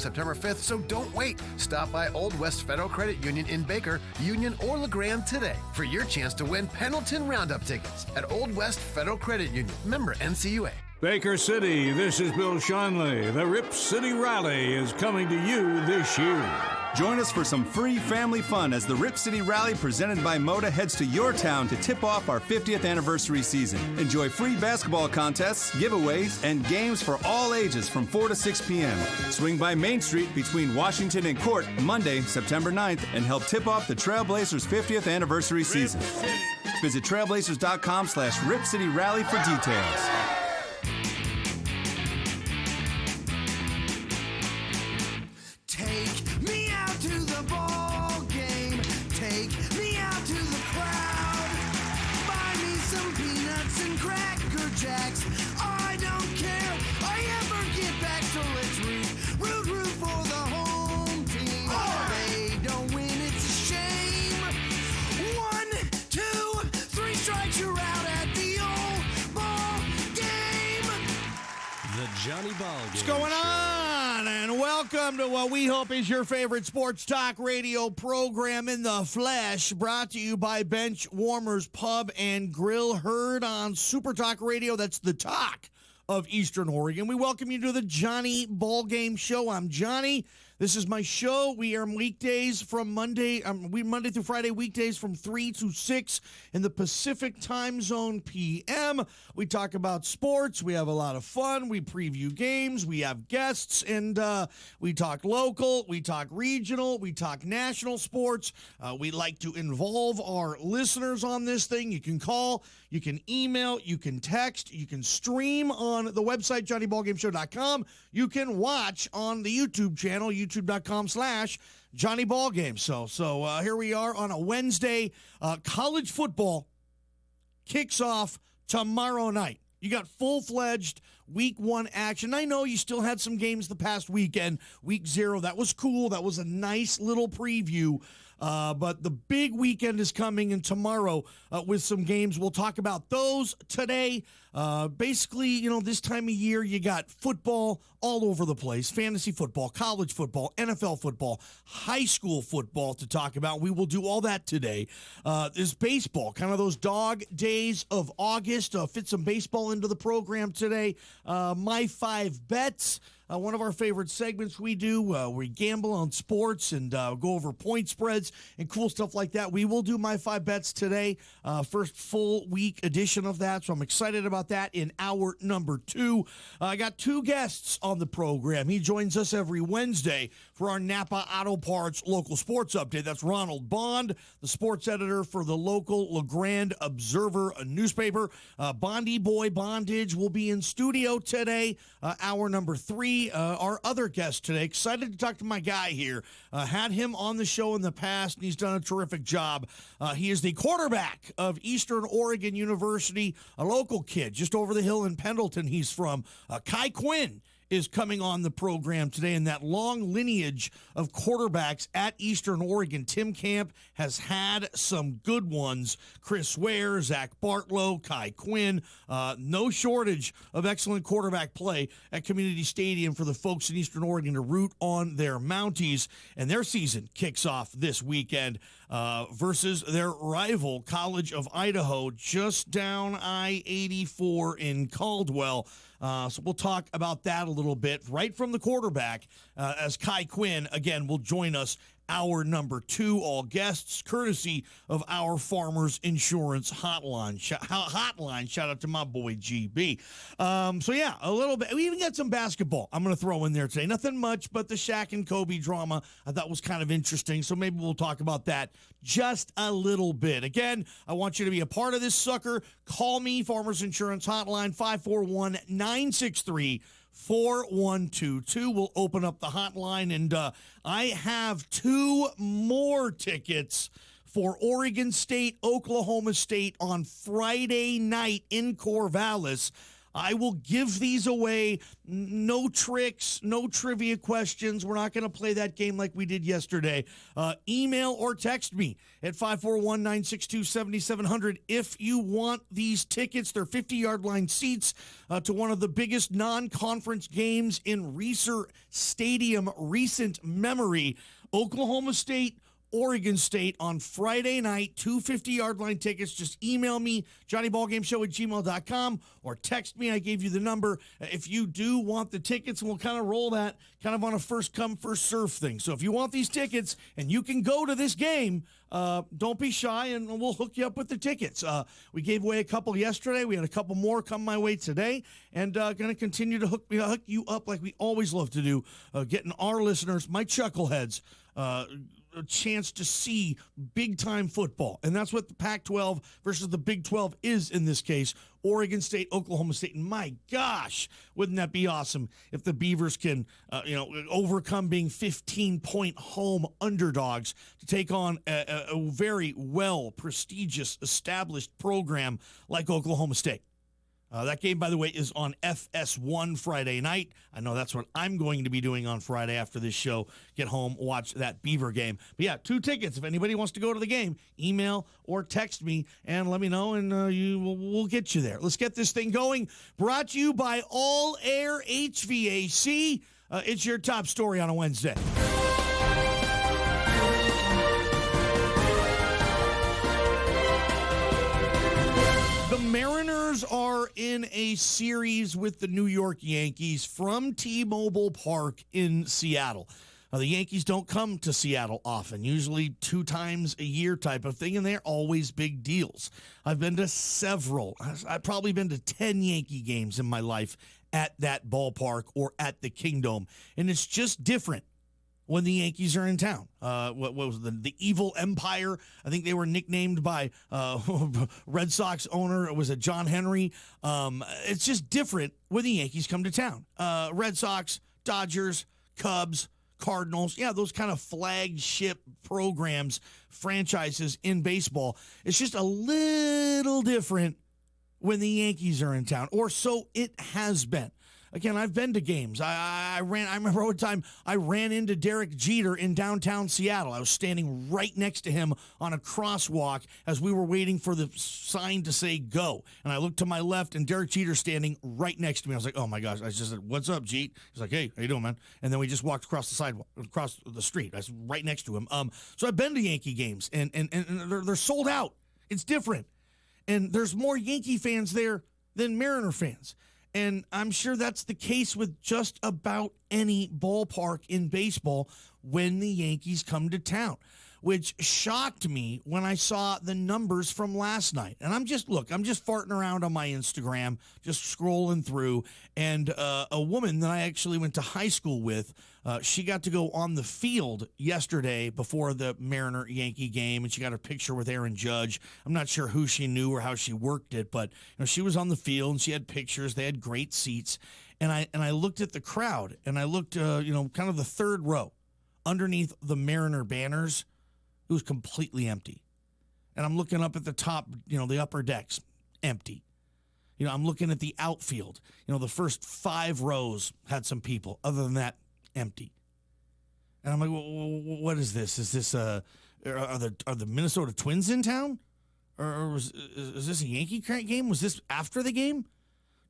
September 5th, so don't wait. Stop by Old West Federal Credit Union in Baker, Union, or LaGrande today for your chance to win Pendleton Roundup tickets at Old West Federal Credit Union. Member NCUA. Baker City, this is Bill Schonley. The Rip City Rally is coming to you this year. Join us for some free family fun as the Rip City Rally presented by Moda heads to your town to tip off our 50th anniversary season. Enjoy free basketball contests, giveaways, and games for all ages from 4 to 6 p.m. Swing by Main Street between Washington and Court Monday, September 9th, and help tip off the Trailblazers' 50th anniversary season. Visit trailblazers.com/Rip City Rally for details. Take me out to the ball game. Take me out to the crowd. Buy me some peanuts and Cracker Jacks. I don't care. I ever get back, so let's root for the home team. They don't win, it's a shame. 1, 2, 3 strikes, you're out at the old ball game. The Johnny Ballgame. What's going on? And welcome to what we hope is your favorite sports talk radio program in the flesh, brought to you by Bench Warmers Pub and Grill, heard on Super Talk Radio. That's the talk of Eastern Oregon. We welcome you to the Johnny Ballgame Show. I'm Johnny. This is my show. We are weekdays from Monday through Friday, weekdays from 3 to 6 in the Pacific time zone PM. We talk about sports. We have a lot of fun. We preview games. We have guests, and we talk local. We talk regional. We talk national sports. We like to involve our listeners on this thing. You can call, you can email, you can text, you can stream on the website, JohnnyBallGameShow.com. You can watch on the YouTube channel, youtube.com/Johnny Ballgame. So here we are on a Wednesday. College football kicks off tomorrow night. You got full-fledged week 1 action. I know you still had some games the past weekend. Week 0, that was cool. That was a nice little preview. But the big weekend is coming, and tomorrow with some games. We'll talk about those today. Basically, this time of year, you got football all over the place. Fantasy football, college football, NFL football, high school football to talk about. We will do all that today. There's baseball, kind of those dog days of August. Fit some baseball into the program today. My 5 bets. One of our favorite segments we do, we gamble on sports and go over point spreads and cool stuff like that. We will do my 5 bets today, first full week edition of that, so I'm excited about that in hour number 2. I got 2 guests on the program. He joins us every Wednesday for our Napa Auto Parts local sports update. That's Ronald Bond, the sports editor for the local LaGrande Observer newspaper. Bondy Boy Bondage will be in studio today, hour number 3. Our other guest today, excited to talk to my guy here. Had him on the show in the past, and he's done a terrific job. He is the quarterback of Eastern Oregon University, a local kid just over the hill in Pendleton he's from. Kai Quinn is coming on the program today, in that long lineage of quarterbacks at Eastern Oregon. Tim Camp has had some good ones. Chris Ware, Zach Bartlow, Kai Quinn. No shortage of excellent quarterback play at Community Stadium for the folks in Eastern Oregon to root on their Mounties. And their season kicks off this weekend versus their rival, College of Idaho, just down I-84 in Caldwell. So we'll talk about that a little bit right from the quarterback as Kai Quinn, again, will join us hour number 2. All guests courtesy of our Farmers Insurance Hotline. Shout out to my boy GB. So yeah, a little bit. We even got some basketball I'm going to throw in there today. Nothing much, but the Shaq and Kobe drama I thought was kind of interesting. So maybe we'll talk about that just a little bit. Again, I want you to be a part of this sucker. Call me, Farmers Insurance Hotline, 541-963-4122. We'll open up the hotline, and I have 2 more tickets for Oregon State, Oklahoma State on Friday night in Corvallis. I will give these away. No tricks, no trivia questions. We're not going to play that game like we did yesterday. Email or text me at 541-962-7700 if you want these tickets. They're 50-yard line seats to one of the biggest non-conference games in Reser Stadium recent memory. Oklahoma State, Oregon State on Friday night, 2 50-yard line tickets. Just email me, JohnnyBallGameShow@gmail.com, or text me. I gave you the number. If you do want the tickets, we'll kind of roll that kind of on a first-come, first-serve thing. So if you want these tickets and you can go to this game, don't be shy, and we'll hook you up with the tickets. We gave away a couple yesterday. We had a couple more come my way today, and going to continue to hook you up like we always love to do, getting our listeners, my chuckleheads, a chance to see big-time football. And that's what the Pac-12 versus the Big 12 is in this case. Oregon State, Oklahoma State. And my gosh, wouldn't that be awesome if the Beavers can, overcome being 15-point home underdogs to take on a very prestigious, established program like Oklahoma State. That game, by the way, is on FS1 Friday night. I know that's what I'm going to be doing on Friday after this show. Get home, watch that Beaver game. But yeah, 2 tickets. If anybody wants to go to the game, email or text me and let me know, and we'll get you there. Let's get this thing going. Brought to you by All Air HVAC. It's your top story on a Wednesday. The Mariners are in a series with the New York Yankees from T-Mobile Park in Seattle. The Yankees don't come to Seattle often, usually 2 times a year type of thing, and they're always big deals. I've been to several. I've probably been to 10 Yankee games in my life at that ballpark or at the Kingdome, and it's just different when the Yankees are in town. What was the Evil Empire? I think they were nicknamed by Red Sox owner. Was it John Henry? It's just different when the Yankees come to town. Red Sox, Dodgers, Cubs, Cardinals. Yeah, those kind of flagship programs, franchises in baseball. It's just a little different when the Yankees are in town, or so it has been. Again, I've been to games. I remember one time I ran into Derek Jeter in downtown Seattle. I was standing right next to him on a crosswalk as we were waiting for the sign to say go. And I looked to my left, and Derek Jeter standing right next to me. I was like, oh my gosh. I just said, what's up, Jeet? He's like, hey, how you doing, man? And then we just walked across the sidewalk, across the street. I was right next to him. So I've been to Yankee games, and they're sold out. It's different. And there's more Yankee fans there than Mariner fans. And I'm sure that's the case with just about any ballpark in baseball when the Yankees come to town, which shocked me when I saw the numbers from last night. And I'm just farting around on my Instagram, just scrolling through, and a woman that I actually went to high school with, she got to go on the field yesterday before the Mariner-Yankee game, and she got a picture with Aaron Judge. I'm not sure who she knew or how she worked it, but she was on the field, and she had pictures. They had great seats. And I looked at the crowd, and I looked, kind of the third row underneath the Mariner banners. It was completely empty. And I'm looking up at the top, the upper decks, empty. I'm looking at the outfield. The first 5 rows had some people. Other than that, empty. And I'm like, well, what is this? Is this are the Minnesota Twins in town? Or is this a Yankee game? Was this after the game?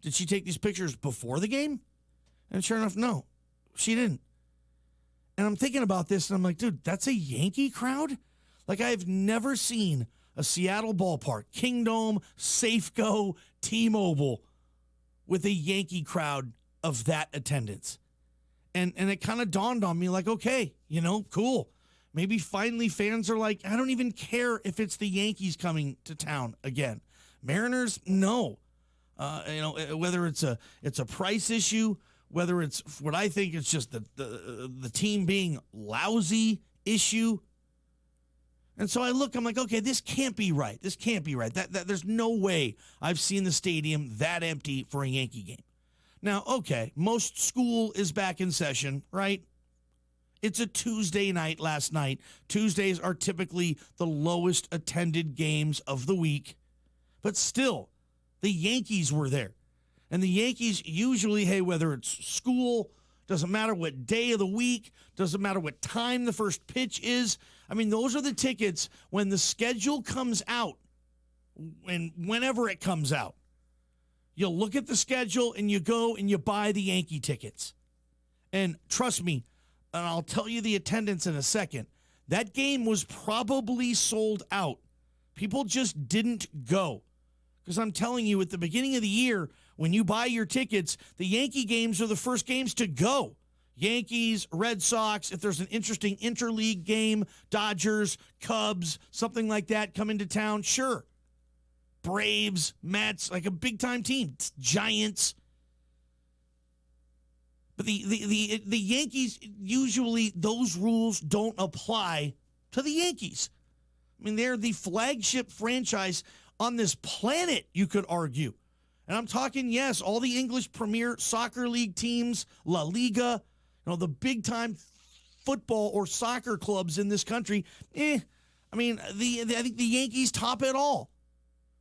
Did she take these pictures before the game? And sure enough, no, she didn't. And I'm thinking about this, and I'm like, dude, that's a Yankee crowd? Like, I've never seen a Seattle ballpark, Kingdome, Safeco, T-Mobile, with a Yankee crowd of that attendance. And it kind of dawned on me, like, okay, cool. Maybe finally fans are like, I don't even care if it's the Yankees coming to town again. Mariners, no. Whether it's a price issue, whether it's what I think it's just the team being lousy issue. And so I'm like, okay, this can't be right. This can't be right. That there's no way I've seen the stadium that empty for a Yankee game. Now, okay, most school is back in session, right? It's a Tuesday night last night. Tuesdays are typically the lowest attended games of the week. But still, the Yankees were there. And the Yankees usually, hey, whether it's school, doesn't matter what day of the week, doesn't matter what time the first pitch is. I mean, those are the tickets when the schedule comes out, and whenever it comes out. You'll look at the schedule and you go and you buy the Yankee tickets. And trust me, and I'll tell you the attendance in a second, that game was probably sold out. People just didn't go. Because I'm telling you, at the beginning of the year, when you buy your tickets, the Yankee games are the first games to go. Yankees, Red Sox, if there's an interesting interleague game, Dodgers, Cubs, something like that come into town, sure. Braves, Mets, like a big-time team, Giants. But the Yankees, usually those rules don't apply to the Yankees. I mean, they're the flagship franchise on this planet, you could argue. And I'm talking, yes, all the English Premier Soccer League teams, La Liga, the big-time football or soccer clubs in this country. I mean, I think the Yankees top it all.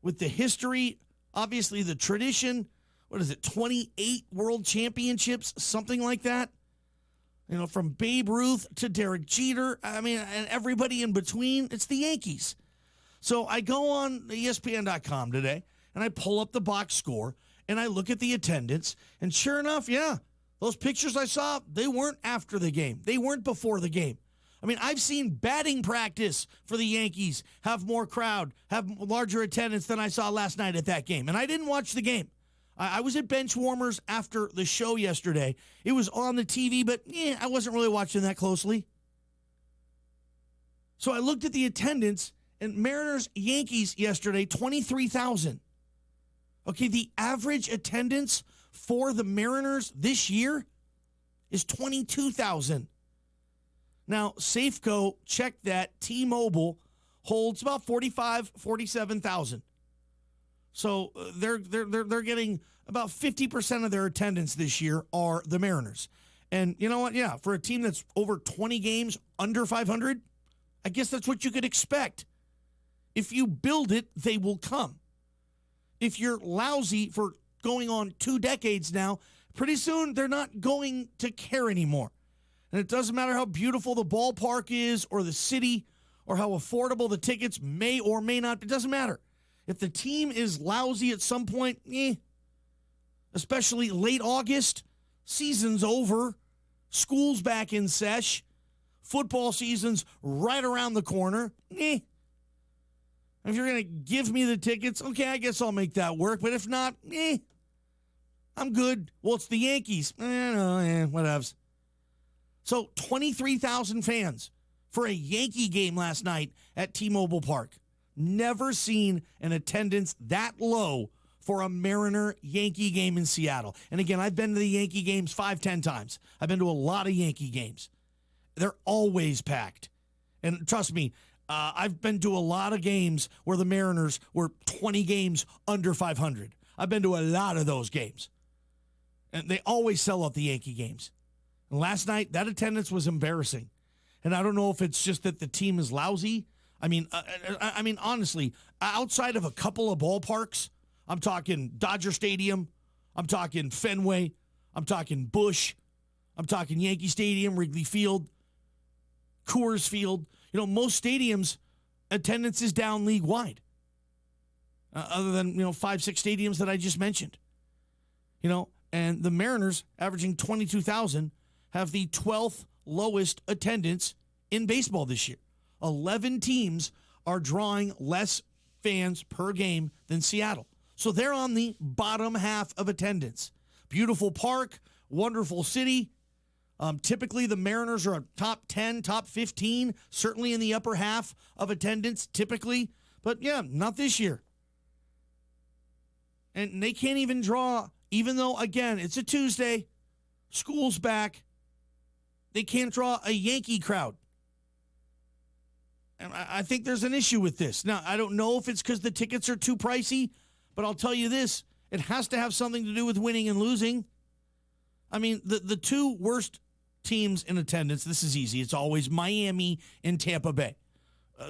With the history, obviously the tradition, 28 world championships, something like that? From Babe Ruth to Derek Jeter, and everybody in between, it's the Yankees. So I go on ESPN.com today, and I pull up the box score, and I look at the attendance, and sure enough, yeah, those pictures I saw, they weren't after the game. They weren't before the game. I mean, I've seen batting practice for the Yankees have more crowd, have larger attendance than I saw last night at that game. And I didn't watch the game. I was at bench warmers after the show yesterday. It was on the TV, but I wasn't really watching that closely. So I looked at the attendance, and Mariners-Yankees yesterday, 23,000. Okay, the average attendance for the Mariners this year is 22,000. Now, Safeco checked that T-Mobile holds about 47,000. So they're getting about 50% of their attendance this year are the Mariners. And you know what? Yeah, for a team that's over 20 games under 500, I guess that's what you could expect. If you build it, they will come. If you're lousy for going on 2 decades now, pretty soon they're not going to care anymore. And it doesn't matter how beautiful the ballpark is or the city or how affordable the tickets may or may not. It doesn't matter. If the team is lousy at some point, especially late August, season's over, school's back in sesh, football season's right around the corner, If you're going to give me the tickets, okay, I guess I'll make that work. But if not, I'm good. Well, it's the Yankees. Whatevs. So 23,000 fans for a Yankee game last night at T-Mobile Park. Never seen an attendance that low for a Mariner-Yankee game in Seattle. And again, I've been to the Yankee games 5-10 times. I've been to a lot of Yankee games. They're always packed. And trust me, I've been to a lot of games where the Mariners were 20 games under 500. I've been to a lot of those games. And they always sell out the Yankee games. And last night, that attendance was embarrassing. And I don't know if it's just that the team is lousy. I mean, honestly, outside of a couple of ballparks, I'm talking Dodger Stadium, I'm talking Fenway, I'm talking Busch, I'm talking Yankee Stadium, Wrigley Field, Coors Field. Most stadiums, attendance is down league-wide. Other than, 5-6 stadiums that I just mentioned. And the Mariners, averaging 22,000, have the 12th lowest attendance in baseball this year. 11 teams are drawing less fans per game than Seattle. So they're on the bottom half of attendance. Beautiful park, wonderful city. Typically, the Mariners are a top 10, top 15, certainly in the upper half of attendance, typically. But, yeah, not this year. And they can't even draw, even though, again, it's a Tuesday, school's back. They can't draw a Yankee crowd. And I think there's an issue with this. Now, I don't know if it's because the tickets are too pricey, but I'll tell you this. It has to have something to do with winning and losing. I mean, the two worst teams in attendance, this is easy. It's always Miami and Tampa Bay.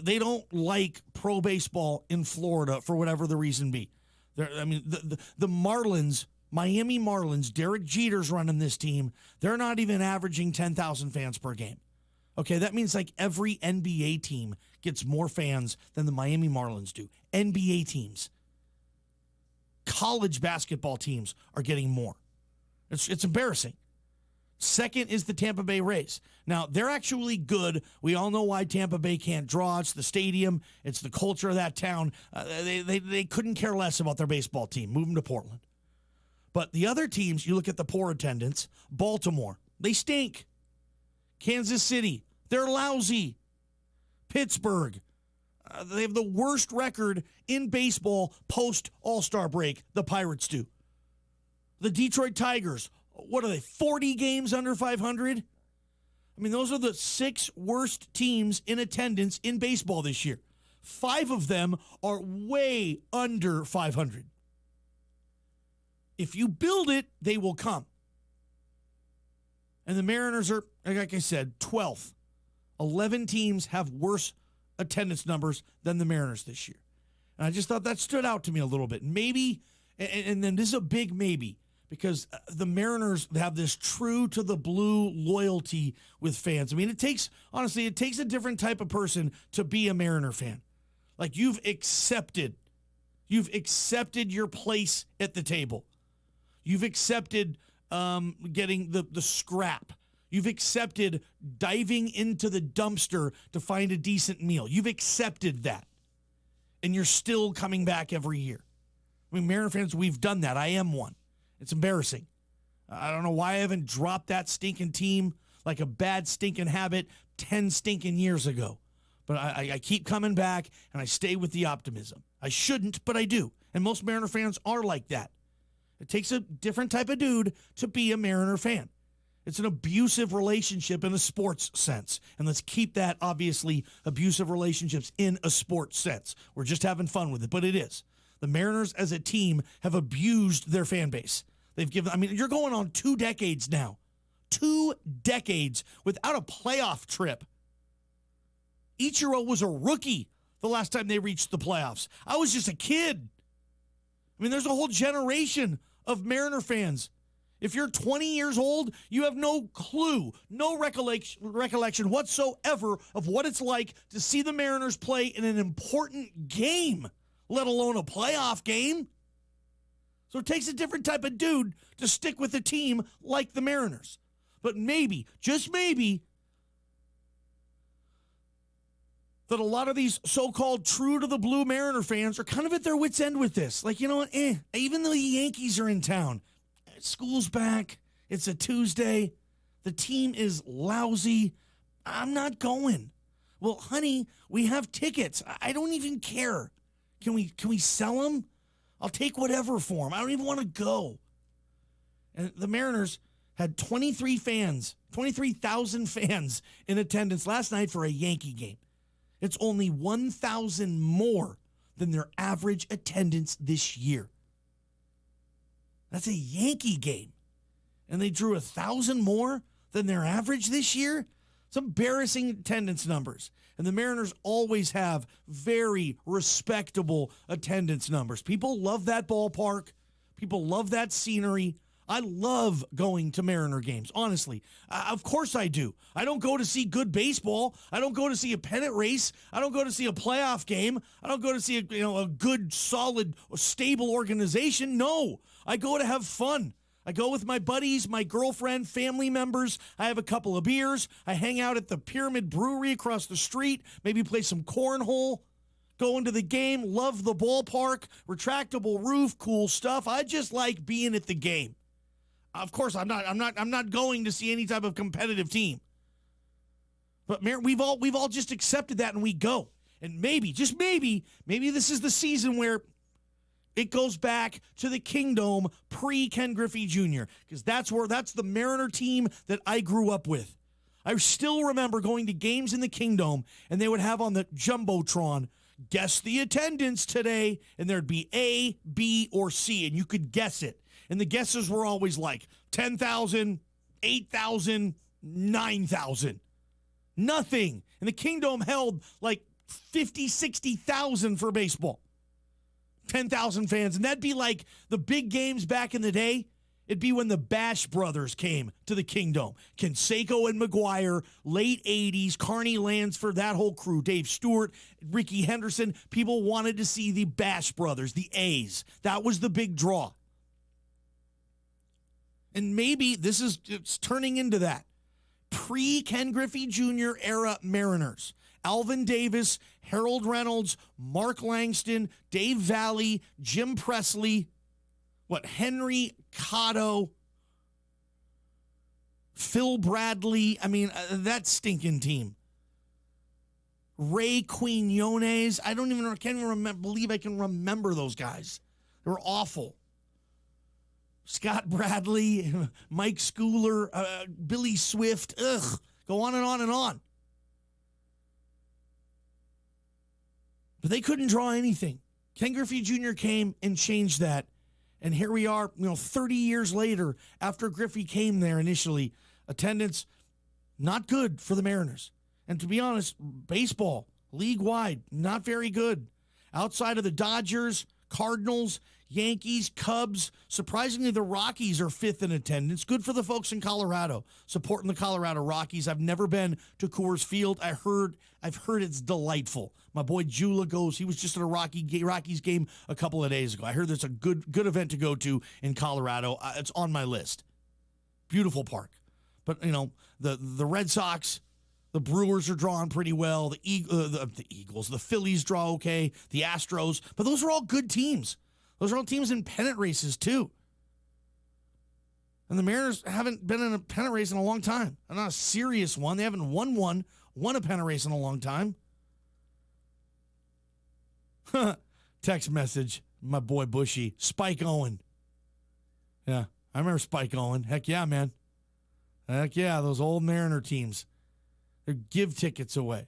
They don't like pro baseball in Florida for whatever the reason be. The Marlins Miami Marlins, Derek Jeter's running this team. They're not even averaging 10,000 fans per game. Okay, that means like every NBA team gets more fans than the Miami Marlins do. NBA teams. College basketball teams are getting more. It's embarrassing. Second is the Tampa Bay Rays. Now, they're actually good. We all know why Tampa Bay can't draw. It's the stadium. It's the culture of that town. They couldn't care less about their baseball team. Move them to Portland. But the other teams, you look at the poor attendance. Baltimore, they stink. Kansas City, they're lousy. Pittsburgh, they have the worst record in baseball post All-Star break. The Pirates do. The Detroit Tigers, what are they, 40 games under 500? I mean, those are the 6 worst teams in attendance in baseball this year. 5 of them are way under 500. If you build it, they will come. And the Mariners are, like I said, 12th. 11 teams have worse attendance numbers than the Mariners this year. And I just thought that stood out to me a little bit. Maybe, and then this is a big maybe, because the Mariners have this true to the blue loyalty with fans. I mean, it takes a different type of person to be a Mariner fan. Like you've accepted your place at the table. You've accepted getting the scrap. You've accepted diving into the dumpster to find a decent meal. You've accepted that. And you're still coming back every year. I mean, Mariner fans, we've done that. I am one. It's embarrassing. I don't know why I haven't dropped that stinking team like a bad stinking habit 10 stinking years ago. But I keep coming back, and I stay with the optimism. I shouldn't, but I do. And most Mariner fans are like that. It takes a different type of dude to be a Mariner fan. It's an abusive relationship in a sports sense. And let's keep that, obviously, abusive relationships in a sports sense. We're just having fun with it, but it is. The Mariners as a team have abused their fan base. You're going on 2 decades now. 2 decades without a playoff trip. Ichiro was a rookie the last time they reached the playoffs. I was just a kid. I mean, there's a whole generation of Mariner fans. If you're 20 years old, you have no clue, no recollection whatsoever of what it's like to see the Mariners play in an important game, let alone a playoff game. So it takes a different type of dude to stick with a team like the Mariners. But maybe, just maybe, that a lot of these so-called true to the blue Mariner fans are kind of at their wits' end with this. Like, you know what? Even though the Yankees are in town, school's back, it's a Tuesday, the team is lousy, I'm not going. Well, honey, we have tickets. I don't even care. Can we sell them? I'll take whatever for them. I don't even want to go. And the Mariners had 23,000 fans in attendance last night for a Yankee game. It's only 1,000 more than their average attendance this year. That's a Yankee game. And they drew 1,000 more than their average this year? It's embarrassing attendance numbers. And the Mariners always have very respectable attendance numbers. People love that ballpark. People love that scenery. I love going to Mariner games, honestly. Of course I do. I don't go to see good baseball. I don't go to see a pennant race. I don't go to see a playoff game. I don't go to see a good, solid, stable organization. No, I go to have fun. I go with my buddies, my girlfriend, family members. I have a couple of beers. I hang out at the Pyramid Brewery across the street, maybe play some cornhole, go into the game, love the ballpark, retractable roof, cool stuff. I just like being at the game. Of course, I'm not going to see any type of competitive team. But we've all just accepted that and we go. And maybe, just maybe this is the season where it goes back to the Kingdome pre-Ken Griffey Jr. Because that's the Mariner team that I grew up with. I still remember going to games in the Kingdome, and they would have on the Jumbotron, guess the attendance today, and there'd be A, B, or C, and you could guess it. And the guesses were always like 10,000, 8,000, 9,000. Nothing. And the Kingdome held like 50, 60,000 for baseball. 10,000 fans. And that'd be like the big games back in the day. It'd be when the Bash Brothers came to the Kingdom. Canseco and McGuire, late 80s, Carney Lansford, that whole crew, Dave Stewart, Ricky Henderson. People wanted to see the Bash Brothers, the A's. That was the big draw. And maybe it's turning into that. Pre-Ken Griffey Jr. era Mariners. Alvin Davis, Harold Reynolds, Mark Langston, Dave Valley, Jim Presley, Henry Cotto, Phil Bradley. I mean, that stinking team. Ray Quinones. I can't even believe I can remember those guys. They were awful. Scott Bradley, Mike Schooler, Billy Swift. Ugh. Go on and on and on. But they couldn't draw anything. Ken Griffey Jr. came and changed that. And here we are, 30 years later, after Griffey came there initially, attendance not good for the Mariners. And to be honest, baseball, league-wide, not very good. Outside of the Dodgers, Cardinals, Yankees, Cubs, surprisingly, the Rockies are fifth in attendance. Good for the folks in Colorado, supporting the Colorado Rockies. I've never been to Coors Field. I've heard it's delightful. My boy Jula goes. He was just at a Rockies game a couple of days ago. I heard that's a good event to go to in Colorado. It's on my list. Beautiful park. But, the Red Sox, the Brewers are drawing pretty well. The Eagles, the Phillies draw okay. The Astros. But those are all good teams. Those are all teams in pennant races, too. And the Mariners haven't been in a pennant race in a long time. Not a serious one. They haven't won a pennant race in a long time. Text message, my boy Bushy. Spike Owen. Yeah, I remember Spike Owen. Heck yeah, man. Heck yeah, those old Mariner teams. They give tickets away.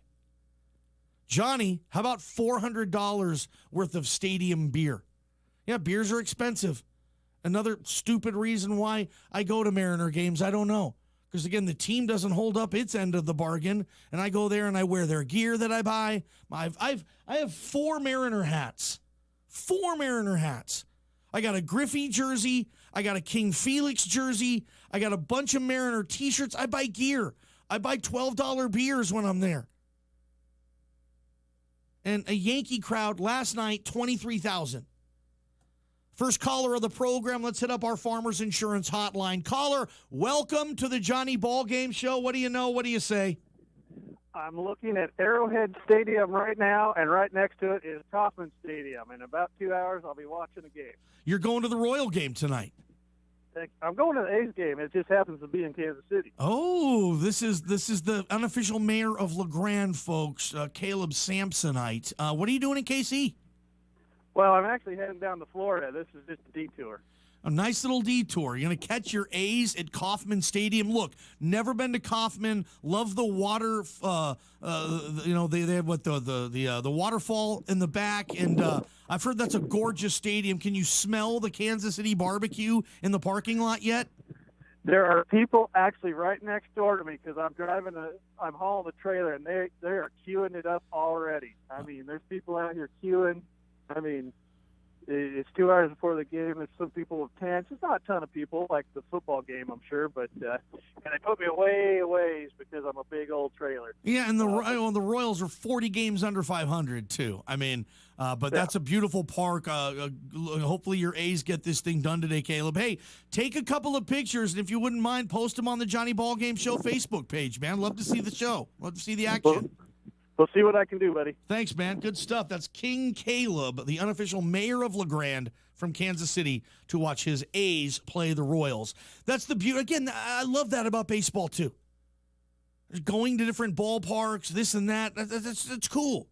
Johnny, how about $400 worth of stadium beer? Yeah, beers are expensive. Another stupid reason why I go to Mariner games, I don't know. Because, again, the team doesn't hold up its end of the bargain, and I go there and I wear their gear that I buy. I have 4 Mariner hats. 4 Mariner hats. I got a Griffey jersey. I got a King Felix jersey. I got a bunch of Mariner T-shirts. I buy gear. I buy $12 beers when I'm there. And a Yankee crowd last night, 23,000. First caller of the program, let's hit up our Farmers Insurance hotline. Caller, welcome to the Johnny Ballgame Show. What do you know? What do you say? I'm looking at Arrowhead Stadium right now, and right next to it is Kauffman Stadium. In about 2 hours, I'll be watching a game. You're going to the Royal game tonight. I'm going to the A's game. It just happens to be in Kansas City. Oh, this is the unofficial mayor of LaGrande, folks, Caleb Samsonite. What are you doing in KC? Well, I'm actually heading down to Florida. This is just a detour. A nice little detour. You're going to catch your A's at Kauffman Stadium. Look, never been to Kauffman. Love the water. They have the waterfall in the back, and I've heard that's a gorgeous stadium. Can you smell the Kansas City barbecue in the parking lot yet? There are people actually right next door to me because I'm hauling the trailer, and they are queuing it up already. I mean, there's people out here queuing. I mean, it's 2 hours before the game. There's some people with tents. It's not a ton of people like the football game, I'm sure, but and they put me way ways because I'm a big old trailer. Yeah, and the Royals are 40 games under 500 too. I mean, but that's a beautiful park. Hopefully your A's get this thing done today, Caleb. Hey, take a couple of pictures, and if you wouldn't mind, post them on the Johnny Ballgame Show Facebook page, man. Love to see the show. Love to see the action. We'll see what I can do, buddy. Thanks, man. Good stuff. That's King Caleb, the unofficial mayor of LaGrande from Kansas City, to watch his A's play the Royals. That's the beauty. Again, I love that about baseball, too. Going to different ballparks, this and that. That's cool.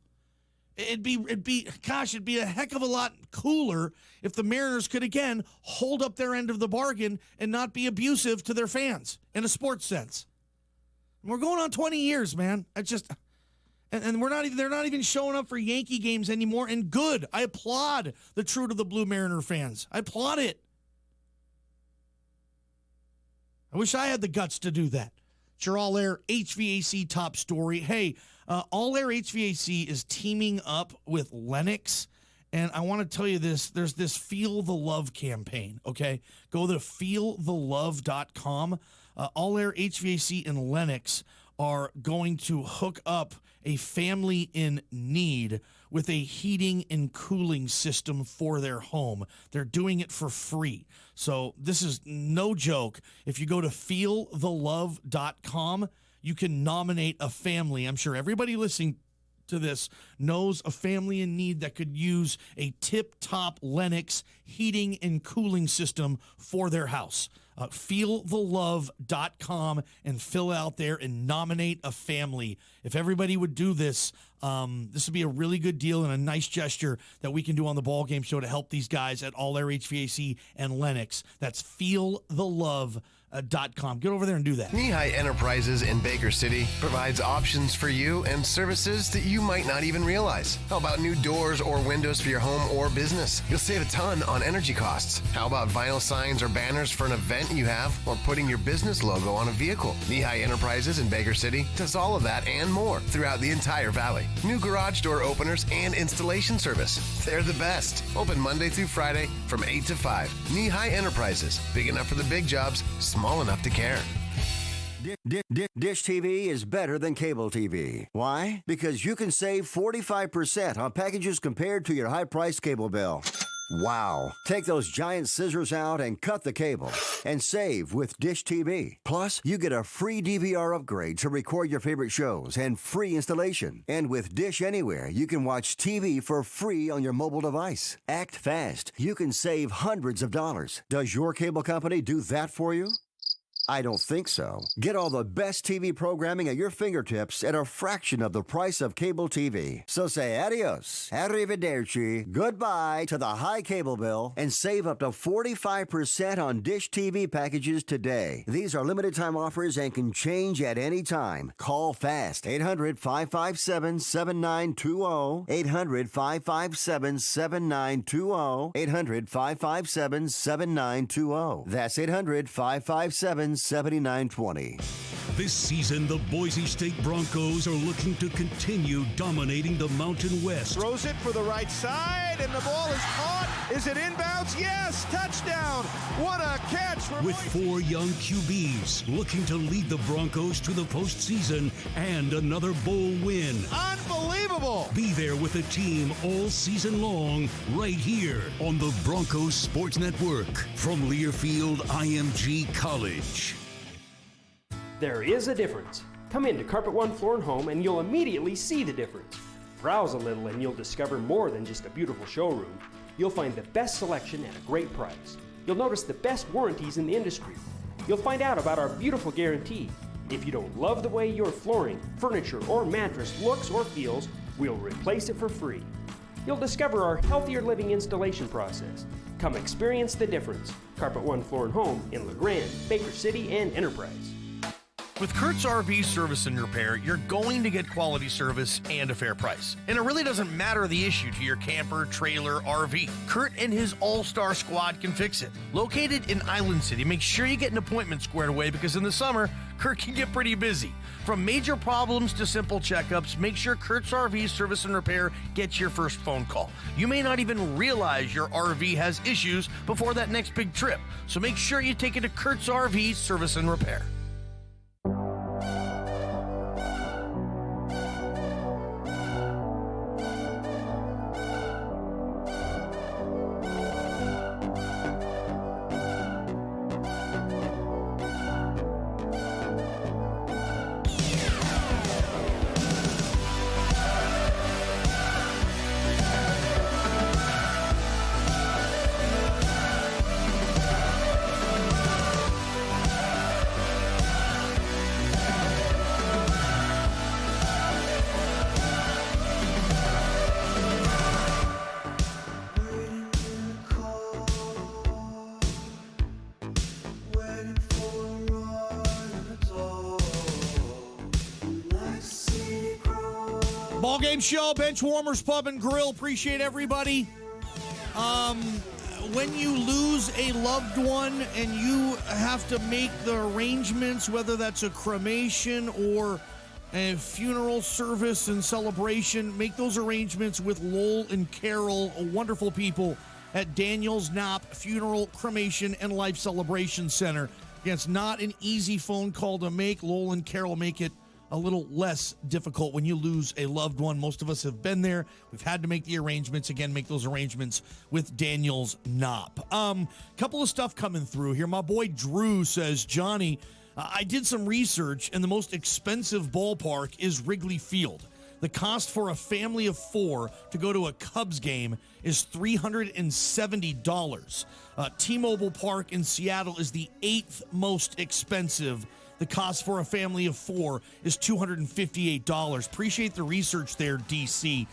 It'd be a heck of a lot cooler if the Mariners could, again, hold up their end of the bargain and not be abusive to their fans in a sports sense. We're going on 20 years, man. It's just... And they're not even showing up for Yankee games anymore. And good. I applaud the True to the Blue Mariner fans. I applaud it. I wish I had the guts to do that. It's your All Air HVAC top story. Hey, All Air HVAC is teaming up with Lennox And I want to tell you this, there's this Feel the Love campaign, okay? Go to feelthelove.com. All Air HVAC and Lennox are going to hook up a family in need with a heating and cooling system for their home. They're doing it for free. So this is no joke. If you go to feelthelove.com, you can nominate a family. I'm sure everybody listening to this knows a family in need that could use a tip-top Lennox heating and cooling system for their house. Feelthelove.com and fill out there and nominate a family. If everybody would do this, this would be a really good deal and a nice gesture that we can do on the Ballgame show to help these guys at All Air HVAC and Lennox. That's feelthelove.com. Get over there and do that. Knee-High Enterprises in Baker City provides options for you and services that you might not even realize. How about new doors or windows for your home or business? You'll save a ton on energy costs. How about vinyl signs or banners for an event you have, or putting your business logo on a vehicle? Knee-High Enterprises in Baker City does all of that and more throughout the entire valley. New garage door openers and installation service. They're the best. Open Monday through Friday from 8 to 5. Knee-High Enterprises. Big enough for the big jobs, small enough to care. Dish TV is better than cable TV. Why? Because you can save 45% on packages compared to your high-priced cable bill. Wow. Take those giant scissors out and cut the cable and save with Dish TV. Plus, you get a free DVR upgrade to record your favorite shows and free installation. And with Dish Anywhere, you can watch TV for free on your mobile device. Act fast. You can save hundreds of dollars. Does your cable company do that for you? I don't think so. Get all the best TV programming at your fingertips at a fraction of the price of cable TV. So say adios, arrivederci, goodbye to the high cable bill, and save up to 45% on Dish TV packages today. These are limited time offers and can change at any time. Call fast, 800-557-7920, 800-557-7920, 800-557-7920. That's 800-557-7920. This season, the Boise State Broncos are looking to continue dominating the Mountain West. Throws it for the right side, and the ball is caught. Is it inbounds? Yes, touchdown. What a catch for With 4 young QBs looking to lead the Broncos to the postseason and another bowl win. Unbelievable. Be there with the team all season long right here on the Broncos Sports Network from Learfield IMG College. There is a difference. Come into Carpet One Floor and Home and you'll immediately see the difference. Browse a little and you'll discover more than just a beautiful showroom. You'll find the best selection at a great price. You'll notice the best warranties in the industry. You'll find out about our beautiful guarantee. If you don't love the way your flooring, furniture, or mattress looks or feels, we'll replace it for free. You'll discover our healthier living installation process. Come experience the difference. Carpet One Floor and Home in LaGrande, Baker City, and Enterprise. With Kurt's RV Service and Repair, you're going to get quality service and a fair price. And it really doesn't matter the issue to your camper, trailer, RV. Kurt and his all-star squad can fix it. Located in Island City, make sure you get an appointment squared away because in the summer, Kurt can get pretty busy. From major problems to simple checkups, make sure Kurt's RV Service and Repair gets your first phone call. You may not even realize your RV has issues before that next big trip. So make sure you take it to Kurt's RV Service and Repair. Ballgame show, Bench Warmers Pub and Grill. Appreciate everybody. When you lose a loved one and you have to make the arrangements, whether that's a cremation or a funeral service and celebration, make those arrangements with Lowell and Carol, wonderful people at Daniels Knopp Funeral, Cremation, and Life Celebration Center. Again, it's not an easy phone call to make. Lowell and Carol make it a little less difficult when you lose a loved one. Most of us have been there. We've had to make the arrangements. Again, make those arrangements with Daniels Knopp. Couple of stuff coming through here. My boy Drew says, Johnny, I did some research, and the most expensive ballpark is Wrigley Field. The cost for a family of 4 to go to a Cubs game is $370. T-Mobile Park in Seattle is the 8th most expensive. The cost for a family of 4 is $258. Appreciate the research there, DC.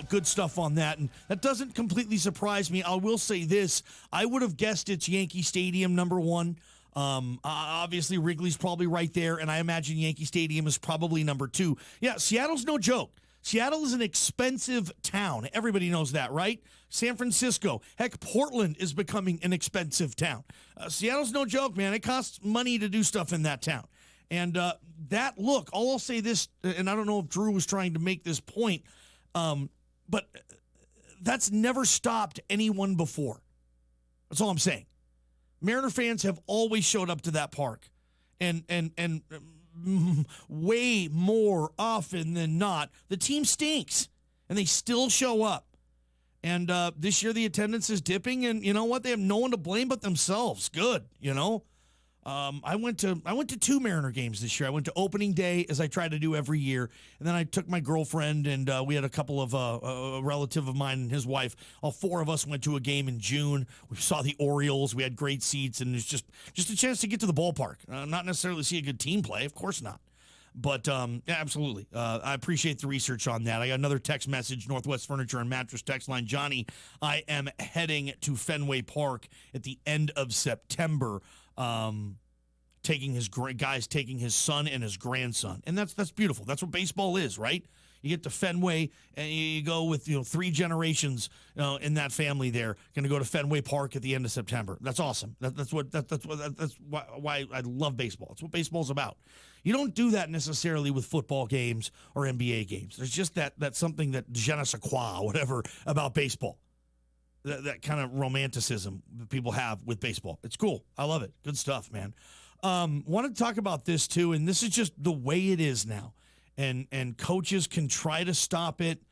Good stuff on that. And that doesn't completely surprise me. I will say this. I would have guessed it's Yankee Stadium, number 1. Obviously, Wrigley's probably right there, and I imagine Yankee Stadium is probably number 2. Yeah, Seattle's no joke. Seattle is an expensive town. Everybody knows that, right? San Francisco. Heck, Portland is becoming an expensive town. Seattle's no joke, man. It costs money to do stuff in that town. And look, I'll say this, and I don't know if Drew was trying to make this point, but that's never stopped anyone before. That's all I'm saying. Mariner fans have always showed up to that park, and way more often than not, the team stinks, and they still show up. And this year the attendance is dipping, and you know what? They have no one to blame but themselves. Good, you know. I went to 2 Mariner games this year. I went to opening day, as I try to do every year, and then I took my girlfriend, and we had a couple of a relative of mine and his wife. All 4 of us went to a game in June. We saw the Orioles. We had great seats, and it's just a chance to get to the ballpark. Not necessarily see a good team play, of course not. But yeah, absolutely. I appreciate the research on that. I got another text message, Northwest Furniture and Mattress text line. Johnny, I am heading to Fenway Park at the end of September. Taking his son and his grandson, and that's beautiful. That's what baseball is, right? You get to Fenway, and you go with 3 generations in that family. There, going to go to Fenway Park at the end of September. That's awesome. That's why I love baseball. That's what baseball's about. You don't do that necessarily with football games or NBA games. There's just that something that je ne sais quoi, whatever, about baseball. That kind of romanticism that people have with baseball. It's cool. I love it. Good stuff, man. Want to talk about this too, and this is just the way it is now. And coaches can try to stop it.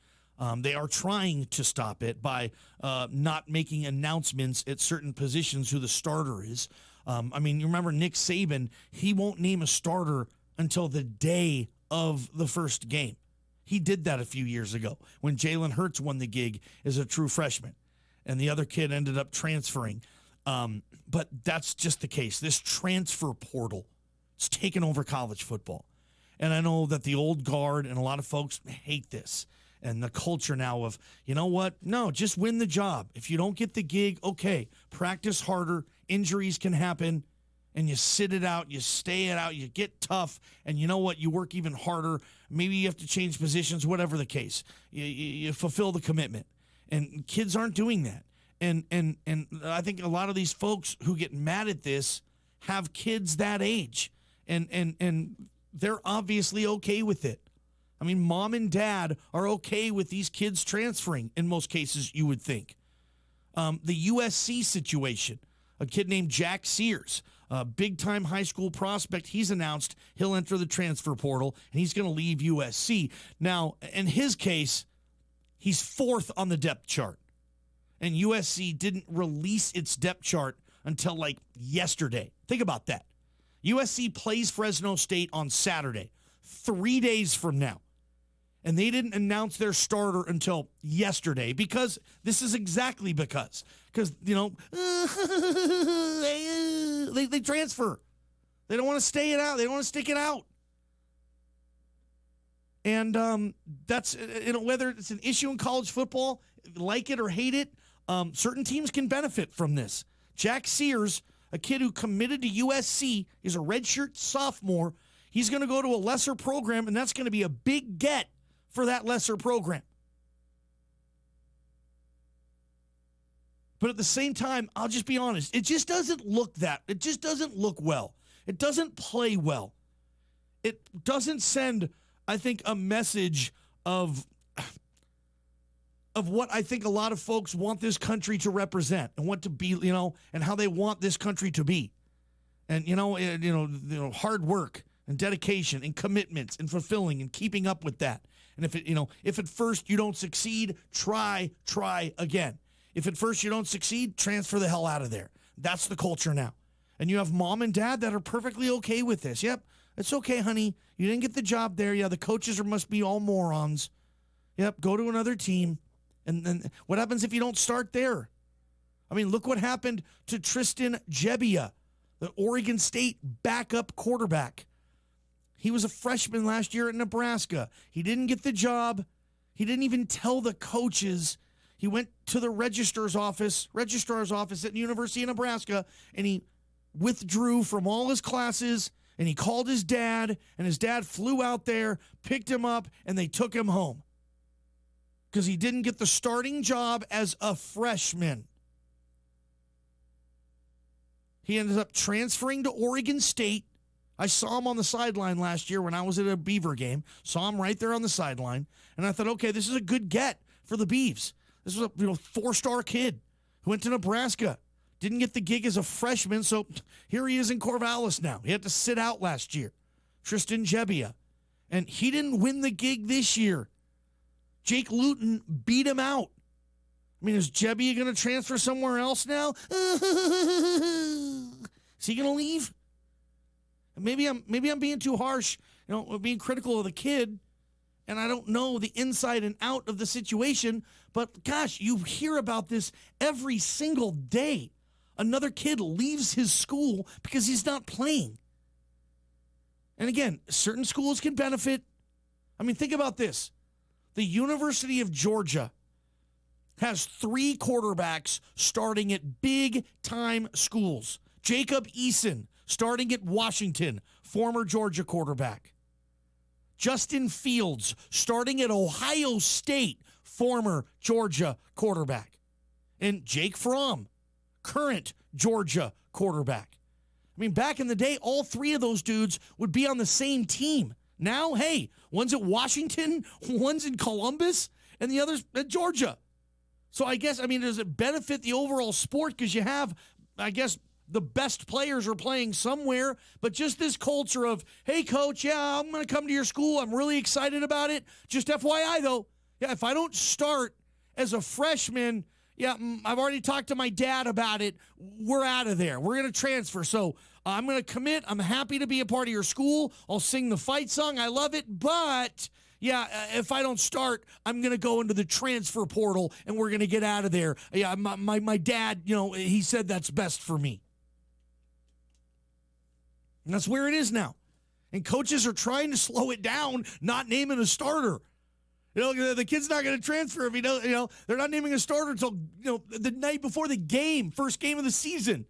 They are trying to stop it by not making announcements at certain positions who the starter is. I mean, you remember Nick Saban, he won't name a starter until the day of the first game. He did that a few years ago when Jalen Hurts won the gig as a true freshman. And the other kid ended up transferring. But that's just the case. This transfer portal, it's taken over college football. And I know that the old guard and a lot of folks hate this. And the culture now of, you know what? No, just win the job. If you don't get the gig, okay, practice harder. Injuries can happen. And you sit it out, you stay it out, you get tough. And you know what? You work even harder. Maybe you have to change positions, whatever the case. You fulfill the commitment. And kids aren't doing that. And I think a lot of these folks who get mad at this have kids that age. And they're obviously okay with it. I mean, mom and dad are okay with these kids transferring in most cases, you would think. The USC situation, a kid named Jack Sears, a big-time high school prospect, he's announced he'll enter the transfer portal, and he's going to leave USC. Now, in his case, he's 4th on the depth chart. And USC didn't release its depth chart until like yesterday. Think about that. USC plays Fresno State on Saturday, 3 days from now. And they didn't announce their starter until yesterday because this is exactly because, you know, they transfer. They don't want to stay it out. They don't want to stick it out. And that's, you know, whether it's an issue in college football, like it or hate it, certain teams can benefit from this. Jack Sears, a kid who committed to USC, is a redshirt sophomore. He's going to go to a lesser program, and that's going to be a big get for that lesser program. But at the same time, I'll just be honest, it just doesn't look well. It doesn't play well. It doesn't send I think, a message of what I think a lot of folks want this country to represent and want to be, and how they want this country to be. And, hard work and dedication and commitments and fulfilling and keeping up with that. And if at first you don't succeed, try again. If at first you don't succeed, transfer the hell out of there. That's the culture now. And you have mom and dad that are perfectly okay with this. Yep, it's okay, honey. You didn't get the job there. Yeah, the coaches must be all morons. Yep, go to another team. And then what happens if you don't start there? I mean, look what happened to Tristan Gebbia, the Oregon State backup quarterback. He was a freshman last year at Nebraska. He didn't get the job. He didn't even tell the coaches. He went to the registrar's office at the University of Nebraska, and he withdrew from all his classes, and he called his dad, and his dad flew out there, picked him up, and they took him home because he didn't get the starting job as a freshman. He ended up transferring to Oregon State. I saw him on the sideline last year when I was at a Beaver game. Saw him right there on the sideline. And I thought, okay, this is a good get for the Beavs. This was a 4-star kid who went to Nebraska. Didn't get the gig as a freshman, so here he is in Corvallis now. He had to sit out last year. Tristan Gebbia. And he didn't win the gig this year. Jake Luton beat him out. I mean, is Gebbia going to transfer somewhere else now? Is he going to leave? Maybe I'm being too harsh, being critical of the kid, and I don't know the inside and out of the situation, but gosh, you hear about this every single day. Another kid leaves his school because he's not playing. And again, certain schools can benefit. I mean, think about this. The University of Georgia has 3 quarterbacks starting at big-time schools. Jacob Eason, starting at Washington, former Georgia quarterback. Justin Fields, starting at Ohio State, former Georgia quarterback. And Jake Fromm, current Georgia quarterback. I mean, back in the day, all 3 of those dudes would be on the same team. Now, hey, one's at Washington, one's in Columbus, and the other's at Georgia. So does it benefit the overall sport because you have, the best players are playing somewhere, but just this culture of, hey, coach, yeah, I'm going to come to your school. I'm really excited about it. Just FYI, though, yeah, if I don't start as a freshman, yeah, I've already talked to my dad about it. We're out of there. We're going to transfer. So I'm going to commit. I'm happy to be a part of your school. I'll sing the fight song. I love it. But, yeah, if I don't start, I'm going to go into the transfer portal, and we're going to get out of there. Yeah, my dad, he said that's best for me. And that's where it is now. And coaches are trying to slow it down, not naming a starter. The kid's not going to transfer if he does, they're not naming a starter until, the night before the game, first game of the season.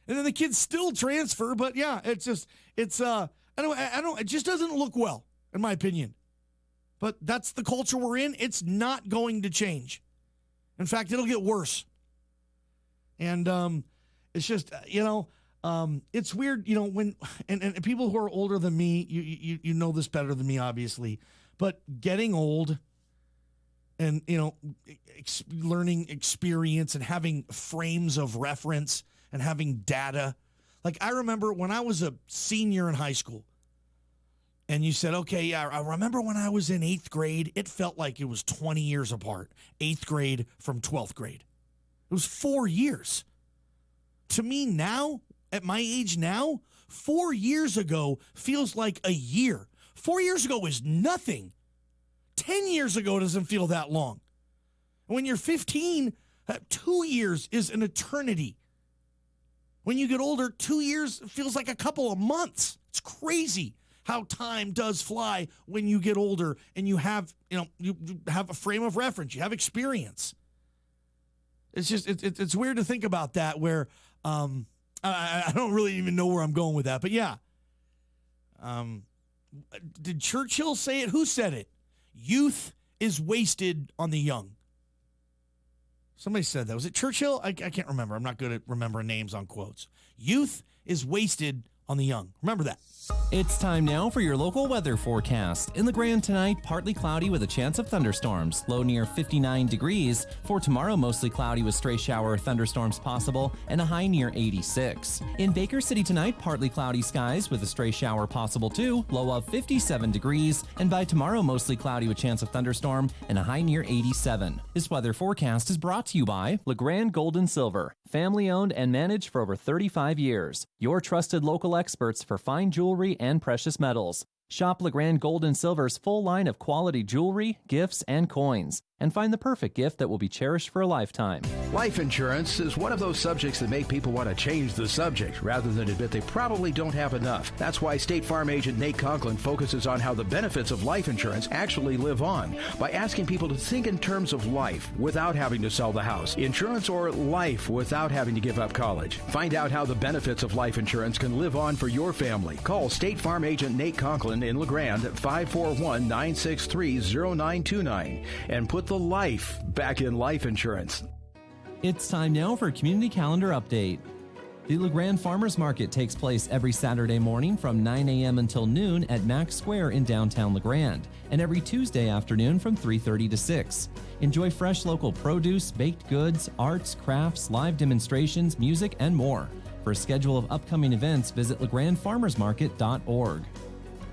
And then the kids still transfer, but yeah, it just doesn't look well, in my opinion. But that's the culture we're in. It's not going to change. In fact, it'll get worse. And it's just, it's weird, when and people who are older than me, you know this better than me, obviously, but getting old and, learning experience and having frames of reference and having data. Like, I remember when I was a senior in high school and you said, okay, yeah, I remember when I was in 8th grade, it felt like it was 20 years apart, 8th grade from 12th grade. It was 4 years. To me now, at my age now, 4 years ago feels like a year. 4 years ago is nothing. 10 years ago doesn't feel that long. When you're 15, 2 years is an eternity. When you get older, 2 years feels like a couple of months. It's crazy how time does fly when you get older and you have a frame of reference, you have experience. It's just, it's weird to think about that where, I don't really even know where I'm going with that, but yeah. Did Churchill say it? Who said it? Youth is wasted on the young. Somebody said that. Was it Churchill? I can't remember. I'm not good at remembering names on quotes. Youth is wasted on the young. Remember that. It's time now for your local weather forecast. In LaGrande tonight, partly cloudy with a chance of thunderstorms, low near 59 degrees. For tomorrow, mostly cloudy with stray shower or thunderstorms possible, and a high near 86. In Baker City tonight, partly cloudy skies with a stray shower possible too, low of 57 degrees. And by tomorrow, mostly cloudy with chance of thunderstorm, and a high near 87. This weather forecast is brought to you by LaGrande Gold and Silver, family owned and managed for over 35 years. Your trusted local experts for fine jewelry and precious metals. Shop LaGrande Gold and Silver's full line of quality jewelry, gifts, and coins, and find the perfect gift that will be cherished for a lifetime. Life insurance is one of those subjects that make people want to change the subject rather than admit they probably don't have enough. That's why State Farm agent Nate Conklin focuses on how the benefits of life insurance actually live on by asking people to think in terms of life without having to sell the house, insurance, or life without having to give up college. Find out how the benefits of life insurance can live on for your family. Call State Farm agent Nate Conklin in LaGrande at 541-963-0929 and put the life back in life insurance. It's time now for a community calendar update. The LaGrande Farmers Market takes place every Saturday morning from 9 a.m. until noon at Mack Square in downtown LaGrande, and every Tuesday afternoon from 3:30 to 6. Enjoy fresh local produce, baked goods, arts, crafts, live demonstrations, music, and more. For a schedule of upcoming events, visit LaGrandeFarmersMarket.org.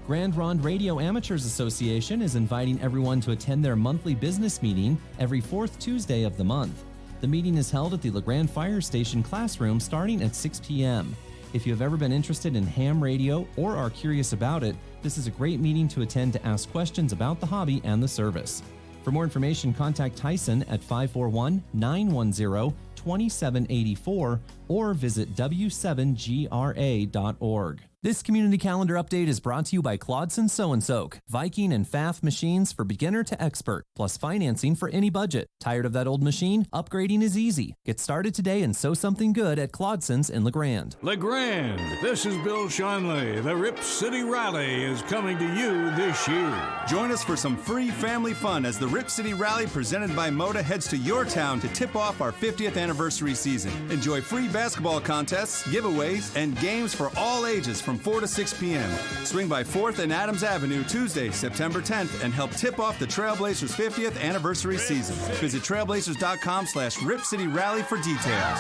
Grand Ronde Radio Amateurs Association is inviting everyone to attend their monthly business meeting every fourth Tuesday of the month. The meeting is held at the LaGrande Fire Station classroom starting at 6 p.m. If you have ever been interested in ham radio or are curious about it, this is a great meeting to attend to ask questions about the hobby and the service. For more information, contact Tyson at 541-910-2784 or visit w7gra.org. This community calendar update is brought to you by Claudson Sew & Soak, Viking and Pfaff machines for beginner to expert, plus financing for any budget. Tired of that old machine? Upgrading is easy. Get started today and sew something good at Claudson's in LaGrande. LaGrande, this is Bill Shanley. The Rip City Rally is coming to you this year. Join us for some free family fun as the Rip City Rally presented by Moda heads to your town to tip off our 50th anniversary season. Enjoy free basketball contests, giveaways, and games for all ages from 4 to 6 p.m. Swing by 4th and Adams Avenue Tuesday, September 10th and help tip off the Trailblazers 50th anniversary season. Visit trailblazers.com/Rip City Rally for details.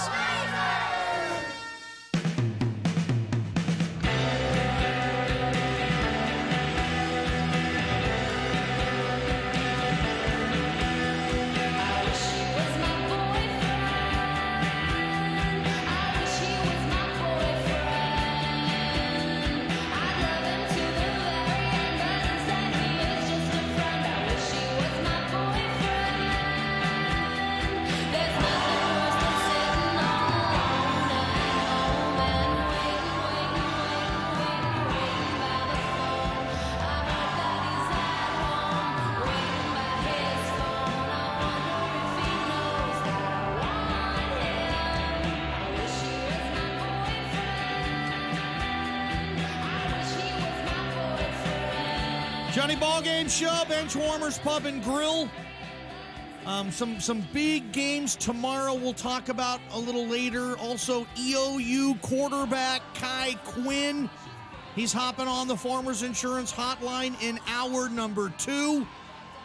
Johnny Ballgame Show, Bench Warmers Pub and Grill. Some big games tomorrow we'll talk about a little later. Also, EOU quarterback Kai Quinn. He's hopping on the Farmers Insurance Hotline in hour number 2.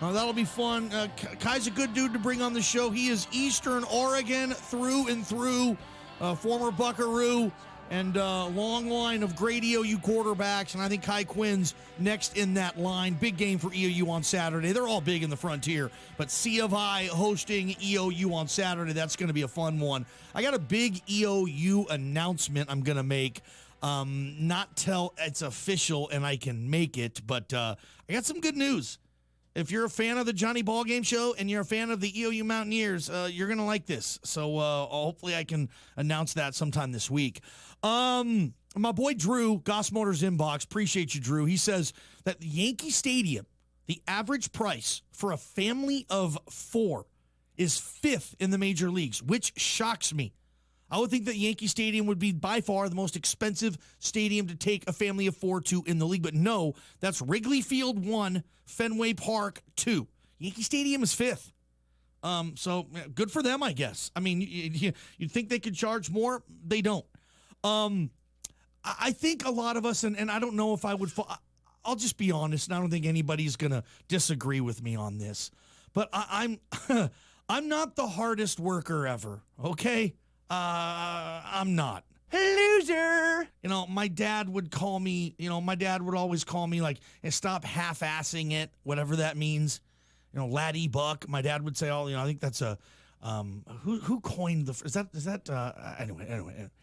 That'll be fun. Kai's a good dude to bring on the show. He is Eastern Oregon through and through, former Buckaroo. And long line of great EOU quarterbacks, and I think Kai Quinn's next in that line. Big game for EOU on Saturday. They're all big in the Frontier, but C of I hosting EOU on Saturday. That's going to be a fun one. I got a big EOU announcement I'm going to make. Not till it's official and I can make it, but I got some good news. If you're a fan of the Johnny Ballgame Show and you're a fan of the EOU Mountaineers, you're going to like this. So hopefully I can announce that sometime this week. My boy Drew, Goss Motors Inbox, appreciate you, Drew. He says that the Yankee Stadium, the average price for a family of 4 is 5th in the major leagues, which shocks me. I would think that Yankee Stadium would be by far the most expensive stadium to take a family of 4 to in the league. But no, that's Wrigley Field 1, Fenway Park 2. Yankee Stadium is 5th. So good for them, I guess. I mean, you'd think they could charge more. They don't. I think a lot of us, and I don't know if I would, I'll just be honest, and I don't think anybody's going to disagree with me on this, but I'm I'm not the hardest worker ever, okay? I'm not. Loser! You know, my dad would call me, my dad would always call me like, hey, stop half-assing it, whatever that means. Laddie Buck. My dad would say, I think that's a, who coined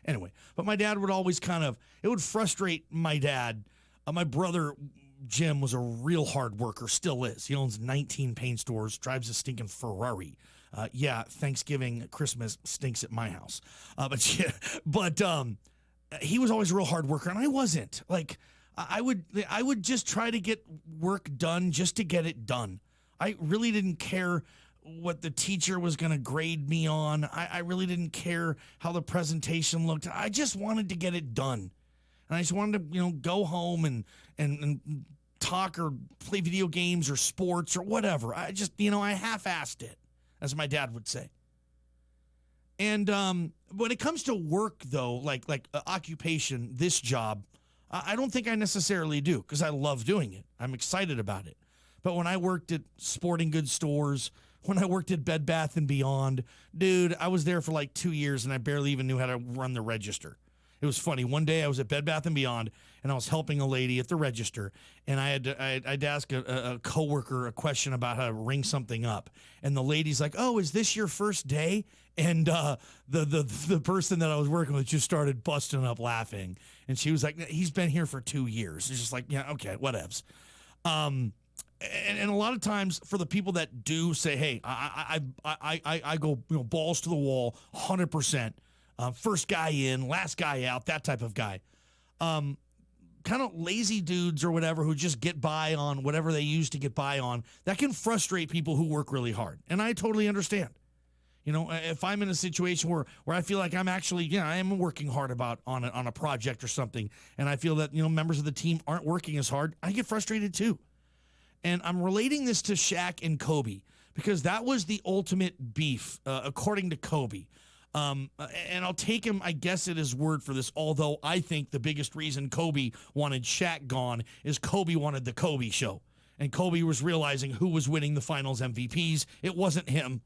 anyway. But my dad would always it would frustrate my dad. My brother, Jim, was a real hard worker, still is. He owns 19 paint stores, drives a stinking Ferrari. Thanksgiving, Christmas stinks at my house. But he was always a real hard worker, and I wasn't. Like, I would just try to get work done just to get it done. I really didn't care what the teacher was going to grade me on. I really didn't care how the presentation looked. I just wanted to get it done. And I just wanted to, go home and talk or play video games or sports or whatever. I just, I half-assed it, as my dad would say. And when it comes to work, though, like occupation, this job, I don't think I necessarily do, because I love doing it. I'm excited about it. But when I worked at sporting goods stores, when I worked at Bed Bath & Beyond, dude, I was there for like 2 years, and I barely even knew how to run the register. It was funny. One day I was at Bed Bath & Beyond, and I was helping a lady at the register, and I'd ask a coworker a question about how to ring something up. And the lady's like, oh, is this your first day? And the person that I was working with just started busting up laughing. And she was like, he's been here for 2 years. It's just like, yeah, okay, whatevs. And a lot of times for the people that do say, hey, I go balls to the wall, 100%. First guy in, last guy out, that type of guy. Kind of lazy dudes or whatever who just get by on whatever they used to get by on, that can frustrate people who work really hard. And I totally understand. If I'm in a situation where I feel like I'm actually, I am working hard on a project or something, and I feel that, members of the team aren't working as hard, I get frustrated too. And I'm relating this to Shaq and Kobe because that was the ultimate beef, according to Kobe. And I'll take him, I guess, at his word for this, although I think the biggest reason Kobe wanted Shaq gone is Kobe wanted the Kobe show. And Kobe was realizing who was winning the finals MVPs. It wasn't him.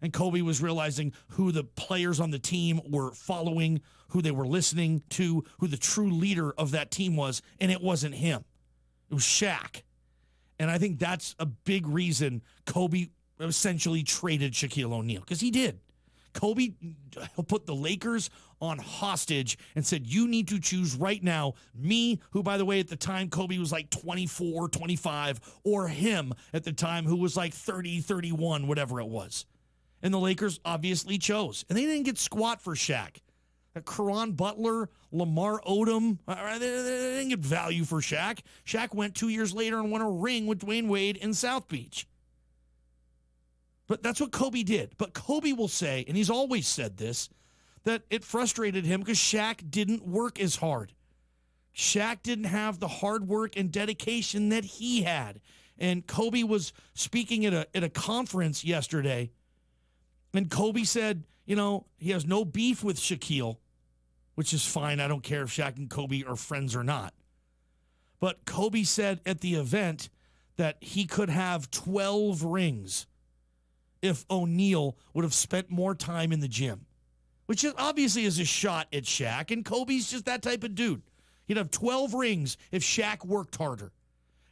And Kobe was realizing who the players on the team were following, who they were listening to, who the true leader of that team was, and it wasn't him. It was Shaq. And I think that's a big reason Kobe essentially traded Shaquille O'Neal, because he did. Kobe put the Lakers on hostage and said, you need to choose right now me, who, by the way, at the time, Kobe was like 24, 25, or him at the time, who was like 30, 31, whatever it was. And the Lakers obviously chose. And they didn't get squat for Shaq. Caron Butler, Lamar Odom, they didn't get value for Shaq. Shaq went 2 years later and won a ring with Dwayne Wade in South Beach. But that's what Kobe did. But Kobe will say, and he's always said this, that it frustrated him because Shaq didn't work as hard. Shaq didn't have the hard work and dedication that he had. And Kobe was speaking at a conference yesterday, and Kobe said, he has no beef with Shaquille, which is fine. I don't care if Shaq and Kobe are friends or not. But Kobe said at the event that he could have 12 rings if O'Neal would have spent more time in the gym, which is obviously is a shot at Shaq, and Kobe's just that type of dude. He'd have 12 rings if Shaq worked harder.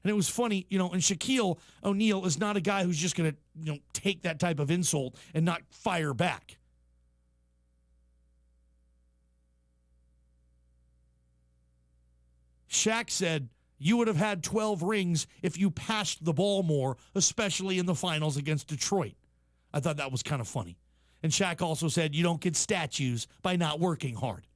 And it was funny, and Shaquille O'Neal is not a guy who's just going to, take that type of insult and not fire back. Shaq said, you would have had 12 rings if you passed the ball more, especially in the finals against Detroit. I thought that was kind of funny. And Shaq also said, you don't get statues by not working hard.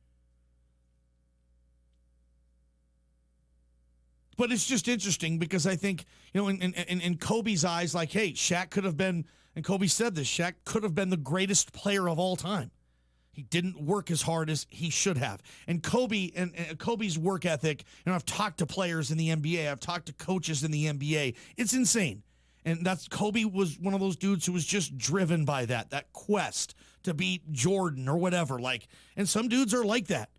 But it's just interesting because I think, in Kobe's eyes, like, hey, Shaq could have been, and Kobe said this, Shaq could have been the greatest player of all time. He didn't work as hard as he should have. And Kobe and Kobe's work ethic, I've talked to players in the NBA, I've talked to coaches in the NBA. It's insane. And Kobe was one of those dudes who was just driven by that quest to beat Jordan or whatever. And some dudes are like that.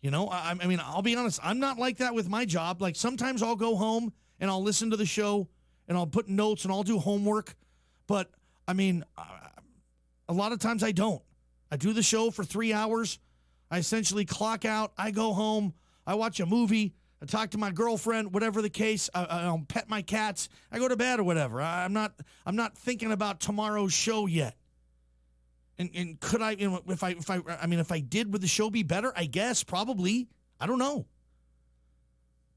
You know, I mean, I'll be honest. I'm not like that with my job. Like sometimes I'll go home and I'll listen to the show and I'll put notes and I'll do homework. But I mean, a lot of times I don't. I do the show for 3 hours. I essentially clock out. I go home. I watch a movie. I talk to my girlfriend, whatever the case. I'll pet my cats. I go to bed or whatever. I'm not thinking about tomorrow's show yet. And could I, if I did, would the show be better? I guess, probably. I don't know.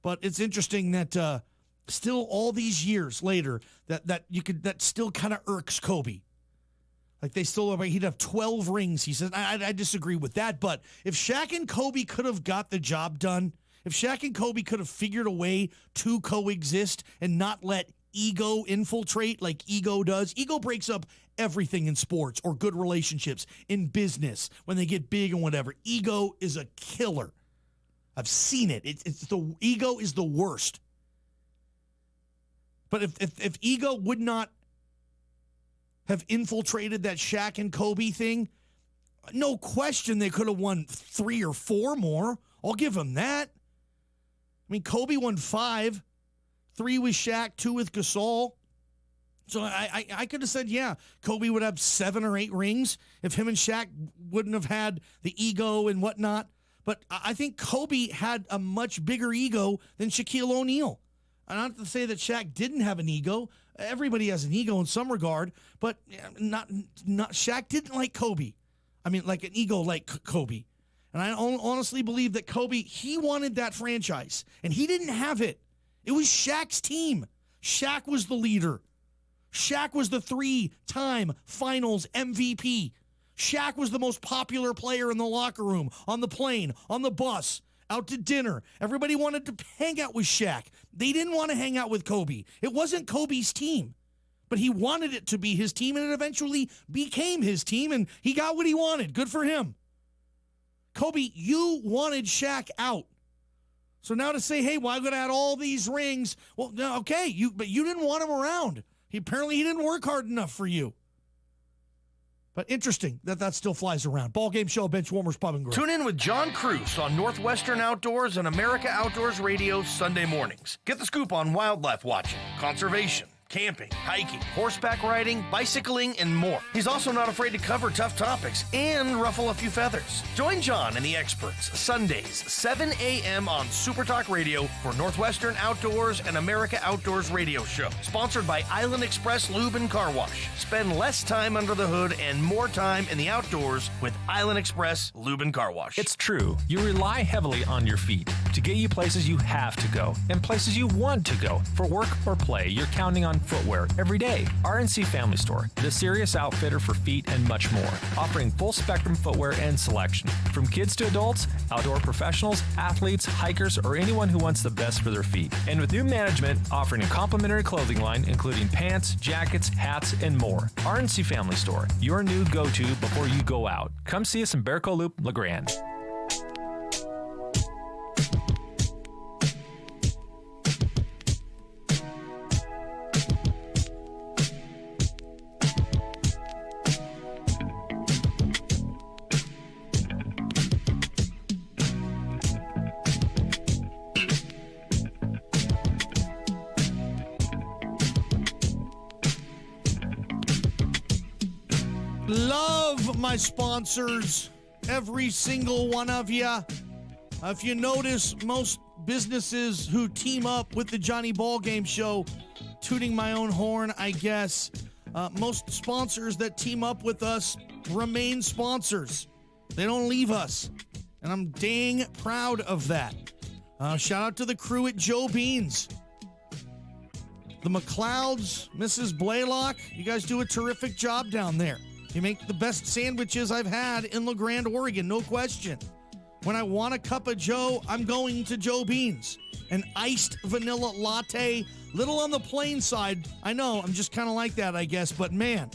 But it's interesting that still all these years later, that still kind of irks Kobe. Like he'd have 12 rings. He says, I disagree with that. But if Shaq and Kobe could have got the job done, if Shaq and Kobe could have figured a way to coexist and not let ego infiltrate like ego does. Ego breaks up everything in sports or good relationships, in business, when they get big and whatever. Ego is a killer. I've seen it. The ego is the worst. But if ego would not have infiltrated that Shaq and Kobe thing, no question they could have won 3 or 4 more. I'll give them that. I mean, Kobe won 5. 3 with Shaq, 2 with Gasol. So I could have said, yeah, Kobe would have 7 or 8 rings if him and Shaq wouldn't have had the ego and whatnot. But I think Kobe had a much bigger ego than Shaquille O'Neal. Not to say that Shaq didn't have an ego. Everybody has an ego in some regard, but not Shaq didn't like Kobe. I mean, like an ego like Kobe. And I honestly believe that Kobe, he wanted that franchise, and he didn't have it. It was Shaq's team. Shaq was the leader. Shaq was the 3-time finals MVP. Shaq was the most popular player in the locker room, on the plane, on the bus, out to dinner. Everybody wanted to hang out with Shaq. They didn't want to hang out with Kobe. It wasn't Kobe's team, but he wanted it to be his team, and it eventually became his team, and he got what he wanted. Good for him. Kobe, you wanted Shaq out. So now to say, hey, well, I'm going to add all these rings. Well, okay, but you didn't want him around. He didn't work hard enough for you. But interesting that still flies around. Ballgame Show, Bench Warmers Pub and Grill. Tune in with John Cruz on Northwestern Outdoors and America Outdoors Radio Sunday mornings. Get the scoop on wildlife watching, conservation, camping, hiking, horseback riding, bicycling, and more. He's also not afraid to cover tough topics and ruffle a few feathers. Join John and the experts Sundays, 7 a.m. on Super Talk Radio for Northwestern Outdoors and America Outdoors Radio Show. Sponsored by Island Express Lube and Car Wash. Spend less time under the hood and more time in the outdoors with Island Express Lube and Car Wash. It's true. You rely heavily on your feet to get you places you have to go and places you want to go. For work or play, you're counting on footwear every day. RNC Family Store, the serious outfitter for feet and much more, offering full spectrum footwear and selection. From kids to adults, outdoor professionals, athletes, hikers, or anyone who wants the best for their feet. And with new management offering a complimentary clothing line, including pants, jackets, hats, and more. RNC Family Store, your new go-to before you go out. Come see us in Bearco Loop, LaGrande. Love my sponsors, every single one of you. If you notice, most businesses who team up with the Johnny Ballgame Show, tooting my own horn, I guess, most sponsors that team up with us remain sponsors. They don't leave us, and I'm dang proud of that. Shout out to the crew at Joe Beans. The McLeods, Mrs. Blaylock, you guys do a terrific job down there. You make the best sandwiches I've had in LaGrande, Oregon, no question. When I want a cup of Joe, I'm going to Joe Beans. An iced vanilla latte, little on the plain side. I know, I'm just kind of like that, I guess. But man,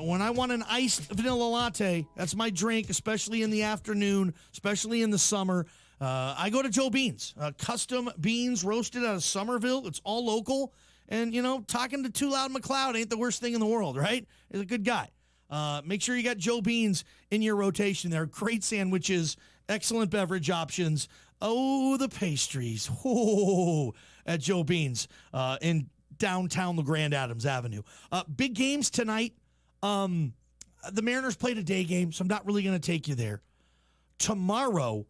when I want an iced vanilla latte, that's my drink, especially in the afternoon, especially in the summer. I go to Joe Beans. Custom beans roasted out of Somerville. It's all local. And, you know, talking to Too Loud McLeod ain't the worst thing in the world, right? He's a good guy. Make sure you got Joe Beans in your rotation. They're great sandwiches, Excellent beverage options. Oh, the pastries. Oh, at Joe Bean's in downtown LaGrande Adams Avenue. Big games tonight. The Mariners played a day game, so I'm not really going to take you there. Tomorrow,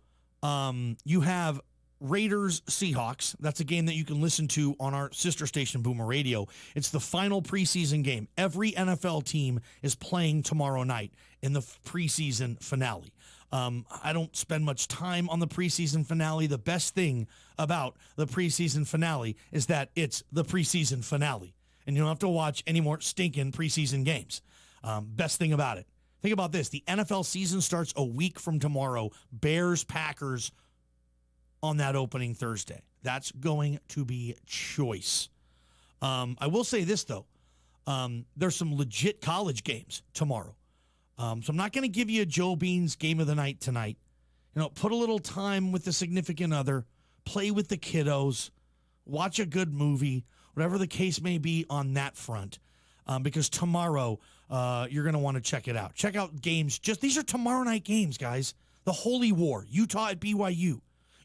you have Raiders Seahawks. That's a game that you can listen to on our sister station, Boomer Radio. It's the final preseason game. Every NFL team is playing tomorrow night in the preseason finale. I don't spend much time on the preseason finale. The best thing about the preseason finale is that it's the preseason finale, and you don't have to watch any more stinking preseason games. Best thing about it. Think about this. The NFL season starts a week from tomorrow. Bears, Packers on that opening Thursday. That's going to be choice. I will say this, though. There's some legit college games tomorrow. So I'm not going to give you a Joe Bean's game of the night tonight. Put a little time with the significant other, play with the kiddos, watch a good movie, whatever the case may be on that front. Because tomorrow you're going to want to check it out. Check out games. These are tomorrow night games, guys. The Holy War, Utah at BYU,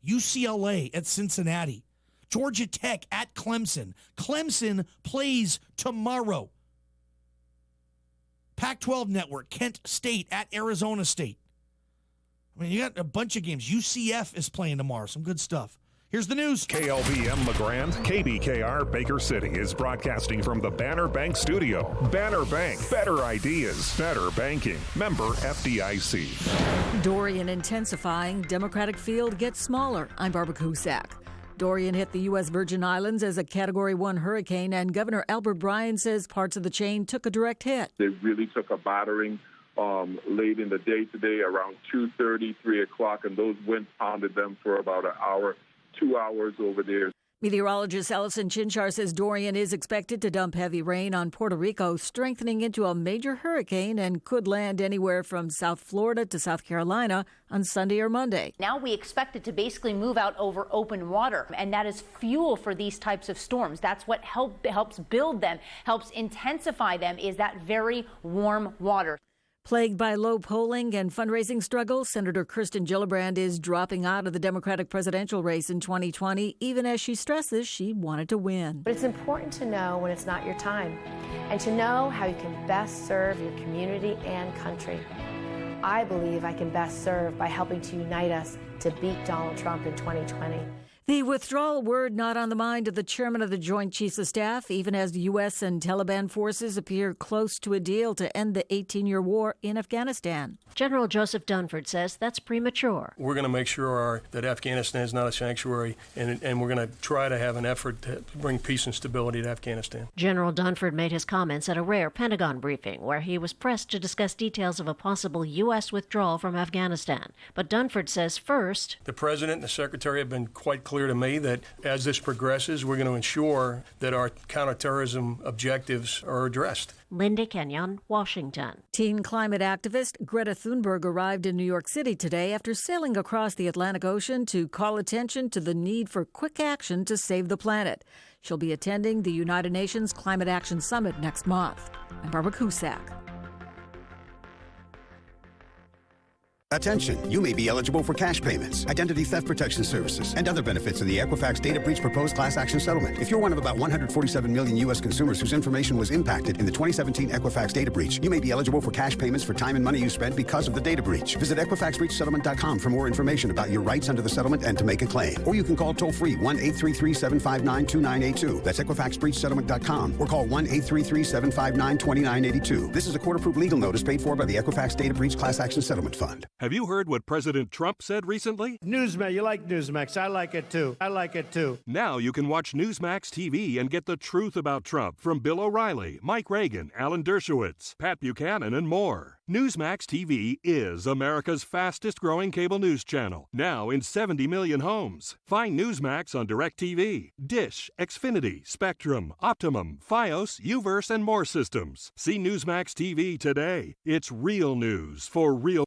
UCLA at Cincinnati, Georgia Tech at Clemson. Clemson plays tomorrow. Pac-12 Network, Kent State at Arizona State. I mean, you got a bunch of games. UCF is playing tomorrow. Some good stuff. Here's the news. KLVM LaGrande, KBKR Baker City is broadcasting from the Banner Bank studio. Banner Bank, better ideas, better banking. Member FDIC. Dorian intensifying, Democratic field gets smaller. I'm Barbara Cusack. Dorian hit the U.S. Virgin Islands as a Category 1 hurricane, and Governor Albert Bryan says parts of the chain took a direct hit. They really took a battering late in the day today, around 2:30, 3 o'clock, and those winds pounded them for about an hour, 2 hours over there. Meteorologist Allison Chinchar says Dorian is expected to dump heavy rain on Puerto Rico, strengthening into a major hurricane and could land anywhere from South Florida to South Carolina on Sunday or Monday. Now we expect it to basically move out over open water, and that is fuel for these types of storms. That's what helps build them, helps intensify them, is that very warm water. Plagued by low polling and fundraising struggles, Senator Kirsten Gillibrand is dropping out of the Democratic presidential race in 2020, even as she stresses she wanted to win. But it's important to know when it's not your time and to know how you can best serve your community and country. I believe I can best serve by helping to unite us to beat Donald Trump in 2020. The withdrawal word not on the mind of the chairman of the Joint Chiefs of Staff, even as the U.S. and Taliban forces appear close to a deal to end the 18-year war in Afghanistan. General Joseph Dunford says that's premature. We're going to make sure that Afghanistan is not a sanctuary, and we're going to try to have an effort to bring peace and stability to Afghanistan. General Dunford made his comments at a rare Pentagon briefing where he was pressed to discuss details of a possible U.S. withdrawal from Afghanistan. But Dunford says first, the President and the Secretary have been quite clear to me that as this progresses, we're going to ensure that our counterterrorism objectives are addressed. Linda Kenyon, Washington. Teen climate activist Greta Thunberg arrived in New York City today after sailing across the Atlantic Ocean to call attention to the need for quick action to save the planet. She'll be attending the United Nations Climate Action Summit next month. I'm Barbara Cusack. Attention, you may be eligible for cash payments, identity theft protection services, and other benefits in the Equifax data breach proposed class action settlement. If you're one of about 147 million U.S. consumers whose information was impacted in the 2017 Equifax data breach, you may be eligible for cash payments for time and money you spent because of the data breach. Visit EquifaxBreachSettlement.com for more information about your rights under the settlement and to make a claim. Or you can call toll-free 1-833-759-2982. That's EquifaxBreachSettlement.com or call 1-833-759-2982. This is a court-approved legal notice paid for by the Equifax Data Breach Class Action Settlement Fund. Have you heard what President Trump said recently? Newsmax, you like Newsmax. I like it too. Now you can watch Newsmax TV and get the truth about Trump from Bill O'Reilly, Mike Reagan, Alan Dershowitz, Pat Buchanan, and more. Newsmax TV is America's fastest-growing cable news channel, now in 70 million homes. Find Newsmax on DirecTV, Dish, Xfinity, Spectrum, Optimum, Fios, Uverse, and more systems. See Newsmax TV today. It's real news for real.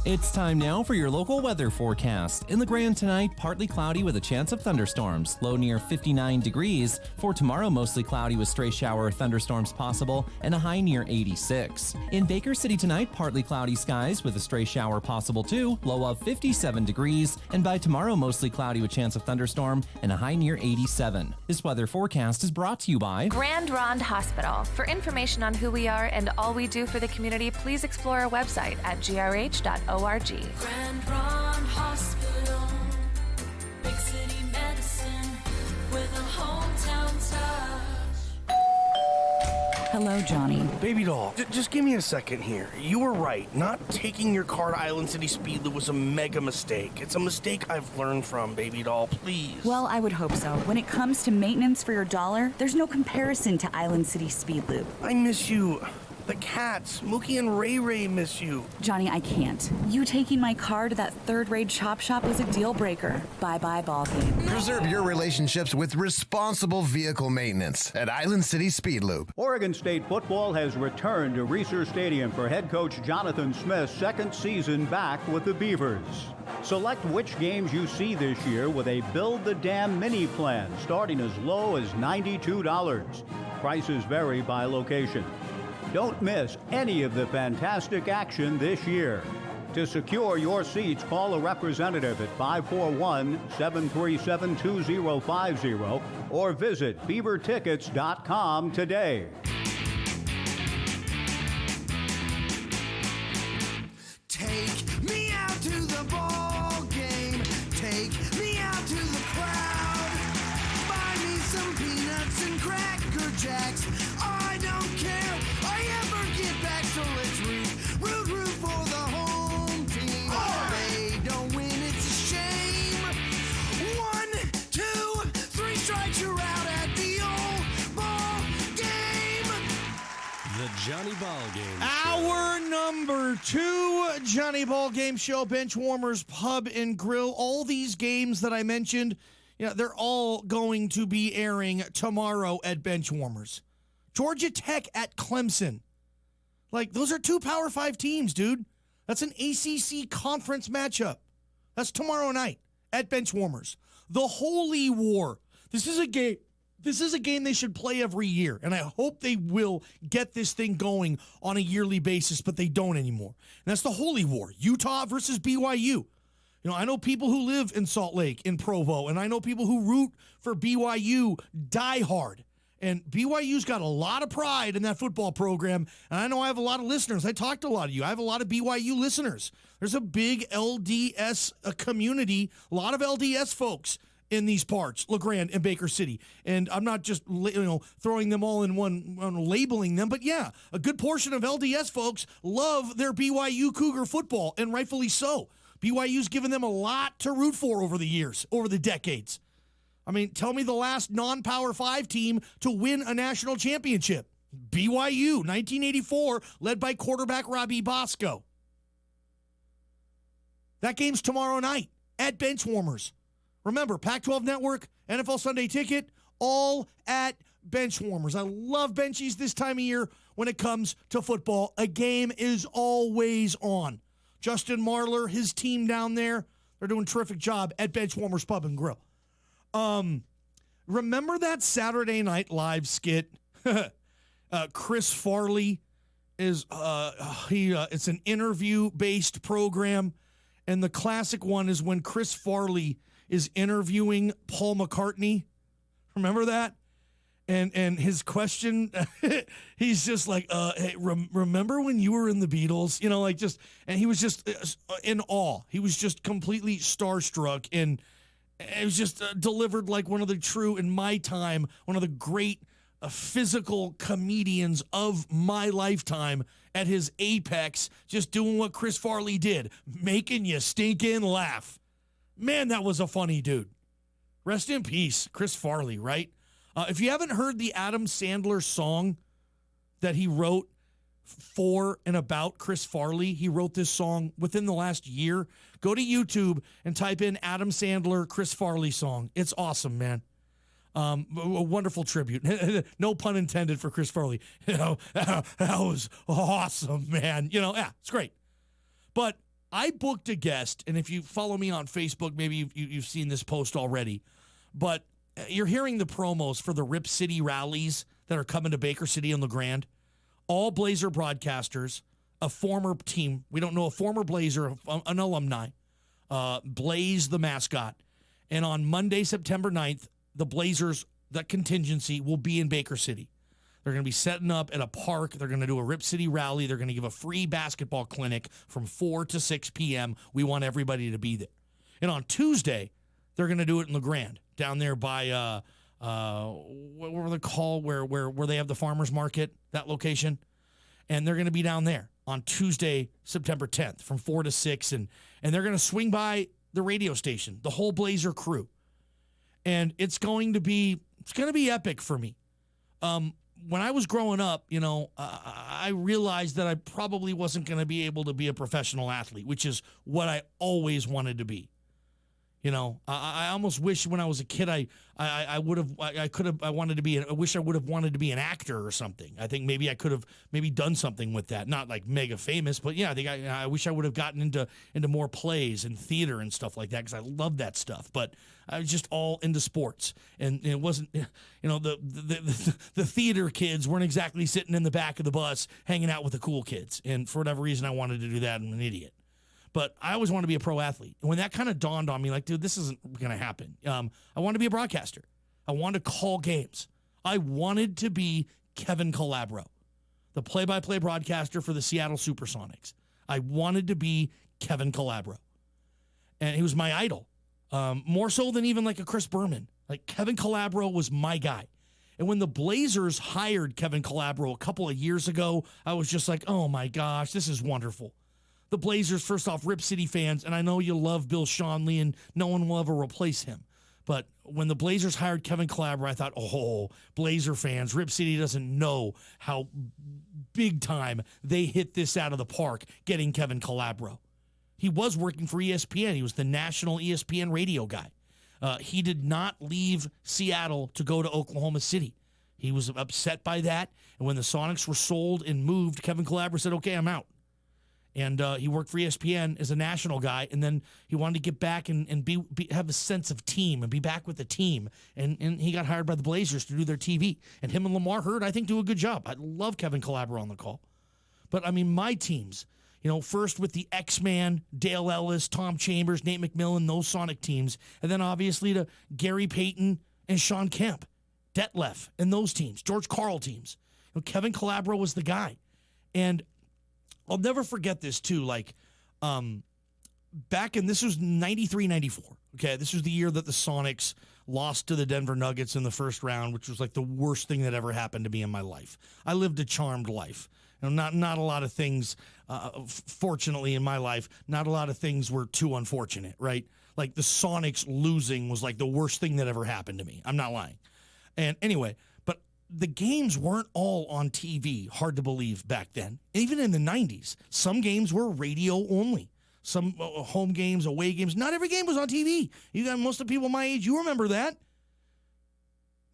It's time now for your local weather forecast. In LaGrande tonight, partly cloudy with a chance of thunderstorms, low near 59 degrees. For tomorrow, mostly cloudy with stray shower or thunderstorms possible, and a high near 86. In Baker City tonight, partly cloudy skies with a stray shower possible too, low of 57 degrees. And by tomorrow, mostly cloudy with chance of thunderstorm, and a high near 87. This weather forecast is brought to you by LaGrande Hospital. For information on who we are and all we do for the community, please explore our website at grh.org. Grand Ron Hospital, big city medicine with a hometown touch. Hello, Johnny. Baby doll, just give me a second here. You were right. Not taking your car to Island City Speed Loop was a mega mistake. It's a mistake I've learned from, baby doll. Please. Well, I would hope so. When it comes to maintenance for your dollar, there's no comparison to Island City Speed Loop. I miss you. The cats, Mookie and Ray Ray miss you. Johnny, I can't. You taking my car to that third-rate chop shop was a deal breaker. Bye-bye, Ballgame. Preserve your relationships with responsible vehicle maintenance at Island City Speed Loop. Oregon State football has returned to Reser Stadium for head coach Jonathan Smith's second season back with the Beavers. Select which games you see this year with a Build the Dam mini plan starting as low as $92. Prices vary by location. Don't miss any of the fantastic action this year. To secure your seats, call a representative at 541-737-2050 or visit beavertickets.com today. Take me out to the ball game. Take me out to the crowd. Buy me some peanuts and Cracker Jacks. I don't care. So let's root for the home team. They don't win, it's a shame. 1, 2, 3 strikes, you're out at the old ball game. The Johnny Ballgame Show. Hour number 2, Johnny Ballgame Show, Bench Warmers Pub and Grill. All these games that I mentioned, they're all going to be airing tomorrow at Bench Warmers. Georgia Tech at Clemson. Like, those are 2 Power 5 teams, dude. That's an ACC conference matchup. That's tomorrow night at Benchwarmers. The Holy War. This is a game they should play every year, and I hope they will get this thing going on a yearly basis, but they don't anymore. And that's the Holy War. Utah versus BYU. I know people who live in Salt Lake, in Provo, and I know people who root for BYU diehard. And BYU's got a lot of pride in that football program. And I know I have a lot of listeners. I talked to a lot of you. I have a lot of BYU listeners. There's a big LDS community, a lot of LDS folks in these parts, LaGrande and Baker City. And I'm not just throwing them all in one, labeling them. But yeah, a good portion of LDS folks love their BYU Cougar football, and rightfully so. BYU's given them a lot to root for over the years, over the decades. I mean, tell me the last non-Power 5 team to win a national championship. BYU, 1984, led by quarterback Robbie Bosco. That game's tomorrow night at Benchwarmers. Remember, Pac-12 Network, NFL Sunday Ticket, all at Benchwarmers. I love benchies this time of year when it comes to football. A game is always on. Justin Marler, his team down there, they're doing a terrific job at Benchwarmers Pub and Grill. Remember that Saturday Night Live skit? Chris Farley is it's an interview-based program, and the classic one is when Chris Farley is interviewing Paul McCartney. Remember that? And his question, he's just like, hey, remember when you were in the Beatles? And he was just in awe. He was just completely starstruck, and it was just delivered like one of the true, in my time, one of the great physical comedians of my lifetime at his apex, just doing what Chris Farley did, making you stinking laugh. Man, that was a funny dude. Rest in peace, Chris Farley, right? If you haven't heard the Adam Sandler song that he wrote for and about Chris Farley, he wrote this song within the last year. Go to YouTube and type in Adam Sandler, Chris Farley song. It's awesome, man. A wonderful tribute. No pun intended for Chris Farley. That was awesome, man. It's great. But I booked a guest, and if you follow me on Facebook, maybe you've seen this post already, but you're hearing the promos for the Rip City rallies that are coming to Baker City and LaGrande. All Blazer broadcasters, a former team, we don't know, a former Blazer, an alumni, Blaze the mascot. And on Monday, September 9th, the Blazers, that contingency, will be in Baker City. They're going to be setting up at a park. They're going to do a Rip City rally. They're going to give a free basketball clinic from 4 to 6 p.m. We want everybody to be there. And on Tuesday, they're going to do it in LaGrande, down there by, what were they called, where they have the farmers market, that location. And they're going to be down there on Tuesday, September 10th from 4 to 6. And they're going to swing by the radio station, the whole Blazer crew. And it's going to be epic for me. When I was growing up, I realized that I probably wasn't going to be able to be a professional athlete, which is what I always wanted to be. I almost wish when I was a kid I wanted to be. I wish I would have wanted to be an actor or something. I think maybe I could have done something with that. Not like mega famous, but yeah, I think I wish I would have gotten into more plays and theater and stuff like that because I love that stuff. But I was just all into sports, and it wasn't. The theater kids weren't exactly sitting in the back of the bus hanging out with the cool kids, and for whatever reason, I wanted to do that. I'm an idiot. But I always wanted to be a pro athlete. And when that kind of dawned on me, like, dude, this isn't going to happen. I wanted to be a broadcaster. I wanted to call games. I wanted to be Kevin Calabro, the play-by-play broadcaster for the Seattle Supersonics. I wanted to be Kevin Calabro. And he was my idol, more so than even like a Chris Berman. Like, Kevin Calabro was my guy. And when the Blazers hired Kevin Calabro a couple of years ago, I was just like, oh, my gosh, this is wonderful. The Blazers, first off, Rip City fans, and I know you love Bill Schonely, and no one will ever replace him. But when the Blazers hired Kevin Calabro, I thought, oh, Blazer fans, Rip City doesn't know how big time they hit this out of the park getting Kevin Calabro. He was working for ESPN. He was the national ESPN radio guy. He did not leave Seattle to go to Oklahoma City. He was upset by that. And when the Sonics were sold and moved, Kevin Calabro said, okay, I'm out. And he worked for ESPN as a national guy, and then he wanted to get back and have a sense of team and be back with the team. And he got hired by the Blazers to do their TV. And him and Lamar Hurd, I think, do a good job. I love Kevin Calabro on the call. But, I mean, my teams, first with the X-Man, Dale Ellis, Tom Chambers, Nate McMillan, those Sonic teams, and then obviously to Gary Payton and Sean Kemp, Detlef, and those teams, George Karl teams. Kevin Calabro was the guy. And I'll never forget this, too. Like, this was 93, 94. Okay, this was the year that the Sonics lost to the Denver Nuggets in the first round, which was like the worst thing that ever happened to me in my life. I lived a charmed life. Not a lot of things, fortunately, in my life, not a lot of things were too unfortunate, right? Like the Sonics losing was like the worst thing that ever happened to me. I'm not lying. And anyway, the games weren't all on TV, hard to believe back then. Even in the 90s, some games were radio only. Some home games, away games. Not every game was on TV. You got most of the people my age, you remember that.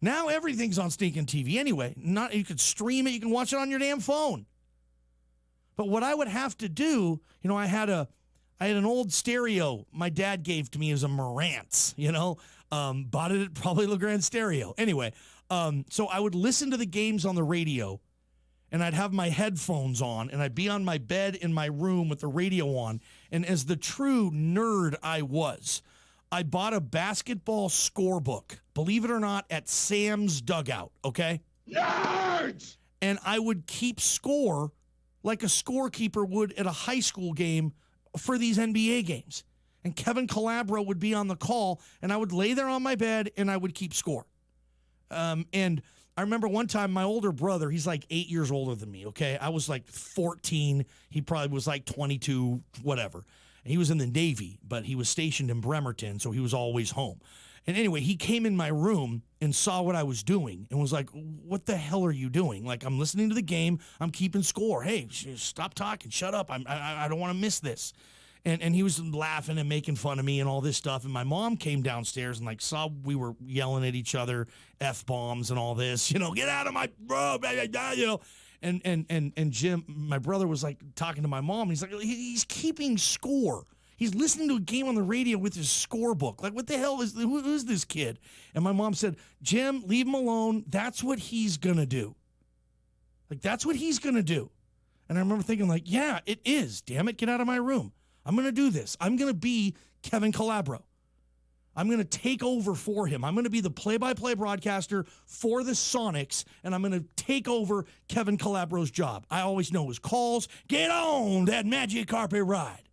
Now everything's on stinking TV anyway. You can stream it, you can watch it on your damn phone. But what I would have to do, I had an old stereo my dad gave to me as a Marantz, bought it at probably LaGrande Stereo. Anyway, so I would listen to the games on the radio, and I'd have my headphones on, and I'd be on my bed in my room with the radio on. And as the true nerd I was, I bought a basketball scorebook, believe it or not, at Sam's Dugout, okay? Nerds! And I would keep score like a scorekeeper would at a high school game for these NBA games. And Kevin Calabro would be on the call, and I would lay there on my bed, and I would keep score. And I remember one time my older brother, he's like 8 years older than me, okay? I was like 14. He probably was like 22, whatever. And he was in the Navy, but he was stationed in Bremerton, so he was always home. And anyway, he came in my room and saw what I was doing and was like, what the hell are you doing? Like, I'm listening to the game. I'm keeping score. Hey, stop talking. Shut up. I don't want to miss this. And he was laughing and making fun of me and all this stuff. And my mom came downstairs and saw we were yelling at each other, F-bombs and all this, get out of my room, And Jim, my brother, was like talking to my mom. He's like, he's keeping score. He's listening to a game on the radio with his scorebook. Like, what the hell who is this kid? And my mom said, Jim, leave him alone. That's what he's going to do. Like, that's what he's going to do. And I remember thinking, like, yeah, it is. Damn it, get out of my room. I'm going to do this. I'm going to be Kevin Calabro. I'm going to take over for him. I'm going to be the play-by-play broadcaster for the Sonics, and I'm going to take over Kevin Calabro's job. I always know his calls. Get on that magic carpet ride.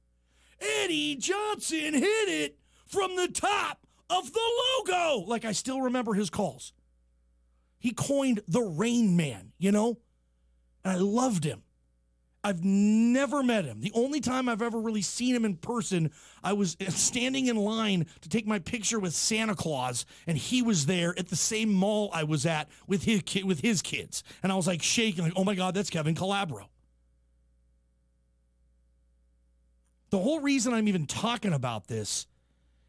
Eddie Johnson hit it from the top of the logo. Like, I still remember his calls. He coined the Rain Man, you know? And I loved him. I've never met him. The only time I've ever really seen him in person, I was standing in line to take my picture with Santa Claus, and he was there at the same mall I was at with his kids. And I was like shaking, like, oh my God, that's Kevin Calabro. The whole reason I'm even talking about this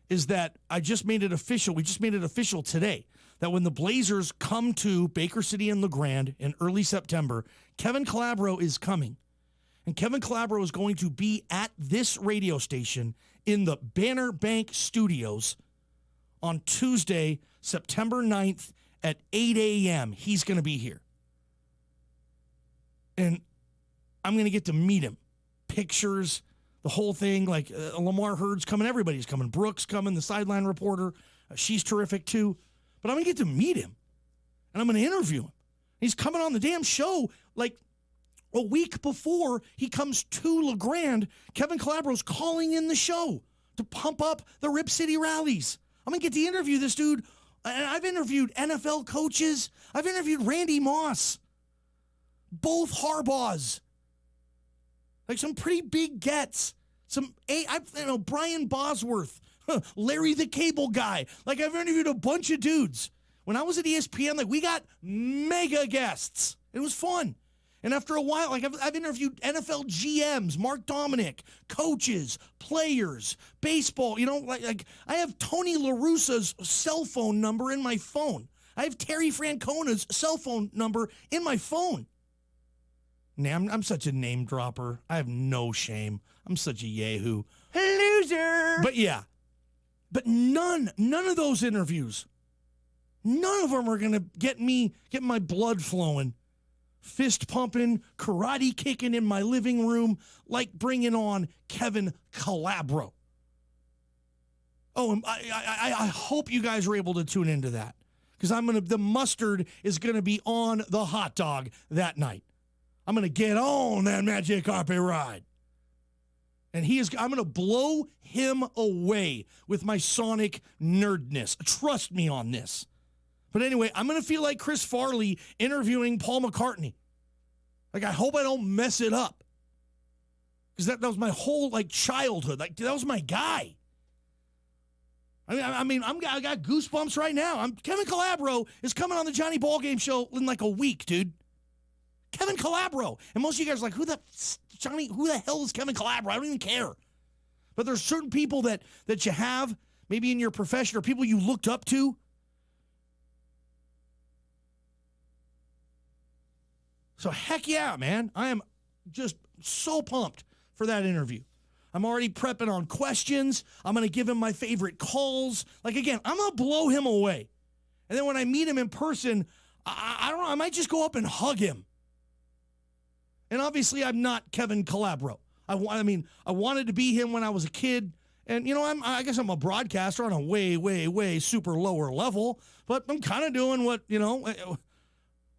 is that I just made it official. We just made it official today that when the Blazers come to Baker City and LaGrande in early September, Kevin Calabro is coming. And Kevin Calabro is going to be at this radio station in the Banner Bank Studios on Tuesday, September 9th at 8 a.m. He's going to be here. And I'm going to get to meet him. Pictures, the whole thing. Like Lamar Hurd's coming. Everybody's coming. Brooks coming, the sideline reporter. She's terrific too. But I'm going to get to meet him. And I'm going to interview him. He's coming on the damn show like a week before he comes to LaGrande. Kevin Calabro's calling in the show to pump up the Rip City rallies. I'm going to get to interview this dude. And I've interviewed NFL coaches. I've interviewed Randy Moss. Both Harbaughs. Like some pretty big gets. Brian Bosworth. Larry the Cable Guy. Like, I've interviewed a bunch of dudes. When I was at ESPN, like, we got mega guests. It was fun. And after a while, like, I've interviewed NFL GMs, Mark Dominic, coaches, players, baseball. You know, like I have Tony La Russa's cell phone number in my phone. I have Terry Francona's cell phone number in my phone. I'm such a name dropper. I have no shame. I'm such a yahoo. Loser! But yeah. But none of those interviews, none of them are going to get my blood flowing. Fist pumping, karate kicking in my living room, like bringing on Kevin Calabro. Oh, and I hope you guys are able to tune into that, because the mustard is gonna be on the hot dog that night. I'm gonna get on that magic carpet ride, and I'm gonna blow him away with my Sonic nerdness. Trust me on this. But anyway, I'm going to feel like Chris Farley interviewing Paul McCartney. Like, I hope I don't mess it up. Because that was my whole, like, childhood. Like, that was my guy. I got goosebumps right now. Kevin Calabro is coming on the Johnny Ballgame show in like a week, dude. Kevin Calabro. And most of you guys are like, who the hell is Kevin Calabro? I don't even care. But there's certain people that you have, maybe in your profession, or people you looked up to. So heck yeah, man. I am just so pumped for that interview. I'm already prepping on questions. I'm going to give him my favorite calls. Like, again, I'm going to blow him away. And then when I meet him in person, I don't know, I might just go up and hug him. And obviously, I'm not Kevin Calabro. I wanted to be him when I was a kid. And, you know, I guess I'm a broadcaster on a way, way, way super lower level. But I'm kind of doing what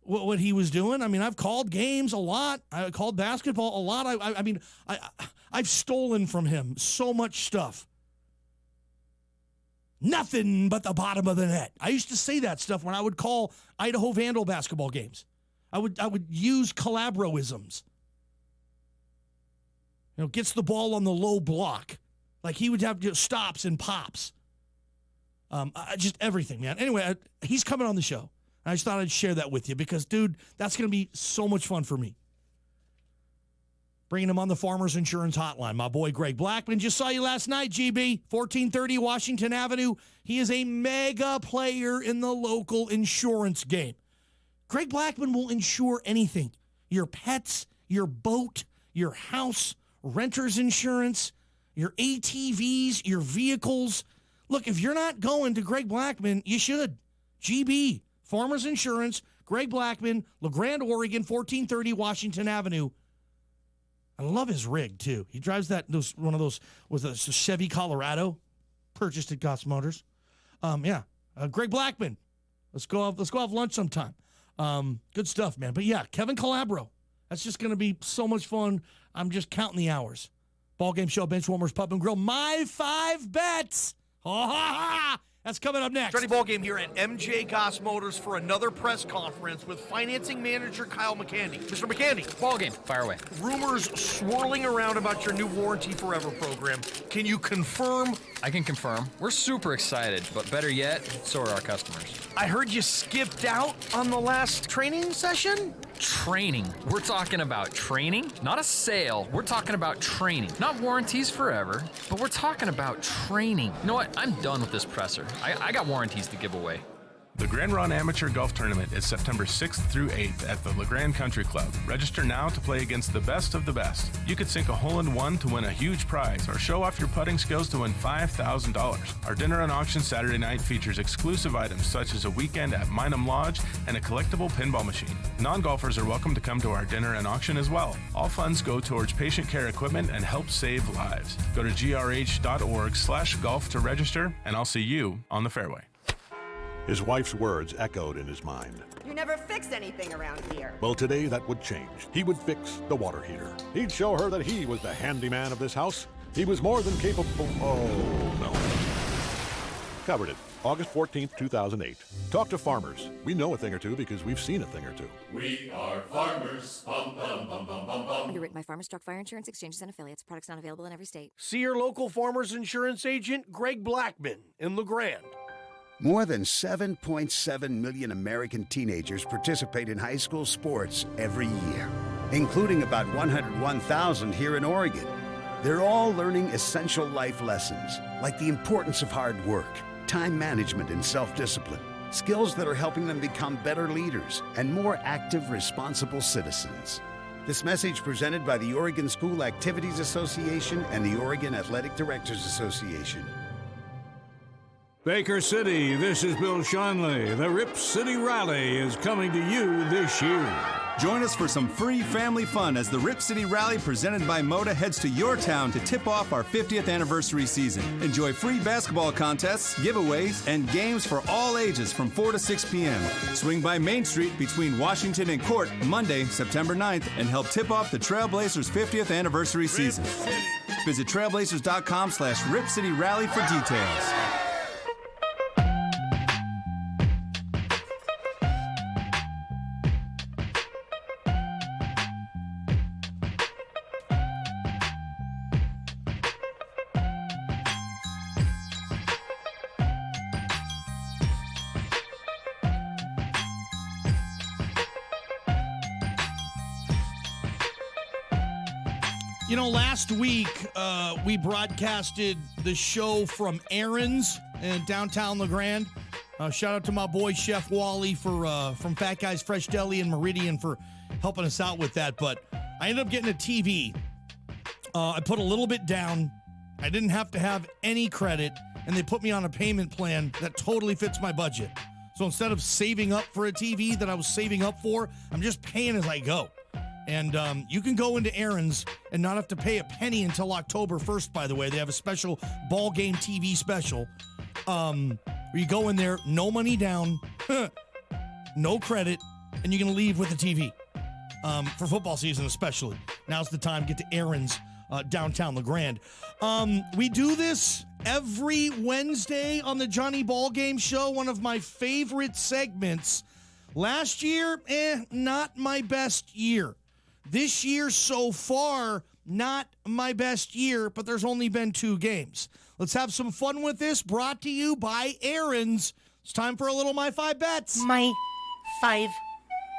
what he was doing. I mean, I've called games a lot. I called basketball a lot. I've stolen from him so much stuff. Nothing but the bottom of the net. I used to say that stuff when I would call Idaho Vandal basketball games. I would use Calabroisms. You know, gets the ball on the low block. Like, he would have stops and pops. Just everything, man. Anyway, he's coming on the show. I just thought I'd share that with you because, dude, that's going to be so much fun for me. Bringing him on the Farmers Insurance Hotline. My boy Greg Blackman just saw you last night, GB, 1430 Washington Avenue. He is a mega player in the local insurance game. Greg Blackman will insure anything your pets, your boat, your house, renter's insurance, your ATVs, your vehicles. Look, if you're not going to Greg Blackman, you should. GB, Farmers Insurance, Greg Blackman, LaGrande, Oregon, 1430 Washington Avenue. I love his rig, too. He drives one of those was a Chevy Colorado, purchased at Goss Motors. Greg Blackman. Let's go have lunch sometime. Good stuff, man. But yeah, Kevin Calabro. That's just going to be so much fun. I'm just counting the hours. Ballgame Show, Benchwarmers Pub and Grill. My 5 bets. Ha ha ha! That's coming up next. Johnny Ballgame here at MJ Goss Motors for another press conference with financing manager Kyle McCandy. Mr. McCandy. Ballgame, fire away. Rumors swirling around about your new Warranty Forever program. Can you confirm? I can confirm. We're super excited, but better yet, so are our customers. I heard you skipped out on the last training session? Training. We're talking about training, not a sale. We're talking about training. Not warranties forever, but we're talking about training. You know what? I'm done with this presser. I got warranties to give away. The Grand Ron Amateur Golf Tournament is September 6th through 8th at the LaGrande Country Club. Register now to play against the best of the best. You could sink a hole-in-one to win a huge prize or show off your putting skills to win $5,000. Our dinner and auction Saturday night features exclusive items such as a weekend at Minum Lodge and a collectible pinball machine. Non-golfers are welcome to come to our dinner and auction as well. All funds go towards patient care equipment and help save lives. Go to grh.org/golf to register, and I'll see you on the fairway. His wife's words echoed in his mind. You never fix anything around here. Well, today that would change. He would fix the water heater. He'd show her that he was the handyman of this house. He was more than capable. Oh, no. Covered it. August 14th, 2008. Talk to farmers. We know a thing or two because we've seen a thing or two. We are farmers. Bum, bum, bum, bum, bum, bum. Underwritten by Farmers Truck Fire Insurance Exchanges and Affiliates. Products not available in every state. See your local Farmers Insurance agent, Greg Blackman, in LaGrande. More than 7.7 million American teenagers participate in high school sports every year, including about 101,000 here in Oregon. They're all learning essential life lessons, like the importance of hard work, time management, and self-discipline, skills that are helping them become better leaders and more active, responsible citizens. This message presented by the Oregon School Activities Association and the Oregon Athletic Directors Association. Baker City, this is Bill Schonley. The Rip City Rally is coming to you this year. Join us for some free family fun as the Rip City Rally presented by Moda heads to your town to tip off our 50th anniversary season. Enjoy free basketball contests, giveaways, and games for all ages from 4 to 6 p.m. Swing by Main Street between Washington and Court Monday, September 9th, and help tip off the Trailblazers' 50th anniversary season. Visit trailblazers.com/Rip City Rally for details. You know, last week we broadcasted the show from Aaron's in downtown LaGrande. Shout out to my boy Chef Wally from Fat Guys Fresh Deli and Meridian for helping us out with that. But I ended up getting a TV. I put a little bit down. I didn't have to have any credit, and they put me on a payment plan that totally fits my budget. So instead of saving up for a TV that I was saving up for, I'm just paying as I go. And you can go into Aaron's and not have to pay a penny until October 1st, by the way. They have a special Ballgame TV special where you go in there, no money down, no credit, and you can leave with a TV for football season especially. Now's the time. Get to Aaron's downtown LaGrande. We do this every Wednesday on the Johnny Ballgame Show, one of my favorite segments. Last year, not my best year. This year so far, not my best year, but there's only been 2 games. Let's have some fun with this, brought to you by Aaron's. It's time for a little My 5 Bets. My 5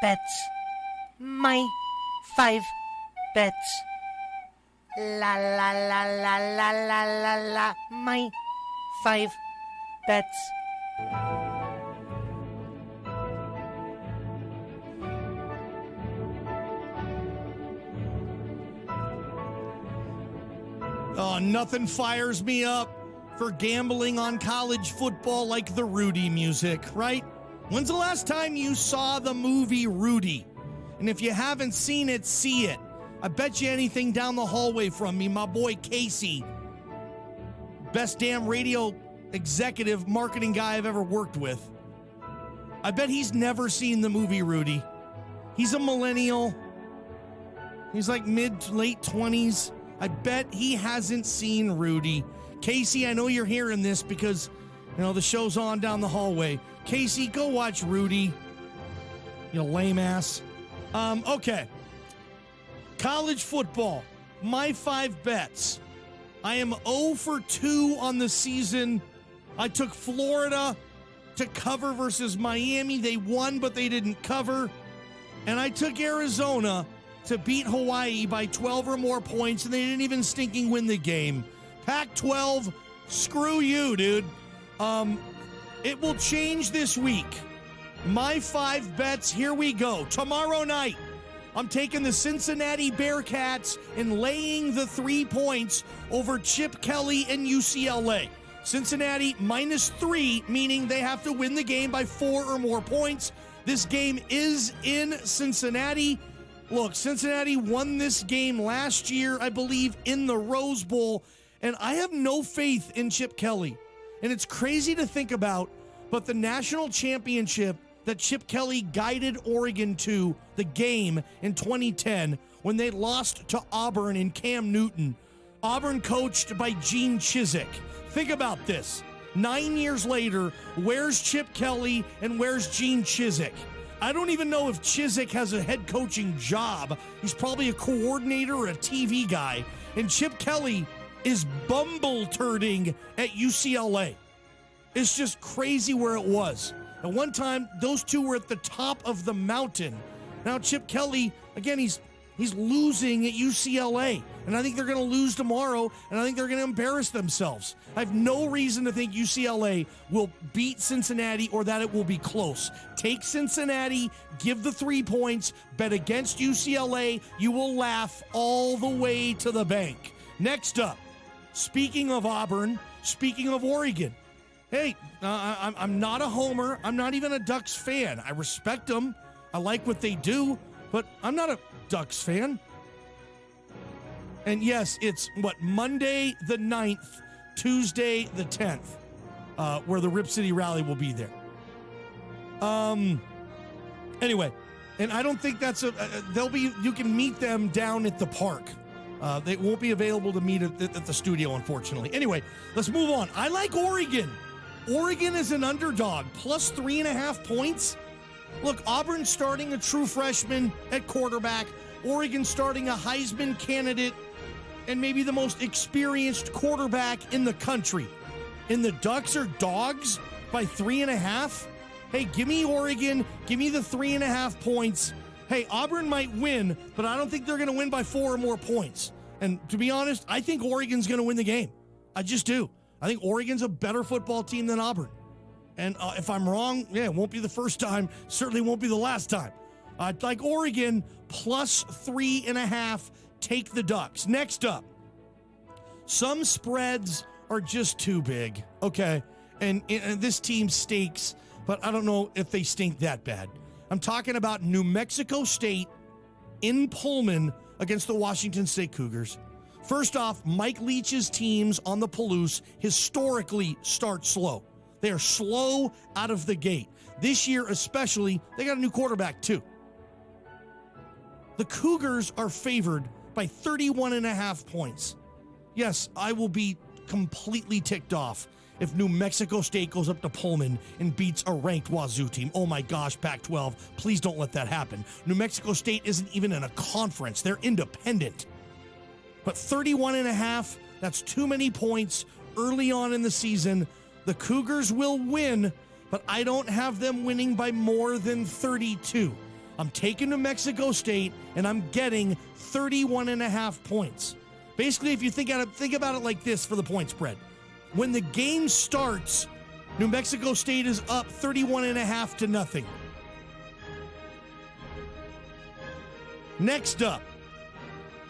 Bets. My 5 Bets. La la la la la la la la. My 5 Bets. Oh, nothing fires me up for gambling on college football like the Rudy music, right? When's the last time you saw the movie Rudy? And if you haven't seen it, see it. I bet you anything down the hallway from me, my boy Casey, best damn radio executive marketing guy I've ever worked with. I bet he's never seen the movie Rudy. He's a millennial. He's like late 20s. I bet he hasn't seen Rudy. Casey, I know you're hearing this because, the show's on down the hallway. Casey, go watch Rudy. You lame ass. Okay. College football. My 5 bets. I am 0 for 2 on the season. I took Florida to cover versus Miami. They won, but they didn't cover. And I took Arizona to beat Hawaii by 12 or more points, and they didn't even stinking win the game. Pac-12, screw you, dude. It will change this week. My 5 bets, here we go. Tomorrow night, I'm taking the Cincinnati Bearcats and laying the 3 points over Chip Kelly and UCLA. Cincinnati -3, meaning they have to win the game by 4 or more points. This game is in Cincinnati. Look, Cincinnati won this game last year, I believe, in the Rose Bowl, and I have no faith in Chip Kelly. And it's crazy to think about, but the national championship that Chip Kelly guided Oregon to, the game in 2010, when they lost to Auburn in Cam Newton. Auburn coached by Gene Chizik. Think about this. 9 years later, where's Chip Kelly and where's Gene Chizik? I don't even know if Chizik has a head coaching job. He's probably a coordinator or a TV guy. And Chip Kelly is bumble-turding at UCLA. It's just crazy where it was. At one time, those two were at the top of the mountain. Now Chip Kelly, again, he's losing at UCLA. And I think they're going to lose tomorrow, and I think they're going to embarrass themselves. I have no reason to think UCLA will beat Cincinnati or that it will be close. Take Cincinnati, give the 3 points, bet against UCLA. You will laugh all the way to the bank. Next up, speaking of Auburn, speaking of Oregon. Hey, I'm not a homer. I'm not even a Ducks fan. I respect them. I like what they do, but I'm not a Ducks fan. And yes, it's Monday the 9th, Tuesday the 10th, where the Rip City Rally will be there. Anyway, and I don't think that's you can meet them down at the park. They won't be available to meet at the studio, unfortunately. Anyway, let's move on. I like Oregon. Oregon is an underdog, plus 3.5 points. Look, Auburn starting a true freshman at quarterback. Oregon starting a Heisman candidate and maybe the most experienced quarterback in the country. And the Ducks are dogs by 3.5? Hey, give me Oregon. Give me the 3.5 points. Hey, Auburn might win, but I don't think they're going to win by 4 or more points. And to be honest, I think Oregon's going to win the game. I just do. I think Oregon's a better football team than Auburn. And if I'm wrong, it won't be the first time. Certainly won't be the last time. I'd like Oregon plus 3.5. Take the Ducks. Next up, some spreads are just too big. Okay. And this team stinks, but I don't know if they stink that bad. I'm talking about New Mexico State in Pullman against the Washington State Cougars. First off, Mike Leach's teams on the Palouse historically start slow. They are slow out of the gate. This year especially, they got a new quarterback too. The Cougars are favored by 31.5 points. Yes, I will be completely ticked off if New Mexico State goes up to Pullman and beats a ranked Wazoo team. Oh my gosh, Pac-12, please don't let that happen. New Mexico State isn't even in a conference. They're independent. But 31.5, that's too many points early on in the season. The Cougars will win, but I don't have them winning by more than 32. I'm taking New Mexico State, and I'm getting 31.5 points. Basically, if you think about it like this for the point spread. When the game starts, New Mexico State is up 31.5 to nothing. Next up,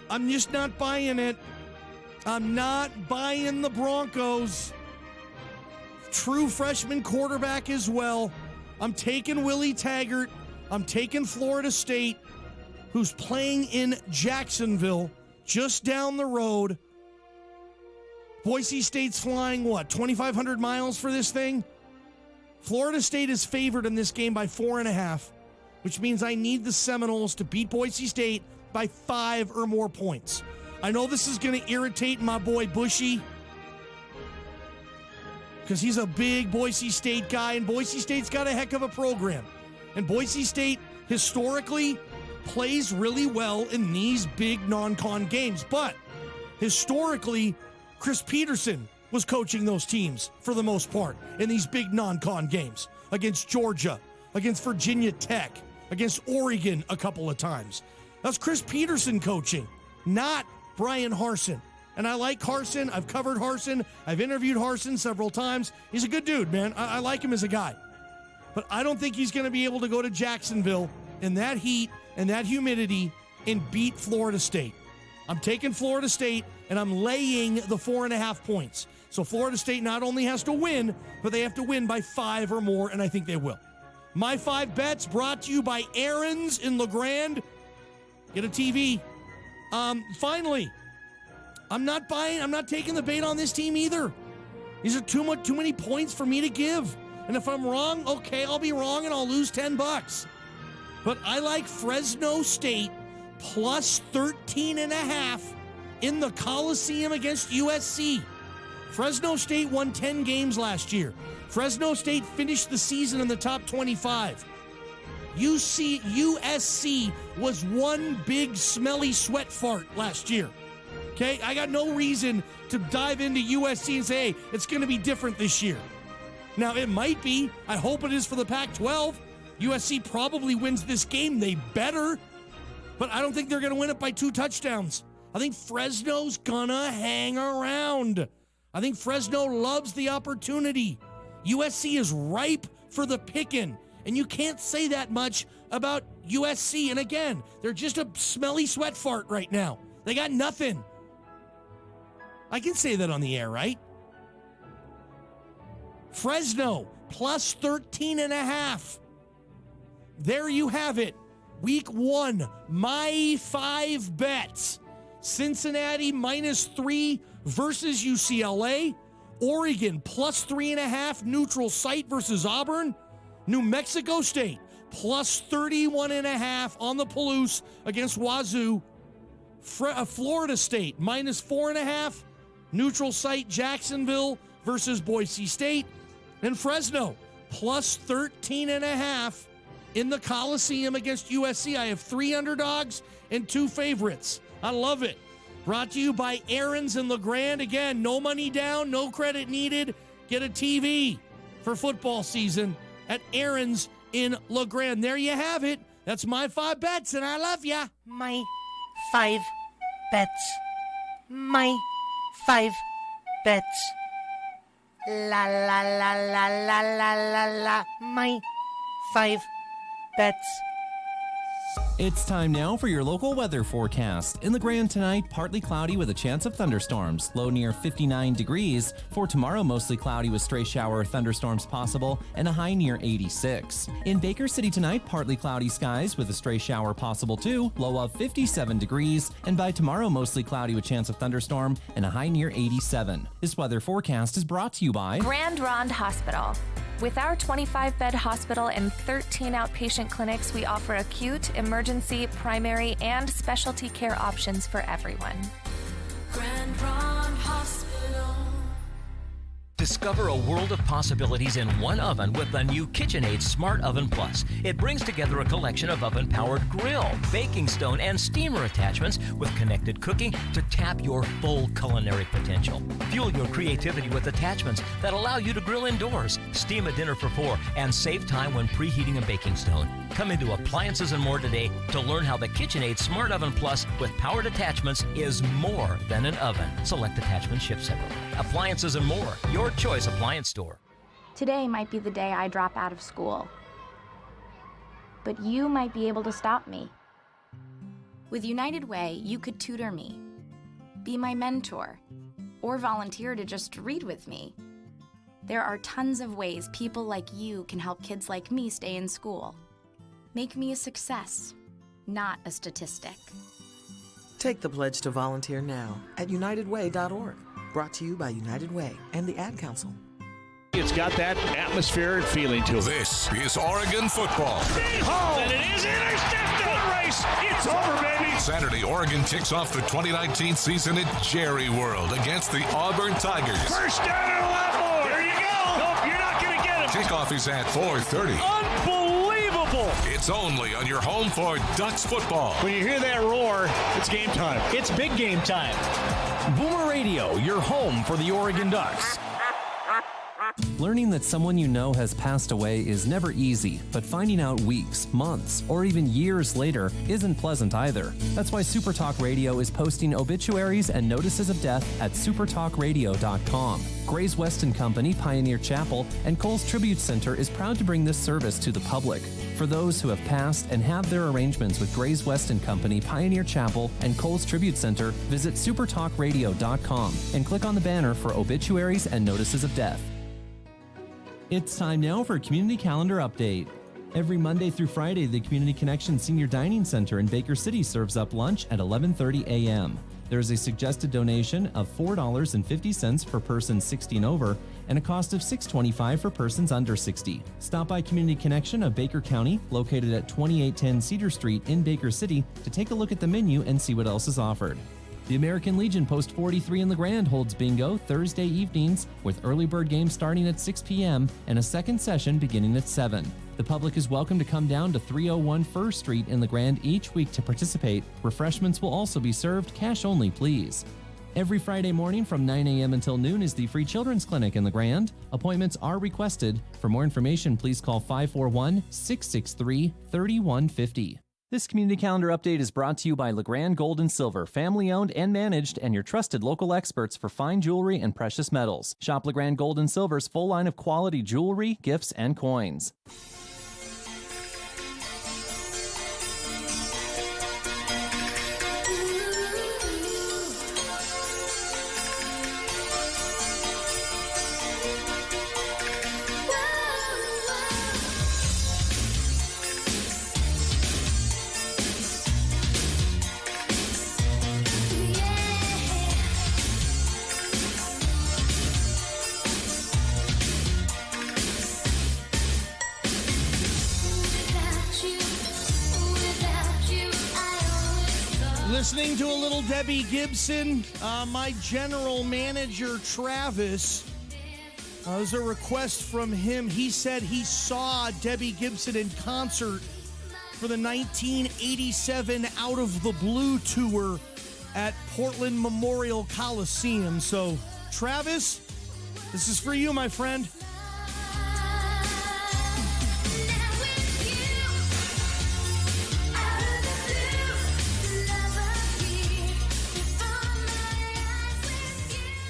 I'm just not buying it. I'm not buying the Broncos. True freshman quarterback as well. I'm taking Willie Taggart. I'm taking Florida State, who's playing in Jacksonville, just down the road. Boise State's flying, 2,500 miles for this thing? Florida State is favored in this game by 4.5, which means I need the Seminoles to beat Boise State by 5 or more points. I know this is going to irritate my boy Bushy, because he's a big Boise State guy, and Boise State's got a heck of a program. And Boise State, historically, plays really well in these big non-con games. But, historically, Chris Peterson was coaching those teams, for the most part, in these big non-con games. Against Georgia, against Virginia Tech, against Oregon a couple of times. That's Chris Peterson coaching, not Brian Harsin. And I like Harsin. I've covered Harsin. I've interviewed Harsin several times. He's a good dude, man. I like him as a guy. But I don't think he's going to be able to go to Jacksonville in that heat and that humidity and beat Florida State. I'm taking Florida State, and I'm laying the 4.5 points. So Florida State not only has to win, but they have to win by 5 or more, and I think they will. My 5 bets brought to you by Aaron's in LaGrande. Get a TV. Finally, I'm not taking the bait on this team either. These are too many points for me to give. And if I'm wrong, okay, I'll be wrong and I'll lose $10. But I like Fresno State plus 13.5 in the Coliseum against USC. Fresno State won 10 games last year. Fresno State finished the season in the top 25. USC was one big smelly sweat fart last year. Okay, I got no reason to dive into USC and say, hey, it's going to be different this year. Now, it might be. I hope it is for the Pac-12. USC probably wins this game. They better. But I don't think they're going to win it by 2 touchdowns. I think Fresno's going to hang around. I think Fresno loves the opportunity. USC is ripe for the picking. And you can't say that much about USC. And again, they're just a smelly sweat fart right now. They got nothing. I can say that on the air, right? Fresno, plus 13.5. There you have it. Week 1, my 5 bets. Cincinnati, -3 versus UCLA. Oregon, plus 3.5, neutral site versus Auburn. New Mexico State, plus 31.5 on the Palouse against Wazoo. Florida State, -4.5, neutral site Jacksonville versus Boise State. And Fresno, plus 13.5 in the Coliseum against USC. I have 3 underdogs and 2 favorites. I love it. Brought to you by Aaron's in LaGrande. Again, no money down, no credit needed. Get a TV for football season at Aaron's in LaGrande. There you have it. That's my 5 bets, and I love ya. My 5 bets. My 5 bets. La la la la la la la la. My 5 bets. It's time now for your local weather forecast. In LaGrande tonight, partly cloudy with a chance of thunderstorms, low near 59 degrees. For tomorrow, mostly cloudy with stray shower or thunderstorms possible, and a high near 86. In Baker City tonight, partly cloudy skies with a stray shower possible too, low of 57 degrees. And by tomorrow, mostly cloudy with chance of thunderstorm, and a high near 87. This weather forecast is brought to you by LaGrande Hospital. With our 25-bed hospital and 13 outpatient clinics, we offer acute, emergency, primary, and specialty care options for everyone. LaGrande Hospital. Discover a world of possibilities in one oven with the new KitchenAid Smart Oven Plus. It brings together a collection of oven-powered grill, baking stone, and steamer attachments with connected cooking to tap your full culinary potential. Fuel your creativity with attachments that allow you to grill indoors, steam a dinner for 4, and save time when preheating a baking stone. Come into Appliances and More today to learn how the KitchenAid Smart Oven Plus with powered attachments is more than an oven. Select attachments ship separately. Appliances and More, your choice appliance store. Today might be the day I drop out of school. But you might be able to stop me. With United Way, you could tutor me. be my mentor, or volunteer to just read with me. There are tons of ways people like you can help kids like me stay in school. Make me a success, not a statistic. Take the pledge to volunteer now at unitedway.org. Brought to you by United Way and the Ad Council. It's got that atmosphere and feeling to it. This is Oregon football. And it is intercepted. Foot race. It's over, baby. Saturday, Oregon kicks off the 2019 season at Jerry World against the Auburn Tigers. First down and a lot more. There you go. Nope, you're not going to get him. Kickoff is at 4:30. Unbelievable. It's only on your home for Ducks football. When you hear that roar, it's game time. It's big game time. Boomer Radio, your home for the Oregon Ducks. Learning that someone you know has passed away is never easy, but finding out weeks, months, or even years later isn't pleasant either. That's why SuperTalk Radio is posting obituaries and notices of death at supertalkradio.com. Gray's Weston Company, Pioneer Chapel, and Cole's Tribute Center is proud to bring this service to the public. For those who have passed and have their arrangements with Gray's Weston Company, Pioneer Chapel, and Cole's Tribute Center, visit supertalkradio.com and click on the banner for obituaries and notices of death. It's time now for a Community Calendar Update. Every Monday through Friday, the Community Connection Senior Dining Center in Baker City serves up lunch at 11:30 a.m. There is a suggested donation of $4.50 for persons 16 over and a cost of $6.25 for persons under 60. Stop by Community Connection of Baker County, located at 2810 Cedar Street in Baker City, to take a look at the menu and see what else is offered. The American Legion Post 43 in LaGrande holds bingo Thursday evenings with early bird games starting at 6 p.m. and a second session beginning at 7. The public is welcome to come down to 301 First Street in LaGrande each week to participate. Refreshments will also be served, cash only, please. Every Friday morning from 9 a.m. until noon is the Free Children's Clinic in LaGrande. Appointments are requested. For more information, please call 541-663-3150. This Community Calendar Update is brought to you by LaGrande Gold and Silver, family-owned and managed, and your trusted local experts for fine jewelry and precious metals. Shop LaGrande Gold and Silver's full line of quality jewelry, gifts, and coins. Listening to a little Debbie Gibson. My general manager, Travis, there's a request from him. He said he saw Debbie Gibson in concert for the 1987 Out of the Blue tour at Portland Memorial Coliseum. So, Travis, this is for you, my friend.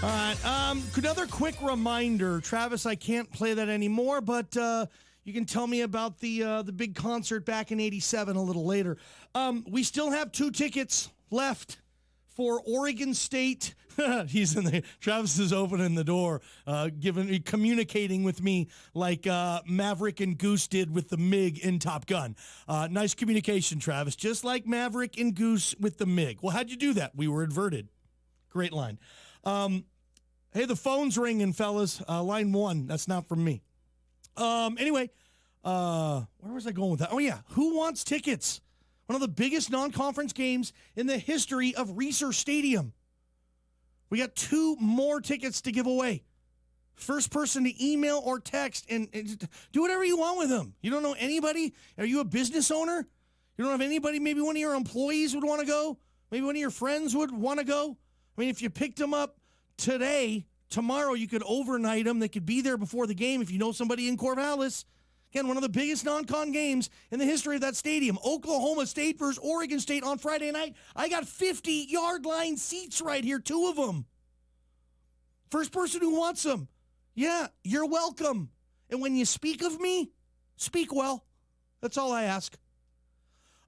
All right, another quick reminder. Travis, I can't play that anymore, but you can tell me about the big concert back in '87 a little later. We still have 2 tickets left for Oregon State. Travis is opening the door, communicating with me like Maverick and Goose did with the MiG in Top Gun. Nice communication, Travis, just like Maverick and Goose with the MiG. Well, how'd you do that? We were inverted. Great line. Hey, the phone's ringing, fellas. Line 1. That's not from me. Anyway, where was I going with that? Oh, yeah. Who wants tickets? One of the biggest non-conference games in the history of Reser Stadium. We got 2 more tickets to give away. First person to email or text and do whatever you want with them. You don't know anybody? Are you a business owner? You don't have anybody? Maybe one of your employees would want to go? Maybe one of your friends would want to go? I mean, if you picked them up today, tomorrow you could overnight them. They could be there before the game if you know somebody in Corvallis. Again, one of the biggest non-con games in the history of that stadium. Oklahoma State versus Oregon State on Friday night. I got 50-yard line seats right here, 2 of them. First person who wants them. Yeah, you're welcome. And when you speak of me, speak well. That's all I ask.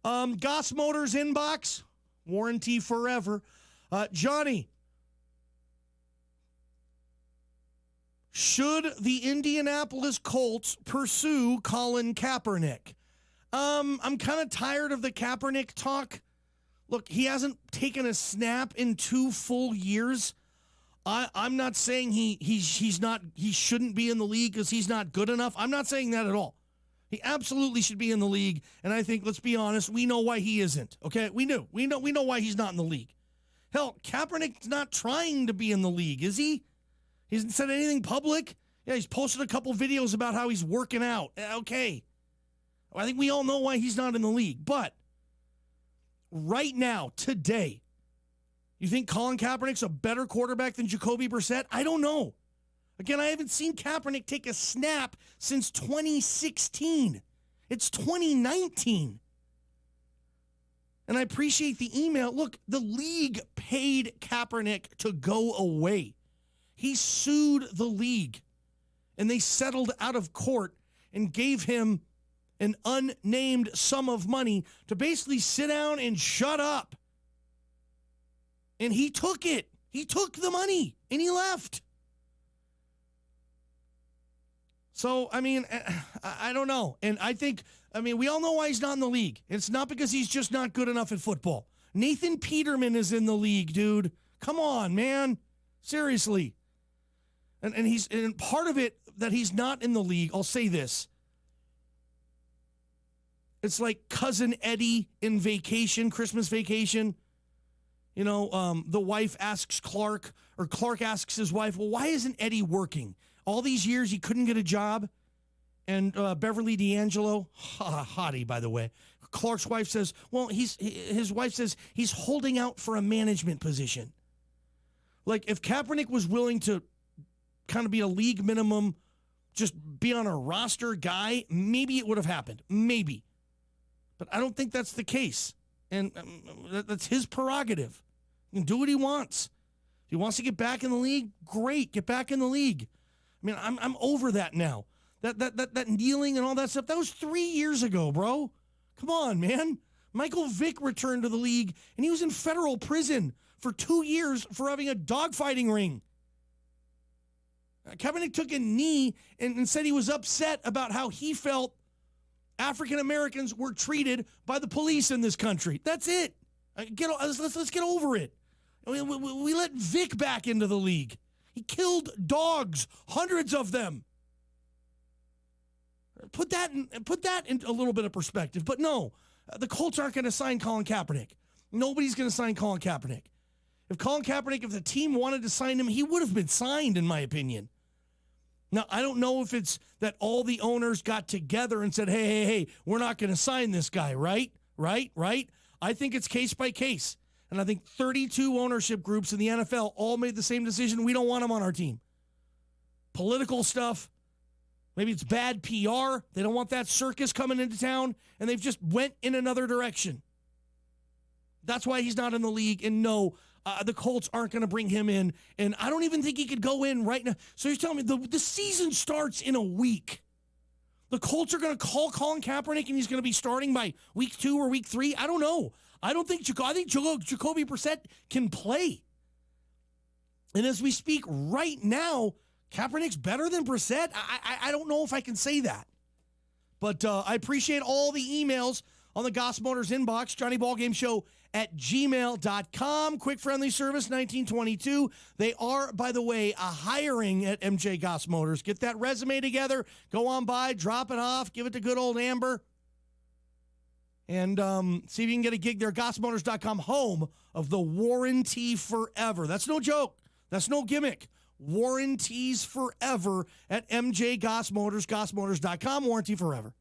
Goss Motors inbox, warranty forever. Johnny, Should the Indianapolis Colts pursue Colin Kaepernick? I'm kind of tired of the Kaepernick talk. Look, he hasn't taken a snap in 2 full years. I'm not saying he shouldn't be in the league because he's not good enough. I'm not saying that at all. He absolutely should be in the league, and I think, let's be honest, we know why he isn't. Okay, we know why he's not in the league. Hell, Kaepernick's not trying to be in the league, is he? He hasn't said anything public. Yeah, he's posted a couple videos about how he's working out. Okay, I think we all know why he's not in the league. But right now, today, you think Colin Kaepernick's a better quarterback than Jacoby Brissett? I don't know. Again, I haven't seen Kaepernick take a snap since 2016. It's 2019. And I appreciate the email. Look, the league paid Kaepernick to go away. He sued the league, and they settled out of court and gave him an unnamed sum of money to basically sit down and shut up. And he took it. He took the money, and he left. So, I mean, I don't know. And I think, we all know why he's not in the league. It's not because he's just not good enough at football. Nathan Peterman is in the league, dude. Come on, man. Seriously. And part of it that he's not in the league, I'll say this. It's like Cousin Eddie in Vacation, Christmas Vacation. You know, the wife asks Clark, or Clark asks his wife, well, why isn't Eddie working? All these years he couldn't get a job. And Beverly D'Angelo, hottie, by the way. Clark's wife says, well, his wife says he's holding out for a management position. Like, if Kaepernick was willing to kind of be a league minimum, just be on a roster guy, maybe it would have happened. Maybe. But I don't think that's the case. And that's his prerogative. He can do what he wants. If he wants to get back in the league, great, get back in the league. I mean, I'm over that now. That kneeling and all that stuff, that was 3 years ago, bro. Come on, man. Michael Vick returned to the league, and he was in federal prison for 2 years for having a dogfighting ring. Kaepernick took a knee and said he was upset about how he felt African Americans were treated by the police in this country. That's it. Let's get over it. We let Vick back into the league. He killed dogs, hundreds of them. Put that in a little bit of perspective. But no, the Colts aren't going to sign Colin Kaepernick. Nobody's going to sign Colin Kaepernick. If the team wanted to sign him, he would have been signed, in my opinion. Now, I don't know if it's that all the owners got together and said, hey, we're not going to sign this guy, right? I think it's case by case. And I think 32 ownership groups in the NFL all made the same decision. We don't want him on our team. Political stuff. Maybe it's bad PR. They don't want that circus coming into town, and they've just went in another direction. That's why he's not in the league. And no, the Colts aren't going to bring him in. And I don't even think he could go in right now. So you're telling me the season starts in a week. The Colts are going to call Colin Kaepernick, and he's going to be starting by week 2 or week 3. I don't know. I think Jacoby Brissett can play. And as we speak right now, Kaepernick's better than Brissett. I don't know if I can say that. But I appreciate all the emails on the Goss Motors inbox, JohnnyBallGameShow@gmail.com. Quick, friendly service, 1922. They are, by the way, hiring at MJ Goss Motors. Get that resume together. Go on by, drop it off, give it to good old Amber. And see if you can get a gig there. GossMotors.com, home of the warranty forever. That's no joke. That's no gimmick. Warranties forever at MJ Goss Motors. GossMotors.com, warranty forever.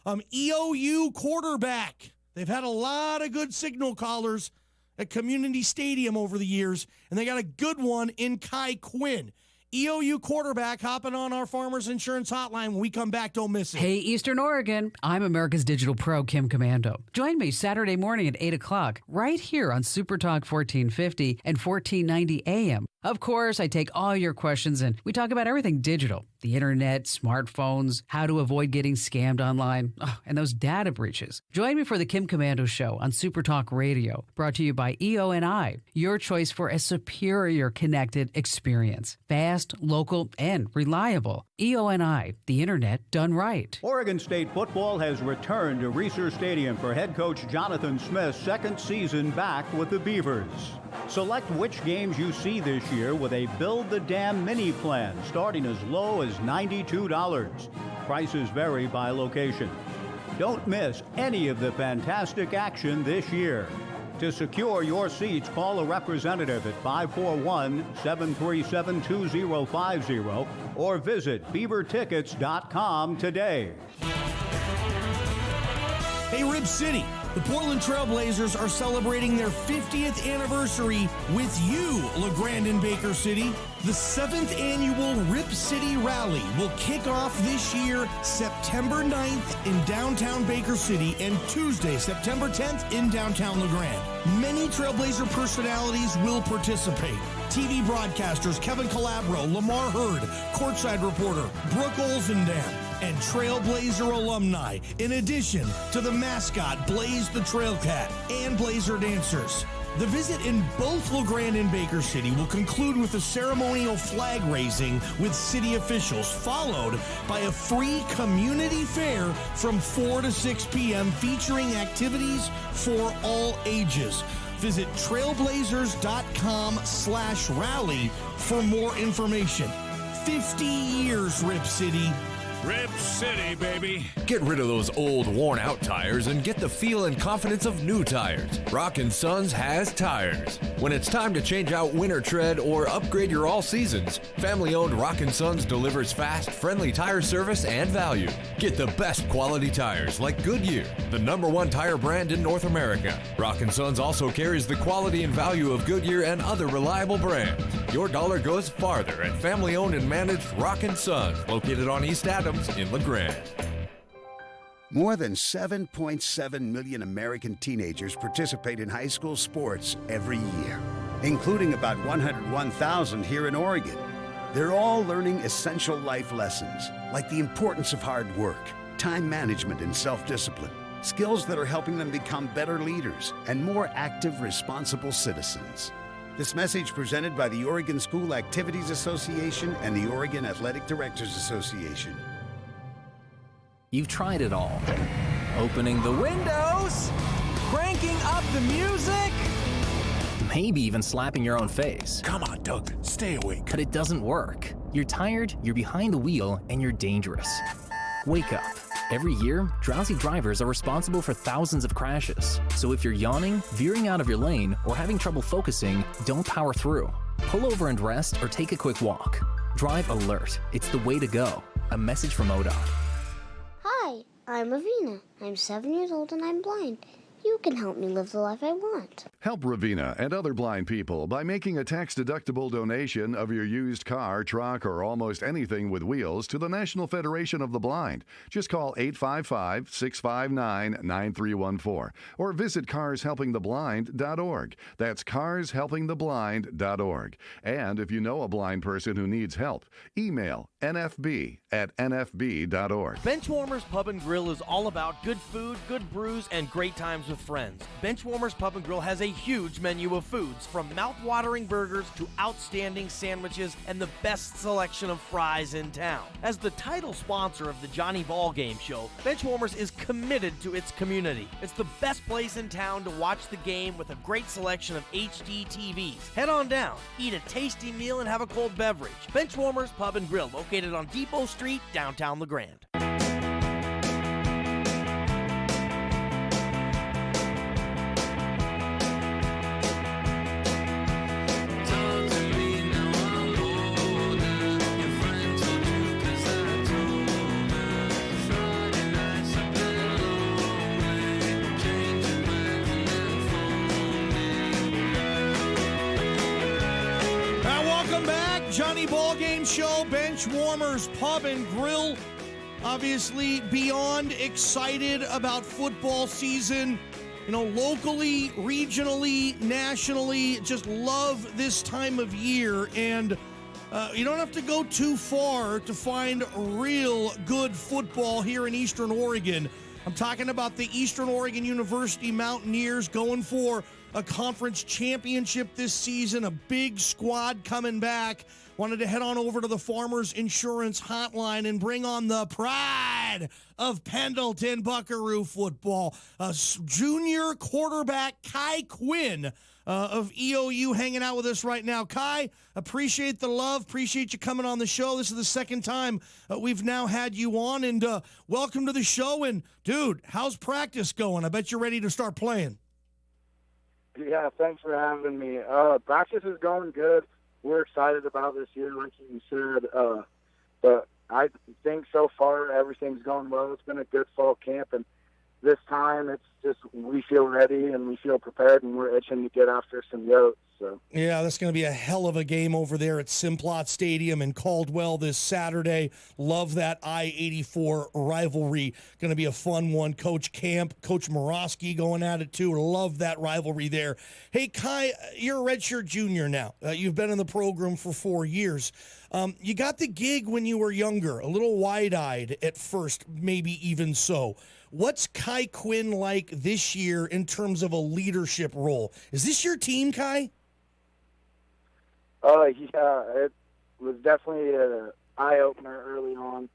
EOU quarterback. They've had a lot of good signal callers at Community Stadium over the years, and they got a good one in Kai Quinn. EOU quarterback hopping on our Farmers Insurance hotline. When we come back, don't miss it. Hey, Eastern Oregon. I'm America's Digital Pro, Kim Commando. Join me Saturday morning at 8 o'clock right here on Super Talk 1450 and 1490 AM. Of course, I take all your questions, and we talk about everything digital. the internet, smartphones, how to avoid getting scammed online, and those data breaches. Join me for the Kim Commando Show on Super Talk Radio, brought to you by EO&I, your choice for a superior connected experience. Fast, local, and reliable. EO&I, the internet done right. Oregon State football has returned to Reser Stadium for head coach Jonathan Smith's second season back with the Beavers. Select which games you see this year with a Build the Dam mini plan starting as low as $92. Prices vary by location. Don't miss any of the fantastic action this year. To secure your seats, call a representative at 541-737-2050 or visit beavertickets.com today. Hey, Rib City, the Portland Trail Blazers are celebrating their 50th anniversary with you, LaGrande in Baker City. The 7th annual Rip City Rally will kick off this year September 9th in downtown Baker City and Tuesday, September 10th in downtown LaGrande. Many Trailblazer personalities will participate. TV broadcasters Kevin Calabro, Lamar Hurd, courtside reporter Brooke Olzendam, and Trailblazer alumni, in addition to the mascot Blaze the Trail Cat and Blazer dancers. The visit in both LaGrande and Baker City will conclude with a ceremonial flag raising with city officials, followed by a free community fair from 4 to 6 p.m. featuring activities for all ages. Visit trailblazers.com/rally for more information. 50 years, Rip City. Rip City, baby. Get rid of those old, worn-out tires and get the feel and confidence of new tires. Rockin' Sons has tires. When it's time to change out winter tread or upgrade your all-seasons, family-owned Rockin' Sons delivers fast, friendly tire service and value. Get the best quality tires like Goodyear, the #1 tire brand in North America. Rockin' Sons also carries the quality and value of Goodyear and other reliable brands. Your dollar goes farther at family-owned and managed Rockin' Sons, located on East Adams in LaGrande. More than 7.7 million American teenagers participate in high school sports every year, including about 101,000 here in Oregon. They're all learning essential life lessons, like the importance of hard work, time management, and self-discipline, skills that are helping them become better leaders and more active, responsible citizens. This message presented by the Oregon School Activities Association and the Oregon Athletic Directors Association. You've tried it all. Opening the windows, cranking up the music, maybe even slapping your own face. Come on, Doug, stay awake. But it doesn't work. You're tired, you're behind the wheel, and you're dangerous. Wake up. Every year, drowsy drivers are responsible for thousands of crashes. So if you're yawning, veering out of your lane, or having trouble focusing, don't power through. Pull over and rest or take a quick walk. Drive alert. It's the way to go. A message from ODOT. Hi, I'm Ravina. I'm 7 years old and I'm blind. You can help me live the life I want. Help Ravina and other blind people by making a tax-deductible donation of your used car, truck, or almost anything with wheels to the National Federation of the Blind. Just call 855-659-9314 or visit carshelpingtheblind.org. That's carshelpingtheblind.org. And if you know a blind person who needs help, email nfb@nfb.org. Benchwarmers Pub and Grill is all about good food, good brews, and great times with friends. Benchwarmers Pub and Grill has a huge menu of foods, from mouth-watering burgers to outstanding sandwiches and the best selection of fries in town. As the title sponsor of the Johnny Ballgame show, Benchwarmers is committed to its community. It's the best place in town to watch the game with a great selection of HD TVs. Head on down, eat a tasty meal, and have a cold beverage. Benchwarmers Pub and Grill, located on Depot Street, downtown LaGrande. Johnny Ballgame Show, Benchwarmers Pub and Grill. Obviously, beyond excited about football season. You know, locally, regionally, nationally, just love this time of year. And You don't have to go too far to find real good football here in Eastern Oregon. I'm talking about the Eastern Oregon University Mountaineers going for a conference championship this season, a big squad coming back. Wanted to head on over to the Farmers Insurance Hotline and bring on the pride of Pendleton Buckaroo football, junior quarterback Kai Quinn of EOU hanging out with us right now. Kai, appreciate the love. Appreciate you coming on the show. This is the second time we've now had you on, and welcome to the show. And, dude, how's practice going? I bet you're ready to start playing. Yeah, thanks for having me. Practice is going good. We're excited about this year, like you said. But I think so far everything's going well. It's been a good fall camp, and this time it's just we feel ready and we feel prepared, and we're itching to get after some yotes. So. Yeah, that's going to be a hell of a game over there at Simplot Stadium in Caldwell this Saturday. Love that I-84 rivalry. Going to be a fun one. Coach Camp, Coach Morosky going at it too. Love that rivalry there. Hey, Kai, you're a redshirt junior now. You've been in the program for 4 years. You got the gig when you were younger, a little wide-eyed at first, maybe even so. What's Kai Quinn like this year in terms of a leadership role? Is this your team, Kai? Yeah, it was definitely an eye-opener early on.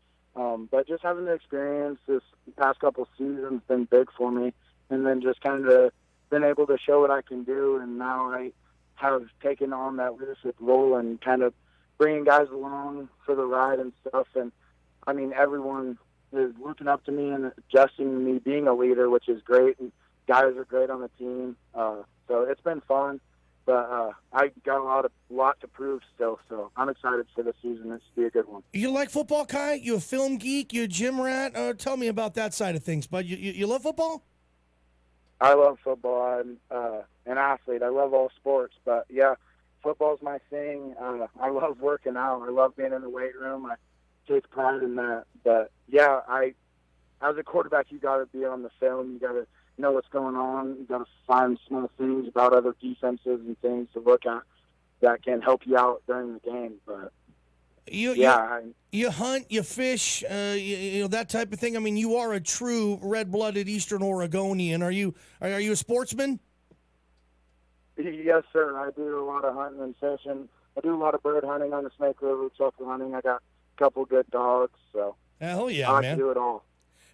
But just having the experience this past couple seasons has been big for me. And then just kind of been able to show what I can do. And now I have taken on that leadership role and kind of bringing guys along for the ride and stuff. And, I mean, everyone is looking up to me and adjusting me being a leader, which is great. And guys are great on the team. So it's been fun. But I got a lot to prove still, so I'm excited for the season. This will be a good one. You like football, Kai? You a film geek? You a gym rat? Tell me about that side of things, bud. You love football? I love football. I'm an athlete. I love all sports, but yeah, football's my thing. I love working out. I love being in the weight room. I take pride in that. But yeah, as a quarterback, you got to be on the film. You got to know what's going on. You got to find small things about other defenses and things to look at that can help you out during the game. But you hunt, you fish, you know, that type of thing. I mean, you are a true red-blooded Eastern Oregonian. Are you a sportsman? Yes, sir. I do a lot of hunting and fishing. I do a lot of bird hunting on the Snake River, truffle hunting. I got a couple good dogs, so hell yeah, I like man. to do it all.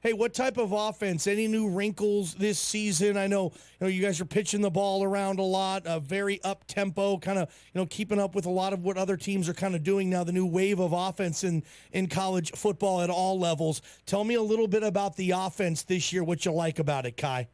Hey, what type of offense? Any new wrinkles this season? I know, you guys are pitching the ball around a lot, very up-tempo, kind of, keeping up with a lot of what other teams are kind of doing now, the new wave of offense in college football at all levels. Tell me a little bit about the offense this year, what you like about it, Kai.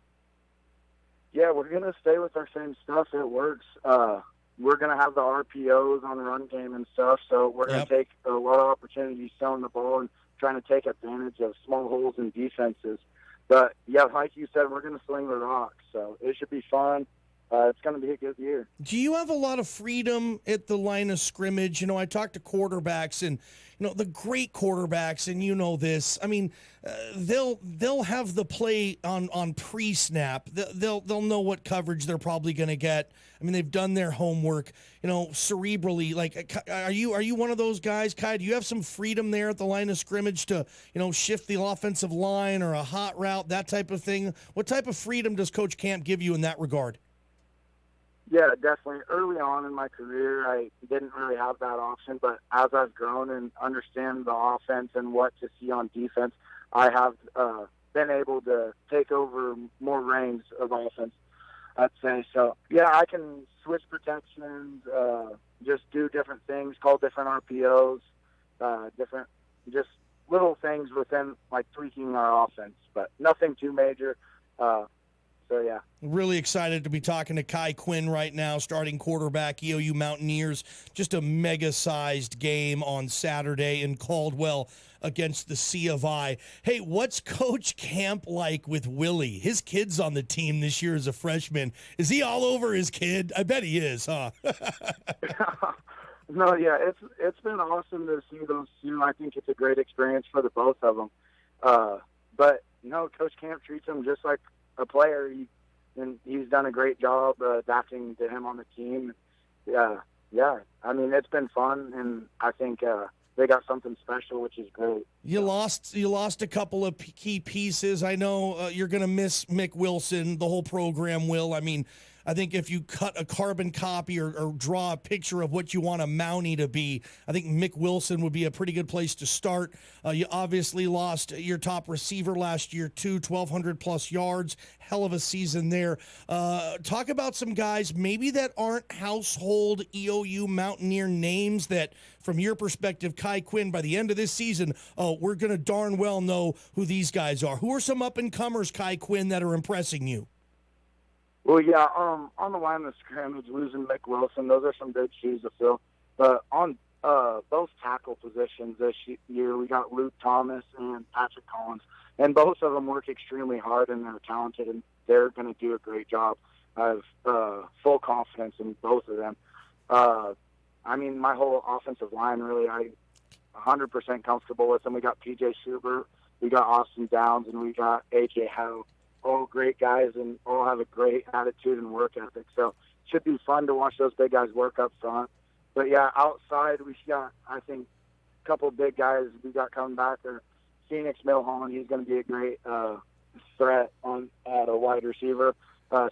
Yeah, we're going to stay with our same stuff. It works. We're going to have the RPOs on the run game and stuff, so we're going to take a lot of opportunities throwing the ball and trying to take advantage of small holes in defenses. But, yeah, like you said, we're going to sling the rock, so it should be fun. It's going to be a good year. Do you have a lot of freedom at the line of scrimmage? I talk to quarterbacks and, the great quarterbacks, and you know this. I mean, they'll have the play on pre-snap. They'll know what coverage they're probably going to get. I mean, they've done their homework, cerebrally. Like, are you one of those guys, Kai? Do you have some freedom there at the line of scrimmage to, shift the offensive line or a hot route, that type of thing? What type of freedom does Coach Camp give you in that regard? Yeah, definitely. Early on in my career, I didn't really have that option, but as I've grown and understand the offense and what to see on defense, I have been able to take over more reins of offense, I'd say. So, yeah, I can switch protections, just do different things, call different RPOs, different just little things within, like, tweaking our offense, but nothing too major. So, yeah. Really excited to be talking to Kai Quinn right now, starting quarterback, EOU Mountaineers. Just a mega-sized game on Saturday in Caldwell against the C of I. Hey, what's Coach Camp like with Willie? His kid's on the team this year as a freshman. Is he all over his kid? I bet he is, huh? No, yeah, it's been awesome to see those two. I think it's a great experience for the both of them. But, Coach Camp treats them just like a player, and he's done a great job adapting to him on the team. Yeah, yeah, I mean, it's been fun, and I think they got something special, which is great. You lost a couple of key pieces. I know you're going to miss Mick Wilson. The whole program will. I mean, I think if you cut a carbon copy or draw a picture of what you want a Mountie to be, I think Mick Wilson would be a pretty good place to start. You obviously lost your top receiver last year, too, 1,200-plus yards. Hell of a season there. Talk about some guys maybe that aren't household EOU Mountaineer names that, from your perspective, Kai Quinn, by the end of this season, we're going to darn well know who these guys are. Who are some up-and-comers, Kai Quinn, that are impressing you? Well, yeah, on the line of scrimmage, losing Mick Wilson, those are some big shoes to fill. But on both tackle positions this year, we got Luke Thomas and Patrick Collins. And both of them work extremely hard, and they're talented, and they're going to do a great job. I have full confidence in both of them. I mean, my whole offensive line, really, I'm 100% comfortable with them. We got P.J. Schubert, we got Austin Downs, and we got A.J. Howe. All great guys and all have a great attitude and work ethic. So it should be fun to watch those big guys work up front. But, yeah, outside we got, I think, a couple of big guys we got coming back there. Phoenix Milholland, he's going to be a great threat at a wide receiver.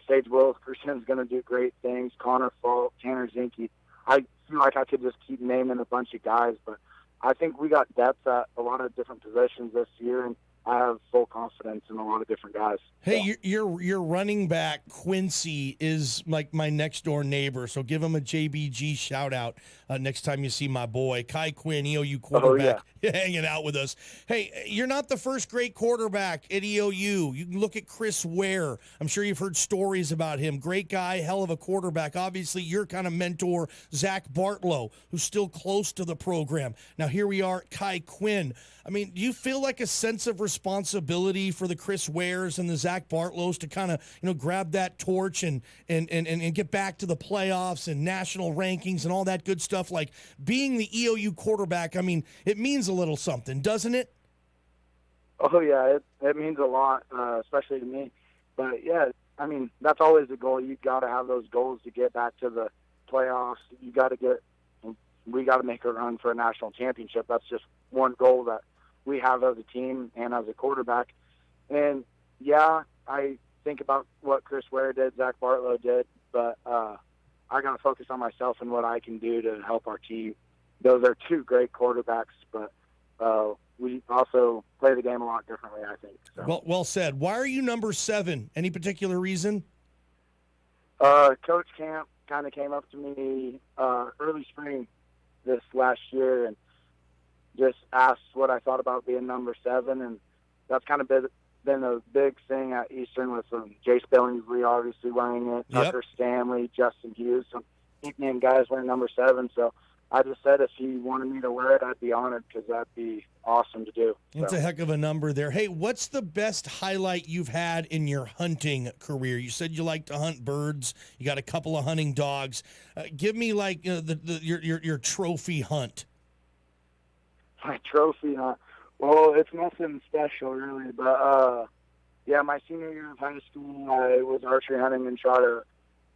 Sage Wilkerson's going to do great things. Connor Falk, Tanner Zinke. I feel like I could just keep naming a bunch of guys, but I think we got depth at a lot of different positions this year, and I have full confidence in a lot of different guys. Hey, your running back, Quincy, is like my next-door neighbor, so give him a JBG shout-out next time you see my boy. Kai Quinn, EOU quarterback, hanging out with us. Hey, you're not the first great quarterback at EOU. You can look at Chris Ware. I'm sure you've heard stories about him. Great guy, hell of a quarterback. Obviously, your kind of mentor, Zach Bartlow, who's still close to the program. Now, here we are, Kai Quinn. I mean, do you feel like a sense of responsibility for the Chris Wares and the Zach Bartlows to kind of, grab that torch and get back to the playoffs and national rankings and all that good stuff? Like being the EOU quarterback, I mean, it means a little something, doesn't it? Oh, yeah, it means a lot, especially to me. But, yeah, I mean, that's always the goal. You've got to have those goals to get back to the playoffs. We got to make a run for a national championship. That's just one goal that we have as a team and as a quarterback. And, yeah, I think about what Chris Ware did, Zach Bartlow did, but I got to focus on myself and what I can do to help our team. Those are two great quarterbacks, but we also play the game a lot differently, I think. So. Well said. Why are you number 7? Any particular reason? Coach Camp kind of came up to me early spring this last year and just asked what I thought about being number 7, and that's kind of been a big thing at Eastern with Jace Billingsley obviously wearing it, Tucker Stanley, Justin Hughes, some big-name guys wearing number 7. So I just said if he wanted me to wear it, I'd be honored because that'd be awesome to do. It's a heck of a number there. Hey, what's the best highlight you've had in your hunting career? You said you like to hunt birds. You got a couple of hunting dogs. Give me like your trophy hunt. My trophy hunt. Well, it's nothing special really, but yeah, my senior year of high school, I was archery hunting and shot a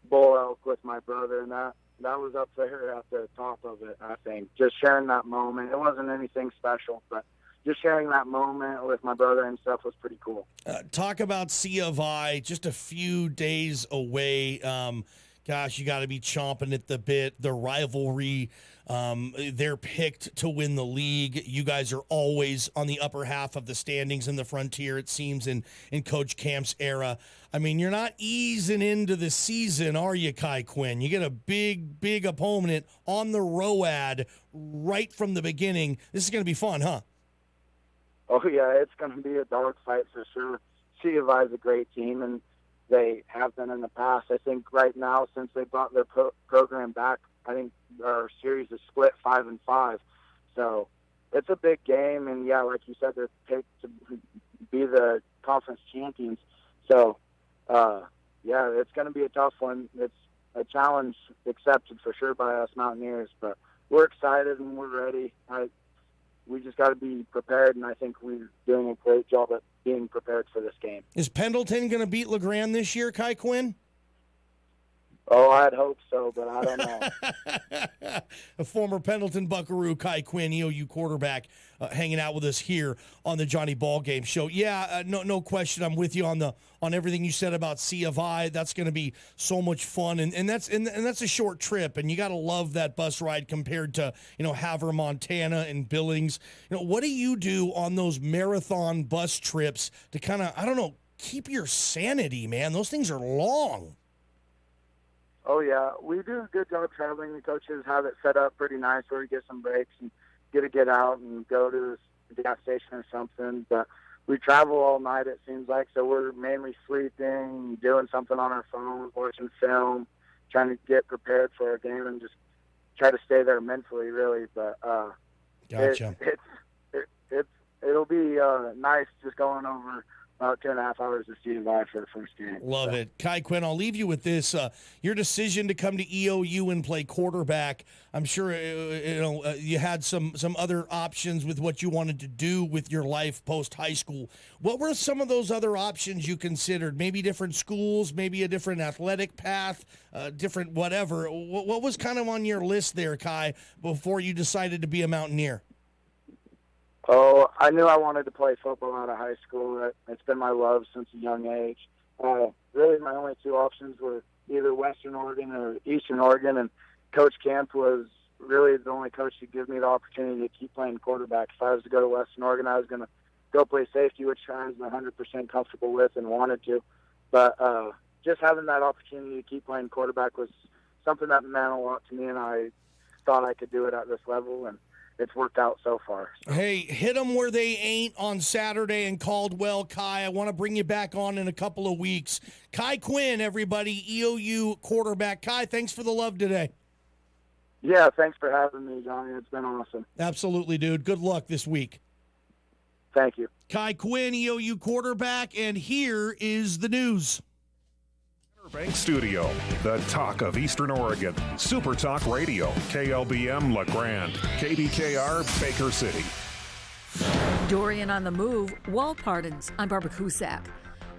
bull elk with my brother, and that was up there at the top of it, I think. Just sharing that moment. It wasn't anything special, but just sharing that moment with my brother and stuff was pretty cool. Talk about C of I, just a few days away. Gosh, you got to be chomping at the bit. The rivalry, they're picked to win the league. You guys are always on the upper half of the standings in the Frontier, it seems, in Coach Camp's era. I mean, you're not easing into the season, are you, Kai Quinn? You get a big opponent on the ROAD right from the beginning. This is going to be fun, huh? Oh, yeah, it's going to be a dog fight for sure. C of I is a great team, and they have been in the past. I think right now, since they brought their program back, I think our series is split 5-5. So it's a big game, and, yeah, like you said, they're picked to be the conference champions. So, yeah, it's going to be a tough one. It's a challenge accepted for sure by us Mountaineers, but we're excited and we're ready. We just got to be prepared, and I think we're doing a great job at being prepared for this game. Is Pendleton going to beat LaGrande this year, Kai Quinn? Oh, I'd hope so, but I don't know. A former Pendleton Buckaroo, Kai Quinn, EOU quarterback, hanging out with us here on the Johnny Ballgame Show. Yeah, no question. I'm with you on everything you said about C of I. That's going to be so much fun, and that's a short trip, and you got to love that bus ride compared to Havre, Montana, and Billings. What do you do on those marathon bus trips to kind of keep your sanity, man? Those things are long. Oh, yeah. We do a good job traveling. The coaches have it set up pretty nice where we get some breaks and get out and go to the gas station or something. But we travel all night, it seems like, so we're mainly sleeping, doing something on our phone, watching film, trying to get prepared for our game and just try to stay there mentally, really. But gotcha. It'll be nice just going over about 2.5 hours to see live for the first game. Love it. Kai Quinn, I'll leave you with this. Your decision to come to EOU and play quarterback, I'm sure you had some other options with what you wanted to do with your life post-high school. What were some of those other options you considered? Maybe different schools, maybe a different athletic path, different whatever. What was kind of on your list there, Kai, before you decided to be a Mountaineer? Oh, I knew I wanted to play football out of high school. It's been my love since a young age. Really, my only two options were either Western Oregon or Eastern Oregon, and Coach Camp was really the only coach to give me the opportunity to keep playing quarterback. If I was to go to Western Oregon, I was going to go play safety, which I was 100% comfortable with and wanted to. But just having that opportunity to keep playing quarterback was something that meant a lot to me, and I thought I could do it at this level, and it's worked out so far. Hey, hit them where they ain't on Saturday in Caldwell, Kai. I want to bring you back on in a couple of weeks. Kai Quinn, everybody, EOU quarterback. Kai, thanks for the love today. Yeah, thanks for having me, Johnny. It's been awesome. Absolutely, dude. Good luck this week. Thank you. Kai Quinn, EOU quarterback, and here is the news. Bank Studio, the talk of Eastern Oregon. Super Talk Radio, KLBM LaGrande, KBKR Baker City. Dorian on the move, wall pardons. I'm Barbara Cusack.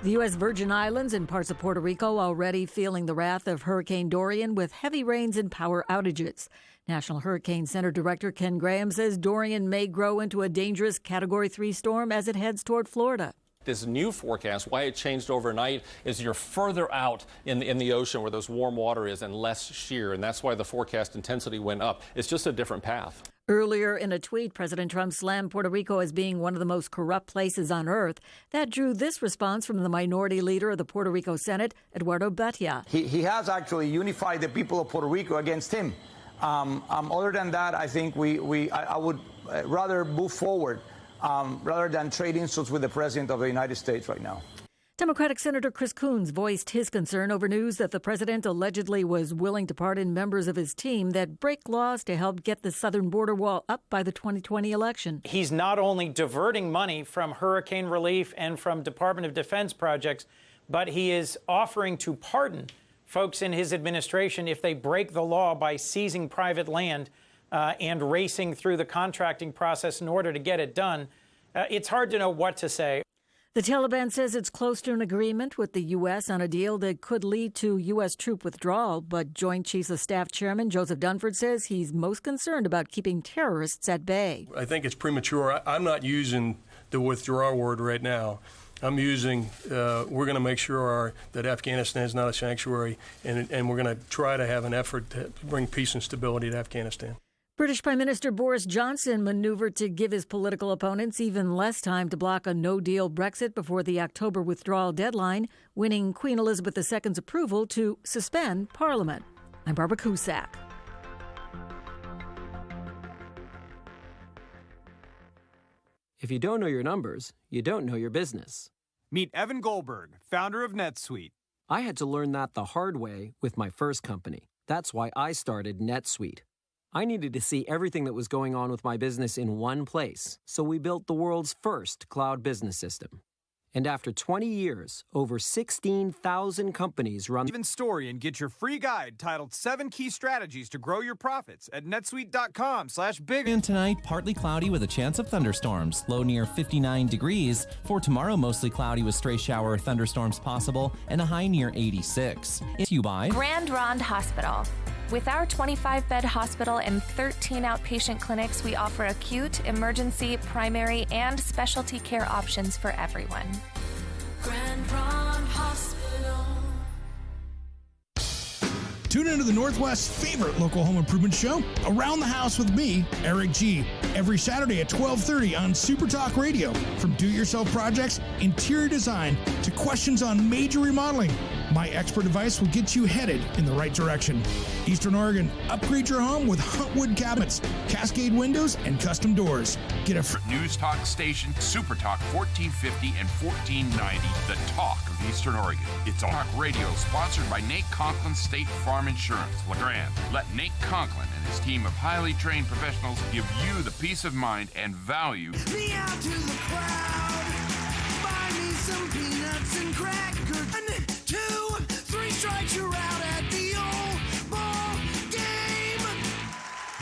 The U.S. Virgin Islands and parts of Puerto Rico already feeling the wrath of Hurricane Dorian with heavy rains and power outages. National Hurricane Center Director Ken Graham says Dorian may grow into a dangerous Category 3 storm as it heads toward Florida. This new forecast, why it changed overnight, is you're further out in the ocean where this warm water is and less shear, and that's why the forecast intensity went up. It's just a different path. Earlier in a tweet, President Trump slammed Puerto Rico as being one of the most corrupt places on earth. That drew this response from the minority leader of the Puerto Rico Senate, Eduardo Batia. He has actually unified the people of Puerto Rico against him. Other than that, I think I would rather move forward rather than trade insults with the President of the United States right now. Democratic Senator Chris Coons voiced his concern over news that the president allegedly was willing to pardon members of his team that break laws to help get the southern border wall up by the 2020 election. He's not only diverting money from hurricane relief and from Department of Defense projects, but he is offering to pardon folks in his administration if they break the law by seizing private land and racing through the contracting process in order to get it done. It's hard to know what to say. The Taliban says it's close to an agreement with the U.S. on a deal that could lead to U.S. troop withdrawal, but Joint Chiefs of Staff Chairman Joseph Dunford says he's most concerned about keeping terrorists at bay. I think it's premature. I'm not using the withdrawal word right now. I'm using, we're going to make sure that Afghanistan is not a sanctuary, and we're going to try to have an effort to bring peace and stability to Afghanistan. British Prime Minister Boris Johnson maneuvered to give his political opponents even less time to block a no-deal Brexit before the October withdrawal deadline, winning Queen Elizabeth II's approval to suspend Parliament. I'm Barbara Cusack. If you don't know your numbers, you don't know your business. Meet Evan Goldberg, founder of NetSuite. I had to learn that the hard way with my first company. That's why I started NetSuite. I needed to see everything that was going on with my business in one place, so we built the world's first cloud business system. And after 20 years, over 16,000 companies run. Even story and get your free guide titled 7 Key Strategies to Grow Your Profits at netsuite.com/big. And tonight, partly cloudy with a chance of thunderstorms, low near 59 degrees. For tomorrow, mostly cloudy with stray shower or thunderstorms possible, and a high near 86. It's you by LaGrande Hospital. With our 25-bed hospital and 13 outpatient clinics, we offer acute, emergency, primary, and specialty care options for everyone. LaGrande Hospital. Tune into the Northwest's favorite local home improvement show, Around the House with me, Eric G., every Saturday at 12:30 on Super Talk Radio. From do-it-yourself projects, interior design, to questions on major remodeling, my expert advice will get you headed in the right direction. Eastern Oregon, upgrade your home with Huntwood cabinets, Cascade windows, and custom doors. Get a News Talk station, Super Talk 1450 and 1490, the talk of Eastern Oregon. It's Talk Radio, sponsored by Nate Conklin State Farm Insurance, LaGrande. Let Nate Conklin and his team of highly trained professionals give you the peace of mind and value. Me out to the crowd, buy me some peanuts and crackers. 1, 2, 3 strikes, you're out at the old ball game.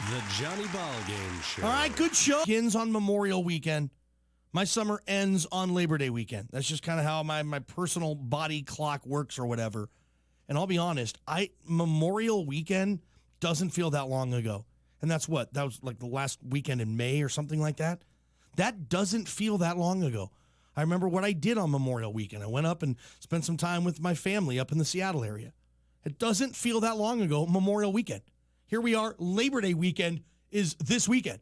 The Johnny Ballgame Show. All right, good show. Begins on Memorial Weekend. My summer ends on Labor Day weekend. That's just kind of how my personal body clock works or whatever. And I'll be honest, Memorial Weekend doesn't feel that long ago. And that was like the last weekend in May or something like that. That doesn't feel that long ago. I remember what I did on Memorial Weekend. I went up and spent some time with my family up in the Seattle area. It doesn't feel that long ago, Memorial Weekend. Here we are, Labor Day weekend is this weekend.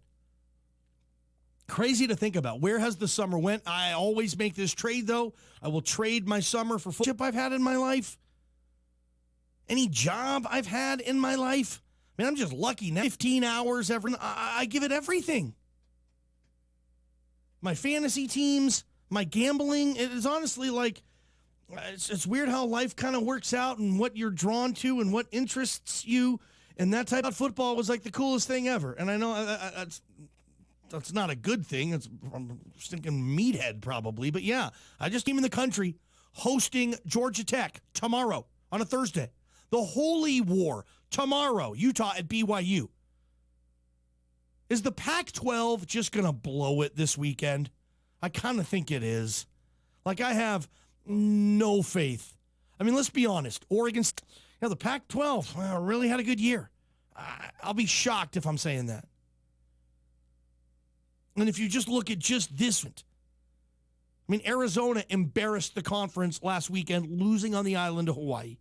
Crazy to think about. Where has the summer went? I always make this trade, though. I will trade my summer for football I've had in my life. Any job I've had in my life. I mean, I'm just lucky now. 15 hours every. I give it everything. My fantasy teams, my gambling. It is honestly like, it's weird how life kind of works out and what you're drawn to and what interests you. And that type of football was like the coolest thing ever. And I know that's not a good thing. I'm stinking meathead probably. But yeah, I just came in the country hosting Georgia Tech tomorrow on a Thursday. The Holy War tomorrow, Utah at BYU. Is the Pac-12 just going to blow it this weekend? I kind of think it is. Like, I have no faith. I mean, let's be honest. Oregon, the Pac-12 really had a good year. I'll be shocked if I'm saying that. And if you just look at just this one, I mean, Arizona embarrassed the conference last weekend, losing on the island of Hawaii.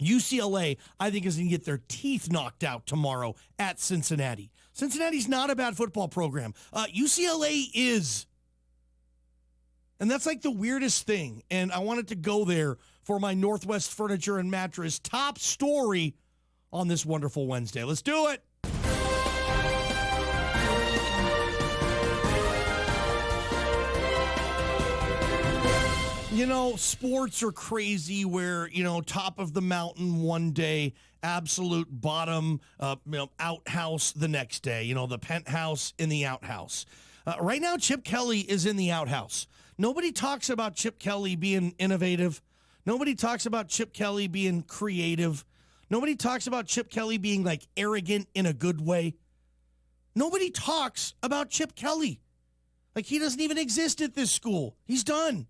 UCLA, I think, is going to get their teeth knocked out tomorrow at Cincinnati. Cincinnati's not a bad football program. UCLA is. And that's like the weirdest thing. And I wanted to go there for my Northwest Furniture and Mattress top story on this wonderful Wednesday. Let's do it. You know, sports are crazy where, top of the mountain one day, absolute bottom, outhouse the next day, the penthouse in the outhouse. Right now, Chip Kelly is in the outhouse. Nobody talks about Chip Kelly being innovative. Nobody talks about Chip Kelly being creative. Nobody talks about Chip Kelly being, like, arrogant in a good way. Nobody talks about Chip Kelly. Like, he doesn't even exist at this school. He's done.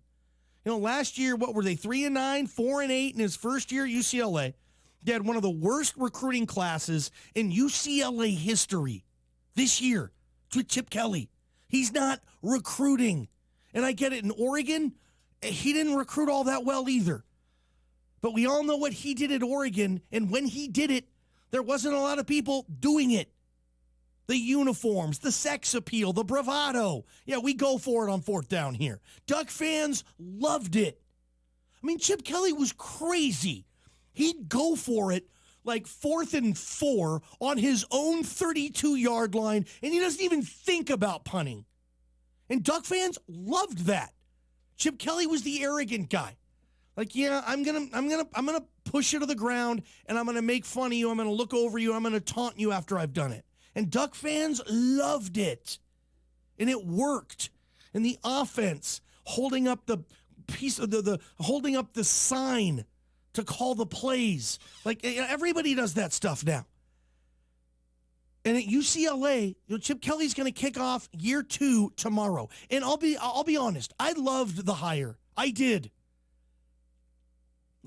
Last year, what were they, 3-9, 4-8 in his first year at UCLA? They had one of the worst recruiting classes in UCLA history this year to Chip Kelly. He's not recruiting. And I get it, in Oregon, he didn't recruit all that well either. But we all know what he did at Oregon, and when he did it, there wasn't a lot of people doing it. The uniforms, the sex appeal, the bravado. Yeah, we go for it on fourth down here. Duck fans loved it. I mean, Chip Kelly was crazy. He'd go for it like 4th and 4 on his own 32-yard line, and he doesn't even think about punting. And Duck fans loved that. Chip Kelly was the arrogant guy. Like, yeah, I'm gonna push you to the ground, and I'm gonna make fun of you. I'm gonna look over you. I'm gonna taunt you after I've done it. And Duck fans loved it. And it worked. And the offense, holding up the piece of holding up the sign to call the plays. Like, everybody does that stuff now. And at UCLA, Chip Kelly's going to kick off year 2 tomorrow. And I'll be honest, I loved the hire. I did.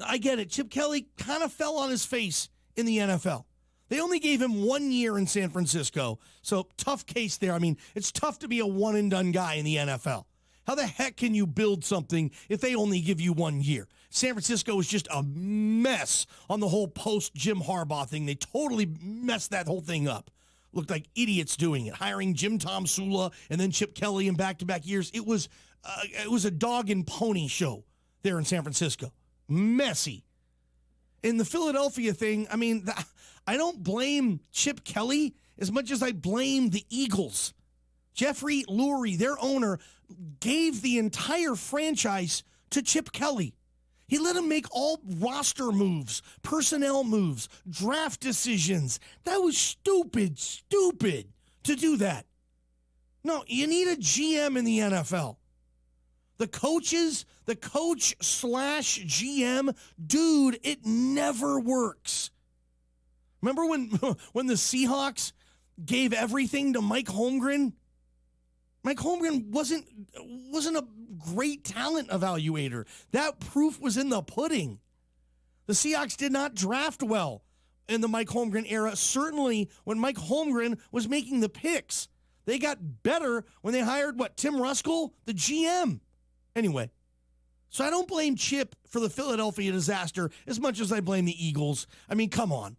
I get it. Chip Kelly kind of fell on his face in the NFL. They only gave him 1 year in San Francisco, so tough case there. I mean, it's tough to be a one-and-done guy in the NFL. How the heck can you build something if they only give you 1 year? San Francisco was just a mess on the whole post-Jim Harbaugh thing. They totally messed that whole thing up. Looked like idiots doing it, hiring Jim Tom Sula and then Chip Kelly in back-to-back years. It was a dog and pony show there in San Francisco. Messy. In the Philadelphia thing, I mean, I don't blame Chip Kelly as much as I blame the Eagles. Jeffrey Lurie, their owner, gave the entire franchise to Chip Kelly. He let him make all roster moves, personnel moves, draft decisions. That was stupid to do that. No, you need a GM in the NFL. The coach/GM, dude, it never works. Remember when the Seahawks gave everything to Mike Holmgren? Mike Holmgren wasn't a great talent evaluator. That proof was in the pudding. The Seahawks did not draft well in the Mike Holmgren era, certainly when Mike Holmgren was making the picks. They got better when they hired, Tim Ruskell, the GM. Anyway, so I don't blame Chip for the Philadelphia disaster as much as I blame the Eagles. I mean, come on.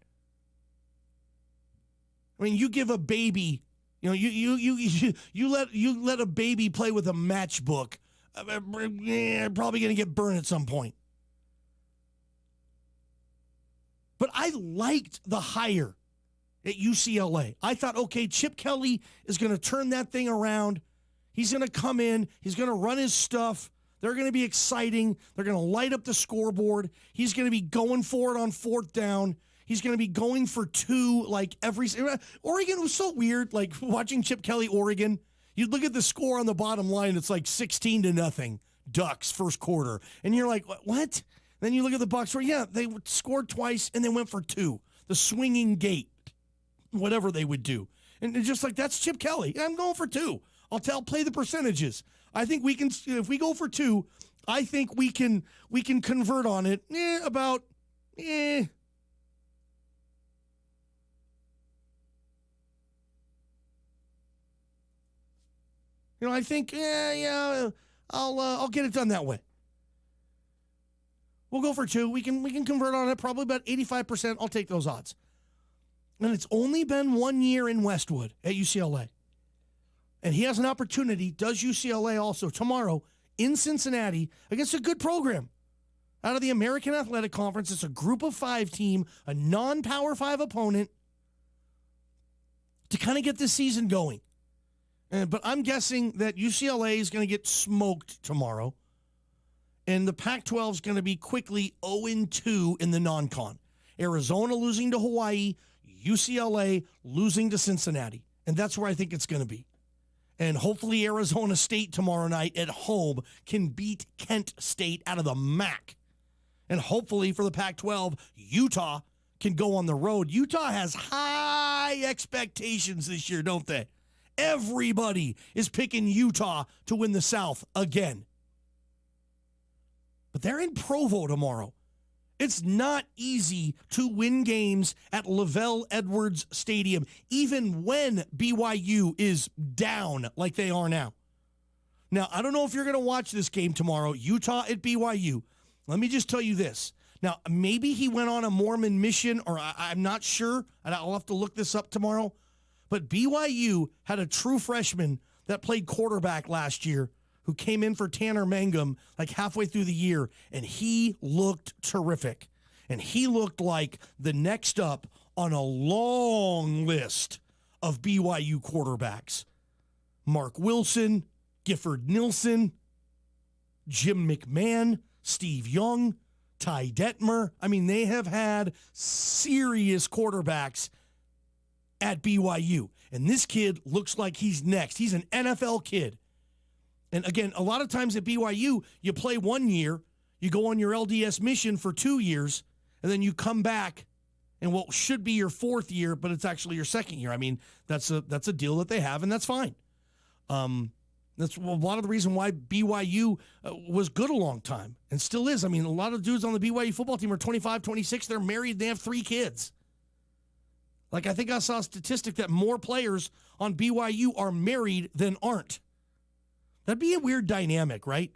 I mean, you give a baby, you let a baby play with a matchbook. Probably going to get burned at some point. But I liked the hire at UCLA. I thought, okay, Chip Kelly is going to turn that thing around. He's going to come in. He's going to run his stuff. They're going to be exciting. They're going to light up the scoreboard. He's going to be going for it on 4th down. He's going to be going for 2 like every. Oregon was so weird, like watching Chip Kelly, Oregon. You'd look at the score on the bottom line. It's like 16-0 Ducks first quarter. And you're like, what? Then you look at the box score. Yeah, they scored twice and they went for 2. The swinging gate, whatever they would do. And it's just like, that's Chip Kelly. I'm going for 2. I'll play the percentages. I think we can, if we go for 2, I think we can convert on it. I think, I'll get it done that way. We'll go for 2. We can convert on it, probably about 85%. I'll take those odds. And it's only been 1 year in Westwood at UCLA. And he has an opportunity, does UCLA also, tomorrow in Cincinnati against a good program. Out of the American Athletic Conference, it's a group of 5 team, a non-Power 5 opponent to kind of get this season going. But I'm guessing that UCLA is going to get smoked tomorrow. And the Pac-12 is going to be quickly 0-2 in the non-con. Arizona losing to Hawaii, UCLA losing to Cincinnati. And that's where I think it's going to be. And hopefully Arizona State tomorrow night at home can beat Kent State out of the MAC. And hopefully for the Pac-12, Utah can go on the road. Utah has high expectations this year, don't they? Everybody is picking Utah to win the South again. But they're in Provo tomorrow. It's not easy to win games at Lavelle Edwards Stadium, even when BYU is down like they are now. Now, I don't know if you're going to watch this game tomorrow, Utah at BYU. Let me just tell you this. Now, maybe he went on a Mormon mission, or I'm not sure, and I'll have to look this up tomorrow. But BYU had a true freshman that played quarterback last year who came in for Tanner Mangum like halfway through the year, and he looked terrific. And he looked like the next up on a long list of BYU quarterbacks. Mark Wilson, Gifford Nilsson, Jim McMahon, Steve Young, Ty Detmer. I mean, they have had serious quarterbacks at BYU. And this kid looks like he's next. He's an NFL kid. And again, a lot of times at BYU, you play 1 year, you go on your LDS mission for 2 years, and then you come back in what should be your 4th year, but it's actually your 2nd year. I mean, that's a deal that they have, and that's fine. That's a lot of the reason why BYU was good a long time and still is. I mean, a lot of dudes on the BYU football team are 25, 26. They're married. They have 3 kids. Like, I think I saw a statistic that more players on BYU are married than aren't. That'd be a weird dynamic, right?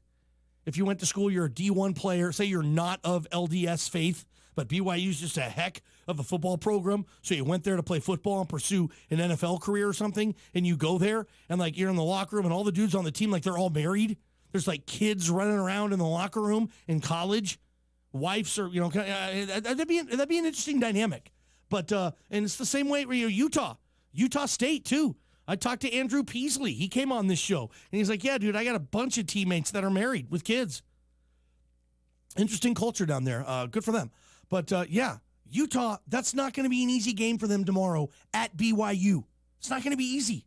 If you went to school, you're a D1 player, say you're not of LDS faith, but BYU's just a heck of a football program, so you went there to play football and pursue an NFL career or something, and you go there, and, like, you're in the locker room, and all the dudes on the team, like, they're all married. There's, like, kids running around in the locker room in college. Wives are, that'd be an interesting dynamic. But, and it's the same way, Utah State, too. I talked to Andrew Peasley. He came on this show, and he's like, yeah, dude, I got a bunch of teammates that are married with kids. Interesting culture down there. Good for them. But, yeah, Utah, that's not going to be an easy game for them tomorrow at BYU. It's not going to be easy.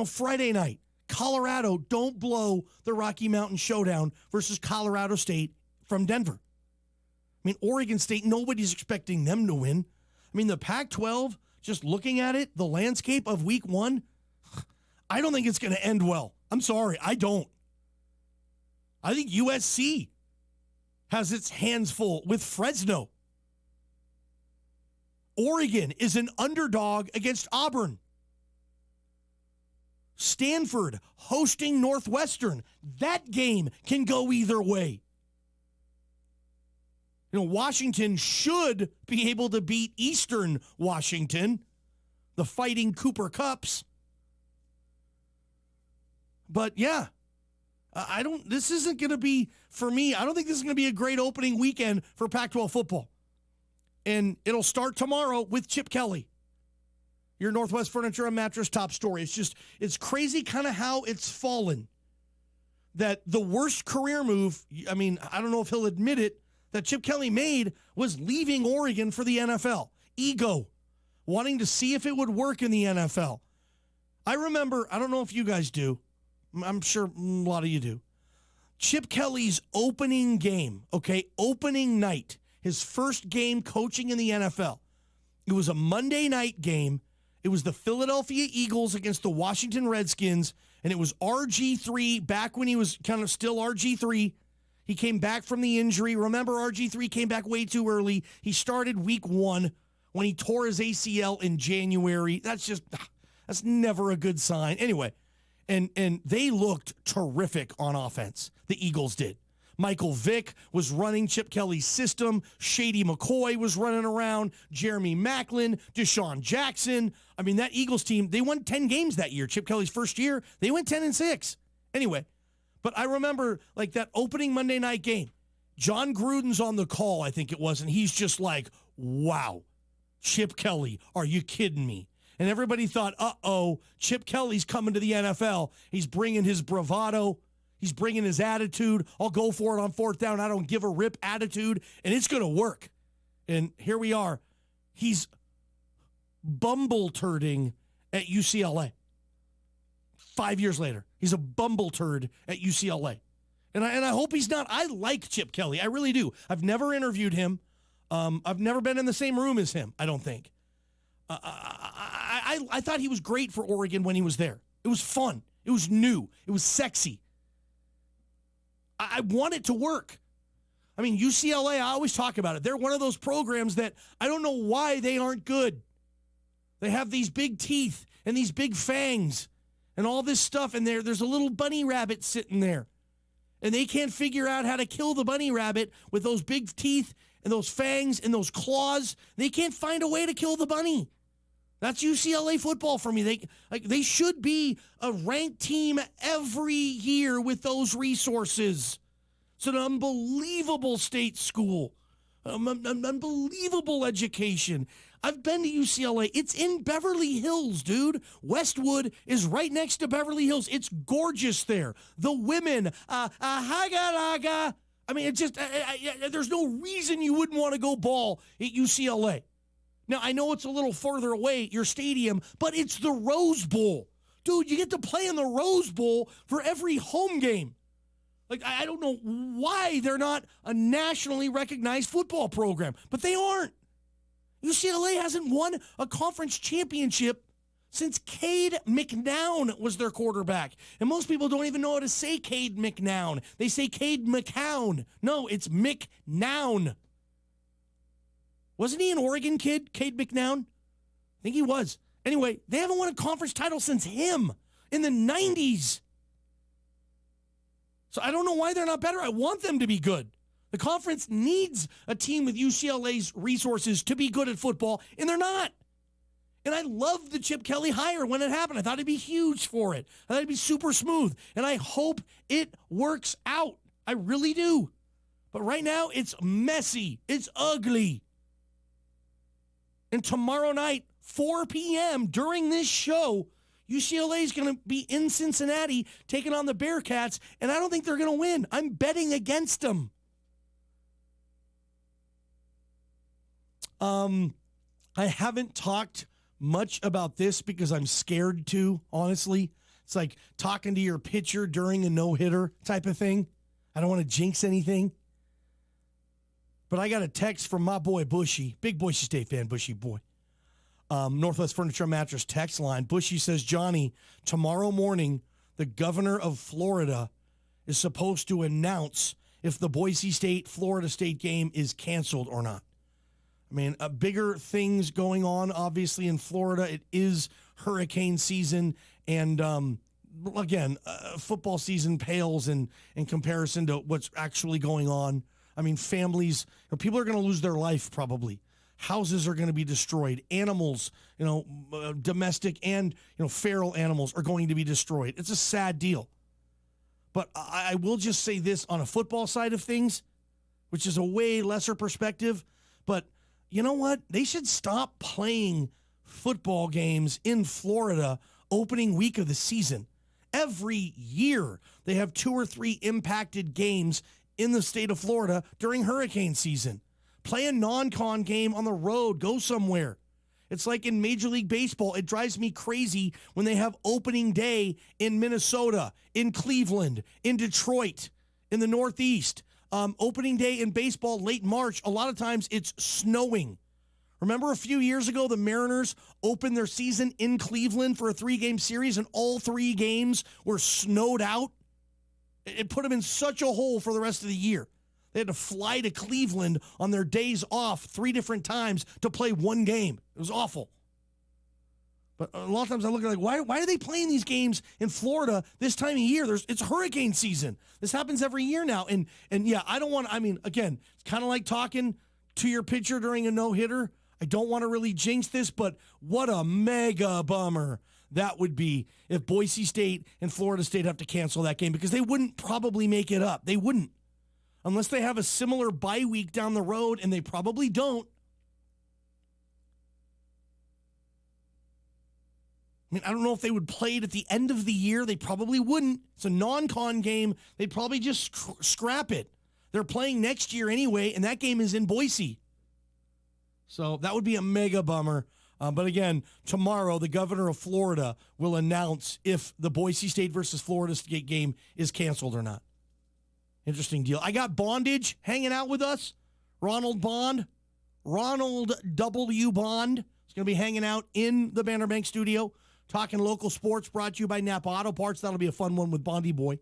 Friday night, Colorado, don't blow the Rocky Mountain Showdown versus Colorado State from Denver. I mean, Oregon State, nobody's expecting them to win. I mean, the Pac-12, just looking at it, the landscape of week 1, I don't think it's going to end well. I'm sorry, I don't. I think USC has its hands full with Fresno. Oregon is an underdog against Auburn. Stanford hosting Northwestern. That game can go either way. Washington should be able to beat Eastern Washington, the Fighting Cooper Cups. But yeah, this isn't going to be, for me, I don't think this is going to be a great opening weekend for Pac-12 football. And it'll start tomorrow with Chip Kelly, your Northwest Furniture and Mattress top story. It's crazy kind of how it's fallen. That the worst career move, I mean, I don't know if he'll admit it, that Chip Kelly made was leaving Oregon for the NFL. Ego. Wanting to see if it would work in the NFL. I remember, I don't know if you guys do, I'm sure a lot of you do, Chip Kelly's opening game, opening night, his first game coaching in the NFL. It was a Monday night game. It was the Philadelphia Eagles against the Washington Redskins, and it was RG3 back when he was kind of still RG3. He came back from the injury. Remember, RG3 came back way too early. He started week 1 when he tore his ACL in January. That's never a good sign. Anyway, and they looked terrific on offense. The Eagles did. Michael Vick was running Chip Kelly's system. Shady McCoy was running around. Jeremy Maclin, Deshaun Jackson. I mean, that Eagles team, they won 10 games that year. Chip Kelly's first year, they went 10-6. Anyway, but I remember, like, that opening Monday night game. John Gruden's on the call, I think it was, and he's just like, wow, Chip Kelly, are you kidding me? And everybody thought, uh-oh, Chip Kelly's coming to the NFL. He's bringing his bravado. He's bringing his attitude. I'll go for it on 4th down. I don't give a rip attitude, and it's going to work. And here we are. He's bumble-turding at UCLA. 5 years later, he's a bumble turd at UCLA. And I hope he's not. I like Chip Kelly. I really do. I've never interviewed him. I've never been in the same room as him, I don't think. I thought he was great for Oregon when he was there. It was fun. It was new. It was sexy. I want it to work. I mean, UCLA, I always talk about it. They're one of those programs that I don't know why they aren't good. They have these big teeth and these big fangs and all this stuff, and there's a little bunny rabbit sitting there. And they can't figure out how to kill the bunny rabbit with those big teeth and those fangs and those claws. They can't find a way to kill the bunny. That's UCLA football for me. They should be a ranked team every year with those resources. It's an unbelievable state school, an unbelievable education. I've been to UCLA. It's in Beverly Hills, dude. Westwood is right next to Beverly Hills. It's gorgeous there. The women, haga. I mean, it's just, there's no reason you wouldn't want to go ball at UCLA. Now, I know it's a little further away, your stadium, but it's the Rose Bowl. Dude, you get to play in the Rose Bowl for every home game. Like, I don't know why they're not a nationally recognized football program, but they aren't. UCLA hasn't won a conference championship since Cade McNown was their quarterback. And most people don't even know how to say Cade McNown. They say Cade McCown. No, it's McNown. Wasn't he an Oregon kid, Cade McNown? I think he was. Anyway, they haven't won a conference title since him in the 90s. So I don't know why they're not better. I want them to be good. The conference needs a team with UCLA's resources to be good at football, and they're not. And I loved the Chip Kelly hire when it happened. I thought it'd be huge for it. I thought it'd be super smooth. And I hope it works out. I really do. But right now, it's messy. It's ugly. And tomorrow night, 4 p.m., during this show, UCLA is going to be in Cincinnati taking on the Bearcats, and I don't think they're going to win. I'm betting against them. I haven't talked much about this because I'm scared to, honestly. It's like talking to your pitcher during a no-hitter type of thing. I don't want to jinx anything. But I got a text from my boy Bushy, big Boise State fan, Bushy boy. Northwest Furniture and Mattress text line. Bushy says, Johnny, tomorrow morning, the governor of Florida is supposed to announce if the Boise State-Florida State game is canceled or not. I mean, bigger things going on, obviously, in Florida. It is hurricane season, and again, football season pales in comparison to what's actually going on. I mean, families, people are going to lose their life probably. Houses are going to be destroyed. Animals, domestic and feral animals are going to be destroyed. It's a sad deal. But I will just say this on a football side of things, which is a way lesser perspective, but you know what? They should stop playing football games in Florida opening week of the season. Every year, they have 2 or 3 impacted games in the state of Florida during hurricane season. Play a non-con game on the road. Go somewhere. It's like in Major League Baseball. It drives me crazy when they have opening day in Minnesota, in Cleveland, in Detroit, in the Northeast. Opening day in baseball, late March, a lot of times it's snowing. Remember a few years ago, the Mariners opened their season in Cleveland for a 3-game series, and all 3 games were snowed out? It put them in such a hole for the rest of the year. They had to fly to Cleveland on their days off 3 different times to play 1 game. It was awful. But a lot of times I look at why are they playing these games in Florida this time of year? It's hurricane season. This happens every year now. And yeah, I don't want, again, it's kind of like talking to your pitcher during a no-hitter. I don't want to really jinx this, but what a mega bummer that would be if Boise State and Florida State have to cancel that game, because they wouldn't probably make it up. They wouldn't. Unless they have a similar bye week down the road, and they probably don't. I mean, I don't know if they would play it at the end of the year. They probably wouldn't. It's a non-con game. They'd probably just scrap it. They're playing next year anyway, and that game is in Boise. So that would be a mega bummer. But again, tomorrow, the governor of Florida will announce if the Boise State versus Florida State game is canceled or not. Interesting deal. I got Bondage hanging out with us. Ronald W. Bond is going to be hanging out in the Banner Bank studio, talking local sports, brought to you by Napa Auto Parts. That'll be a fun one with Bondy Boy.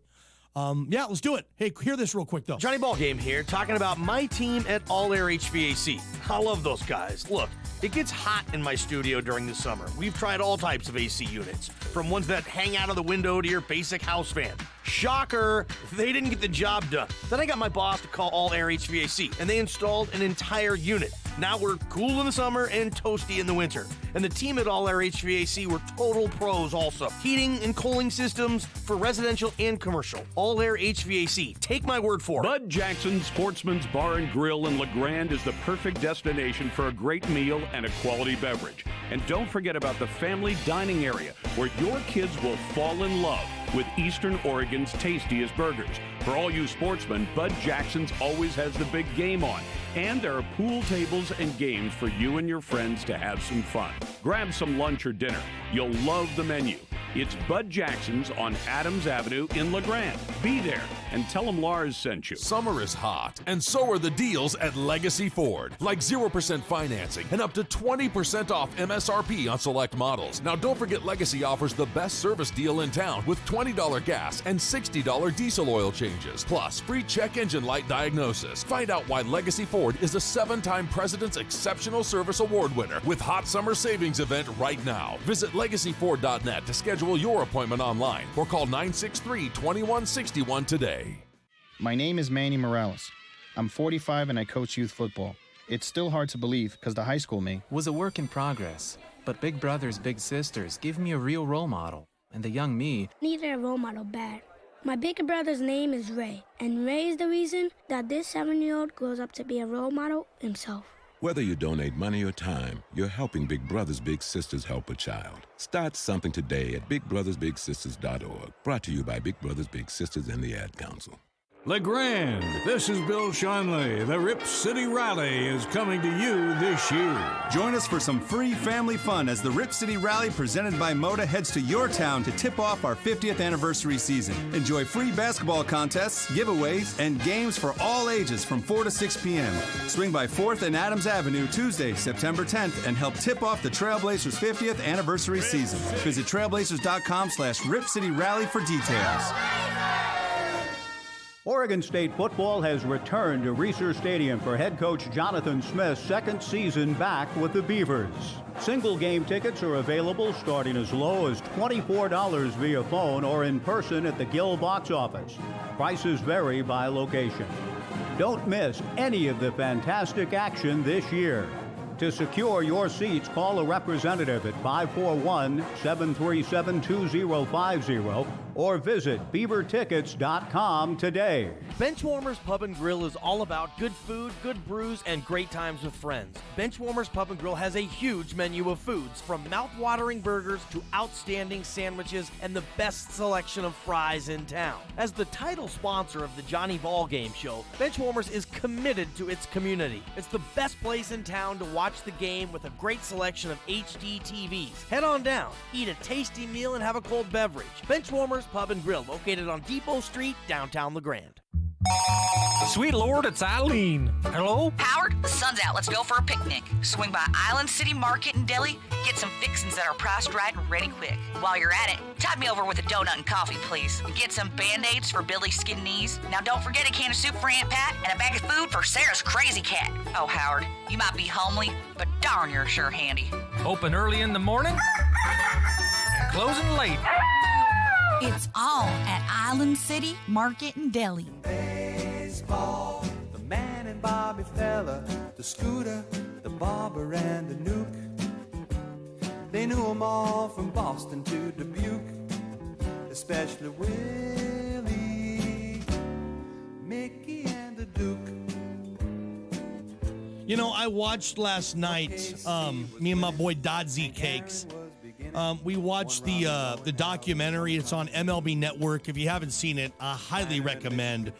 Yeah, let's do it. Hey, hear this real quick, though. Johnny Ballgame here, talking about my team at All Air HVAC. I love those guys. Look, it gets hot in my studio during the summer. We've tried all types of AC units, from ones that hang out of the window to your basic house fan. Shocker, they didn't get the job done. Then I got my boss to call All Air HVAC, and they installed an entire unit. Now we're cool in the summer and toasty in the winter. And the team at All Air HVAC were total pros also. Heating and cooling systems for residential and commercial. All Air HVAC. Take my word for it. Bud Jackson Sportsman's Bar and Grill in LaGrande is the perfect destination for a great meal and a quality beverage. And don't forget about the family dining area, where your kids will fall in love with Eastern Oregon's tastiest burgers. For all you sportsmen, Bud Jackson's always has the big game on. And there are pool tables and games for you and your friends to have some fun. Grab some lunch or dinner. You'll love the menu. It's Bud Jackson's on Adams Avenue in LaGrande. Be there and tell them Lars sent you. Summer is hot, and so are the deals at Legacy Ford. Like 0% financing and up to 20% off MSRP on select models. Now don't forget Legacy offers the best service deal in town with $20 gas and $60 diesel oil changes. Plus, free check engine light diagnosis. Find out why Legacy Ford is a 7-time President's Exceptional Service Award winner with Hot Summer Savings event right now. Visit LegacyFord.net to schedule your appointment online or call 963-2161 today. My name is Manny Morales. I'm 45 and I coach youth football. It's still hard to believe because the high school me was a work in progress, but big brothers, big sisters give me a real role model, and the young me needed a role model bad. My big brother's name is Ray, and Ray is the reason that this 7-year-old grows up to be a role model himself. Whether you donate money or time, you're helping Big Brothers Big Sisters help a child. Start something today at bigbrothersbigsisters.org. Brought to you by Big Brothers Big Sisters and the Ad Council. LaGrande, this is Bill Schonley. The Rip City Rally is coming to you this year. Join us for some free family fun as the Rip City Rally presented by Moda heads to your town to tip off our 50th anniversary season. Enjoy free basketball contests, giveaways, and games for all ages from 4 to 6 p.m. Swing by 4th and Adams Avenue Tuesday, September 10th and help tip off the Trailblazers 50th anniversary season. Visit trailblazers.com/Rip City Rally for details. Oregon State football has returned to Reser Stadium for head coach Jonathan Smith's second season back with the Beavers. Single game tickets are available starting as low as $24 via phone or in person at the Gill box office. Prices vary by location. Don't miss any of the fantastic action this year. To secure your seats, call a representative at 541-737-2050 or visit beavertickets.com today. Benchwarmers Pub and Grill is all about good food, good brews, and great times with friends. Benchwarmers Pub and Grill has a huge menu of foods, from mouth-watering burgers to outstanding sandwiches and the best selection of fries in town. As the title sponsor of the Johnny Ballgame show, Benchwarmers is committed to its community. It's the best place in town to watch the game with a great selection of HD TVs. Head on down, eat a tasty meal, and have a cold beverage. Benchwarmers Pub and Grill, located on Depot Street, downtown LaGrande. Sweet Lord, it's Eileen. Hello? Howard, the sun's out. Let's go for a picnic. Swing by Island City Market and Deli. Get some fixings that are priced right and ready quick. While you're at it, tide me over with a donut and coffee, please. Get some Band-Aids for Billy's skin knees. Now don't forget a can of soup for Aunt Pat and a bag of food for Sarah's crazy cat. Oh, Howard, you might be homely, but darn, you're sure handy. Open early in the morning and closing late. It's on at Island City Market and Deli. Baseball, the man and Bobby fella, the Scooter, the Barber, and the Nuke. They knew them all from Boston to Dubuque, especially Willie, Mickey, and the Duke. You know, I watched last night, me and my boy Dodsy Cakes. We watched the documentary. It's on MLB Network. If you haven't seen it, I highly recommend.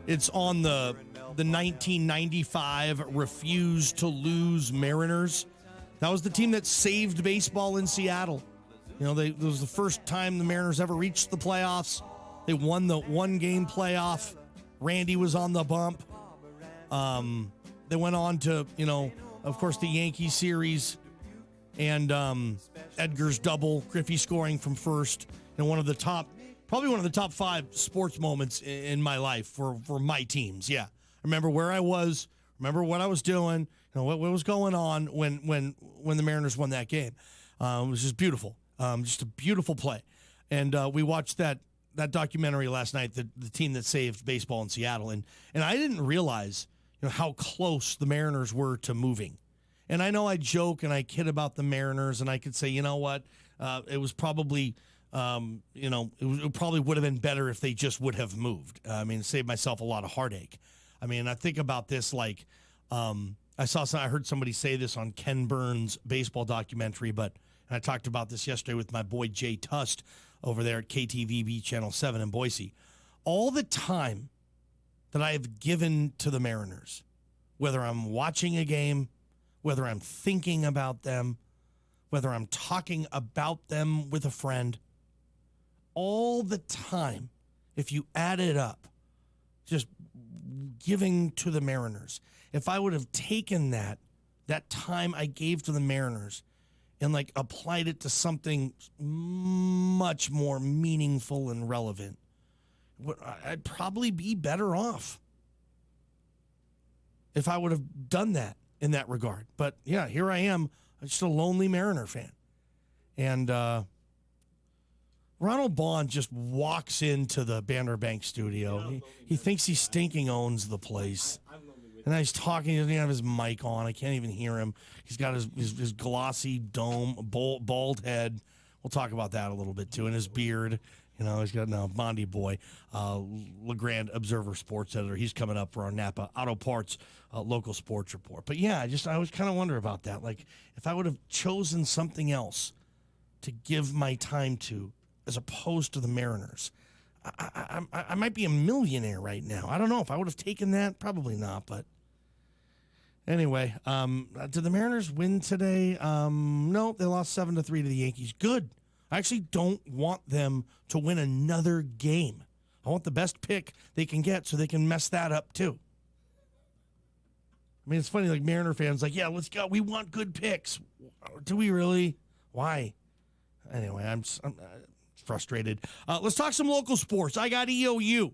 It's on the 1995 Refuse to Lose Mariners. That was the team that saved baseball in Seattle. You know, it was the first time the Mariners ever reached the playoffs. They won the one-game playoff. Randy was on the bump. They went on to, you know, of course, the Yankee series. And Edgar's double, Griffey scoring from first, and probably one of the top 5 sports moments in my life for my teams. Yeah, I remember where I was, remember what I was doing, you know, what was going on when the Mariners won that game. It was just beautiful, just a beautiful play. And we watched that documentary last night, the team that saved baseball in Seattle, and I didn't realize, you know, how close the Mariners were to moving. And I know I joke and I kid about the Mariners, and I could say, you know what, it was probably, it probably would have been better if they just would have moved. I mean, saved myself a lot of heartache. I mean, I think about this like, I heard somebody say this on Ken Burns' baseball documentary, and I talked about this yesterday with my boy Jay Tust over there at KTVB Channel 7 in Boise. All the time that I have given to the Mariners, whether I'm watching a game, whether I'm thinking about them, whether I'm talking about them with a friend, all the time, if you add it up, just giving to the Mariners, if I would have taken that time I gave to the Mariners and like applied it to something much more meaningful and relevant, I'd probably be better off if I would have done that in that regard. But yeah, here I am, just a lonely Mariner fan. And Ronald Bond just walks into the Banner Bank studio. He thinks he stinking owns the place. And he's talking, he doesn't have his mic on. I can't even hear him. He's got his glossy dome, bald head. We'll talk about that a little bit too. And his beard. He's got Bondi Boy, LaGrande Observer Sports Editor. He's coming up for our Napa Auto Parts local sports report. But yeah, I was kind of wondering about that. Like, if I would have chosen something else to give my time to as opposed to the Mariners, I might be a millionaire right now. I don't know. If I would have taken that, probably not. But anyway, did the Mariners win today? No, they lost 7-3 to the Yankees. Good. I actually don't want them to win another game. I want the best pick they can get so they can mess that up too. I mean, it's funny, like Mariner fans, like, yeah, let's go. We want good picks. Do we really? Why? Anyway, I'm frustrated. Let's talk some local sports. I got EOU.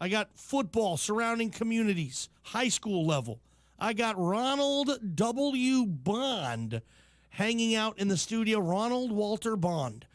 I got football surrounding communities, high school level. I got Ronald W. Bond hanging out in the studio. Ronald Walter Bond.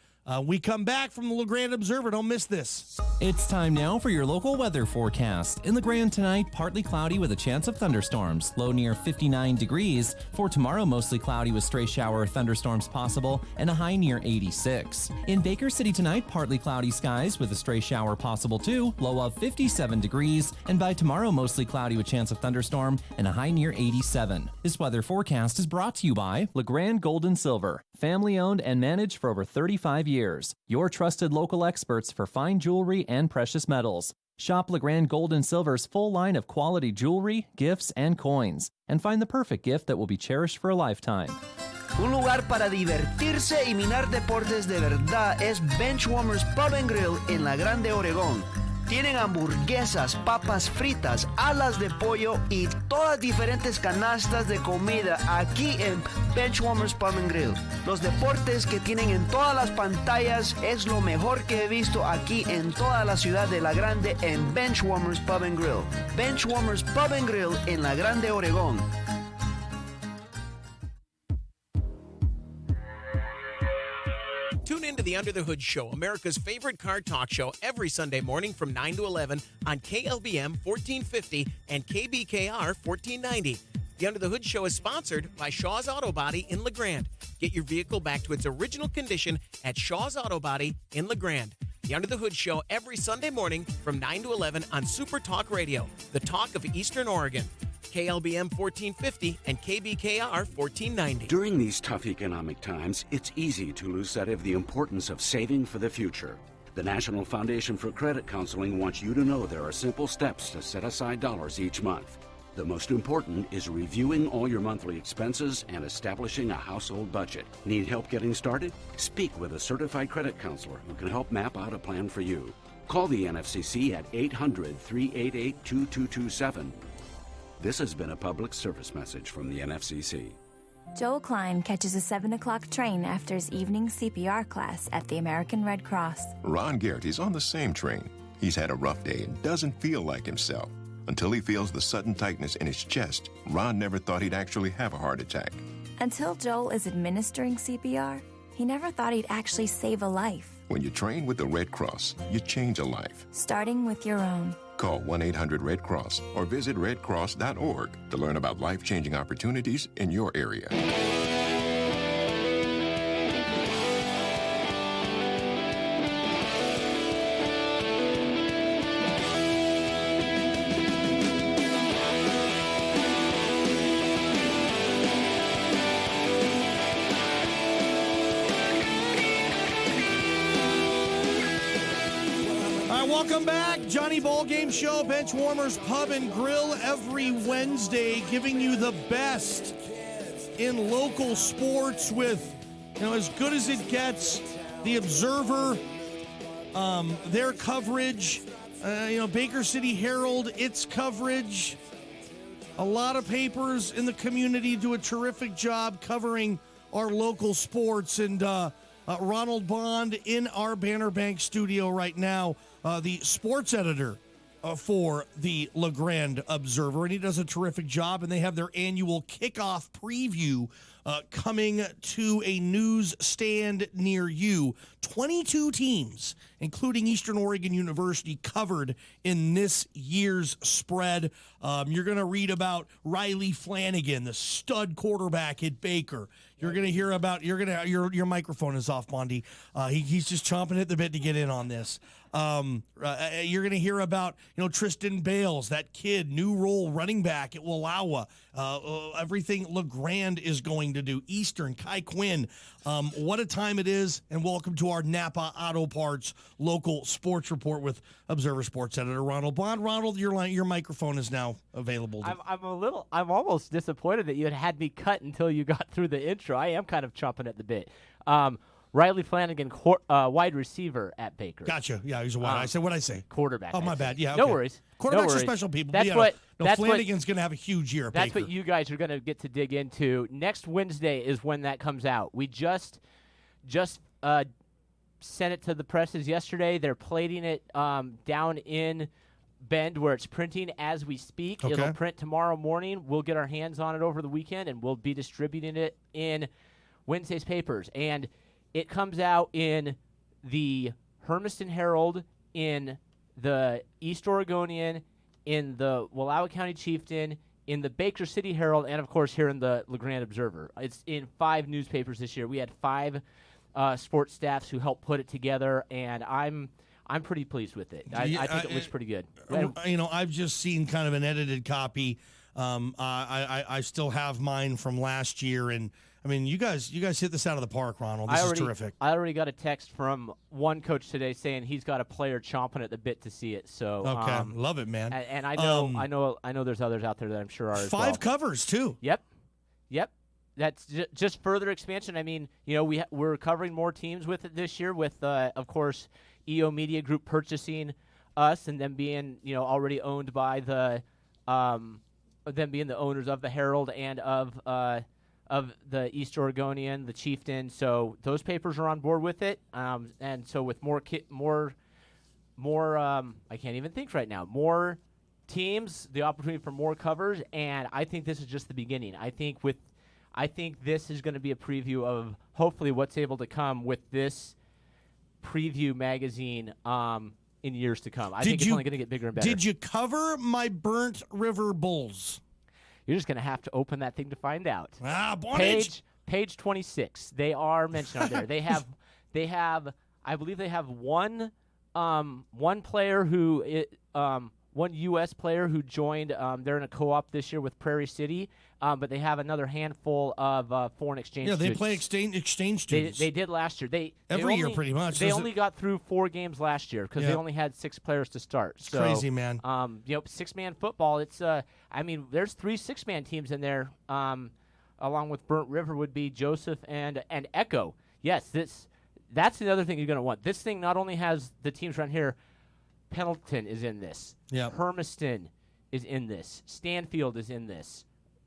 We come back from the LaGrande Observer. Don't miss this. It's time now for your local weather forecast. In LaGrande tonight, partly cloudy with a chance of thunderstorms. Low near 59 degrees. For tomorrow, mostly cloudy with stray shower or thunderstorms possible and a high near 86. In Baker City tonight, partly cloudy skies with a stray shower possible too. Low of 57 degrees. And by tomorrow, mostly cloudy with chance of thunderstorm and a high near 87. This weather forecast is brought to you by LaGrande Gold and Silver. Family owned and managed for over 35 years. Your trusted local experts for fine jewelry and precious metals. Shop LaGrande Gold and Silver's full line of quality jewelry, gifts, and coins. And find the perfect gift that will be cherished for a lifetime. Un lugar para divertirse y minar deportes de verdad es Benchwarmers Pub and Grill en LaGrande, Oregón. Tienen hamburguesas, papas fritas, alas de pollo y todas diferentes canastas de comida aquí en Benchwarmers Pub and Grill. Los deportes que tienen en todas las pantallas es lo mejor que he visto aquí en toda la ciudad de LaGrande en Benchwarmers Pub and Grill. Benchwarmers Pub and Grill en LaGrande, Oregón. Tune into the Under the Hood Show, America's favorite car talk show, every Sunday morning from 9 to 11 on KLBM 1450 and KBKR 1490. The Under the Hood Show is sponsored by Shaw's Auto Body in LaGrande. Get your vehicle back to its original condition at Shaw's Auto Body in LaGrande. The Under the Hood Show every Sunday morning from 9 to 11 on Super Talk Radio, the talk of Eastern Oregon. KLBM 1450 and KBKR 1490. During these tough economic times, it's easy to lose sight of the importance of saving for the future. The National Foundation for Credit Counseling wants you to know there are simple steps to set aside dollars each month. The most important is reviewing all your monthly expenses and establishing a household budget. Need help getting started? Speak with a certified credit counselor who can help map out a plan for you. Call the NFCC at 800-388-2227. This has been a public service message from the NFCC. Joel Klein catches a 7 o'clock train after his evening CPR class at the American Red Cross. Ron Garrett is on the same train. He's had a rough day and doesn't feel like himself. Until he feels the sudden tightness in his chest, Ron never thought he'd actually have a heart attack. Until Joel is administering CPR, he never thought he'd actually save a life. When you train with the Red Cross, you change a life. Starting with your own. Call 1-800-RED-CROSS or visit redcross.org to learn about life-changing opportunities in your area. Welcome back. Johnny Ballgame Show, Benchwarmers Pub and Grill every Wednesday, giving you the best in local sports with, as good as it gets. The Observer, their coverage, Baker City Herald, its coverage. A lot of papers in the community do a terrific job covering our local sports. And Ronald Bond in our Banner Bank studio right now, the sports editor for the LaGrande Observer, and he does a terrific job, and they have their annual kickoff preview coming to a newsstand near you. 22 teams, including Eastern Oregon University, covered in this year's spread. You're going to read about Riley Flanagan, the stud quarterback at Baker. You're going to hear about, your microphone is off, Bondi. He's just chomping at the bit to get in on this. You're going to hear about, Tristan Bales, that kid, new role running back at Wallowa. Everything LaGrande is going to do. Eastern, Kai Quinn. What a time it is, and welcome to our Napa Auto Parts local sports report with Observer Sports Editor Ronald Bond. Ronald, your microphone is now available. I'm almost disappointed that you had me cut until you got through the intro. I am kind of chomping at the bit. Riley Flanagan, wide receiver at Baker. Gotcha. Yeah, he's a wide. I said what I say. Quarterback. Oh, my bad. Yeah, okay. No worries. Quarterbacks are special people. Flanagan's going to have a huge year at That's Baker. what you guys are going to get to dig into. Next Wednesday is when that comes out. We just sent it to the presses yesterday. They're plating it down in Bend where it's printing as we speak. Okay. It'll print tomorrow morning. We'll get our hands on it over the weekend, and we'll be distributing it in Wednesday's papers. And it comes out in the Hermiston Herald, in the East Oregonian, in the Wallowa County Chieftain, in the Baker City Herald, and, of course, here in the LaGrande Observer. It's in 5 newspapers this year. We had 5 sports staffs who helped put it together, and I'm pretty pleased with it. I think it looks pretty good. I've just seen kind of an edited copy. I still have mine from last year, and I mean, you guys hit this out of the park, Ronald. This is terrific. I already got a text from one coach today saying he's got a player chomping at the bit to see it. So okay, love it, man. And I know there's others out there that I'm sure are 5 covers too. Yep. That's just further expansion. I mean, we're covering more teams with it this year, with of course EO Media Group purchasing us and them being already owned by them being the owners of the Herald and of the East Oregonian, the Chieftain. So those papers are on board with it. And so with more I can't even think right now, more teams, the opportunity for more covers, and I think this is just the beginning. I think this is going to be a preview of hopefully what's able to come with this preview magazine in years to come. I think it's only going to get bigger and better. Did you cover my Burnt River Bulls? You're just going to have to open that thing to find out. Page 26. They are mentioned on there. They have I believe they have one player who one U.S. player who joined. They're in a co-op this year with Prairie City, but they have another handful of foreign exchange students. Yeah, they play exchange students. They did last year. Every year, pretty much. They only got through 4 games last year because they only had 6 players to start. It's crazy, man. 6-man football. It's there's 3 6-man teams in there. Along with Burnt River would be Joseph and Echo. Yes, that's the other thing you're going to want. This thing not only has the teams around here. Pendleton is in this. Yep. Hermiston is in this. Stanfield is in this.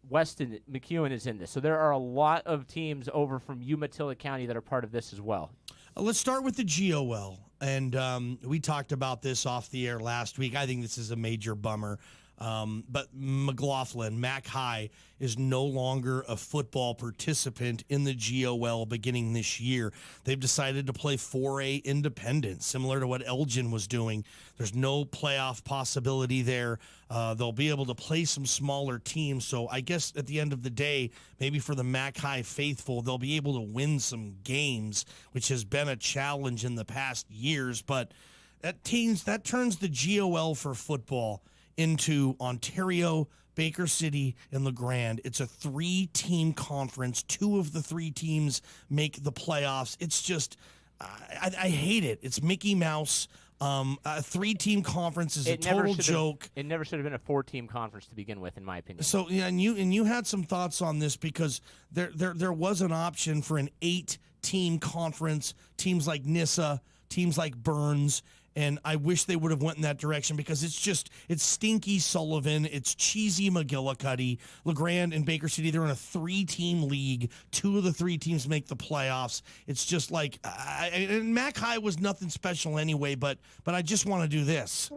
Weston, McEwen is in this. So there are a lot of teams over from Umatilla County that are part of this as well. Let's start with the GOL. And we talked about this off the air last week. I think this is a major bummer. But McLaughlin, Mac High, is no longer a football participant in the GOL beginning this year. They've decided to play 4A independent, similar to what Elgin was doing. There's no playoff possibility there. They'll be able to play some smaller teams. So I guess at the end of the day, maybe for the Mac High faithful, they'll be able to win some games, which has been a challenge in the past years. But that turns the GOL for football into Ontario, Baker City, and LaGrande. It's a 3-team conference. 2 of the 3 teams make the playoffs. It's just, I hate it. It's Mickey Mouse. A 3-team conference is a total joke. It never should have been a 4-team conference to begin with, in my opinion. So, yeah, and you had some thoughts on this because there was an option for an 8-team conference. Teams like Nissa, teams like Burns, and I wish they would have went in that direction because it's Stinky Sullivan, it's Cheesy McGillicuddy, LaGrande and Baker City. They're in a 3-team league. 2 of the 3 teams make the playoffs. It's just like, and Mac High was nothing special anyway, but I just want to do this.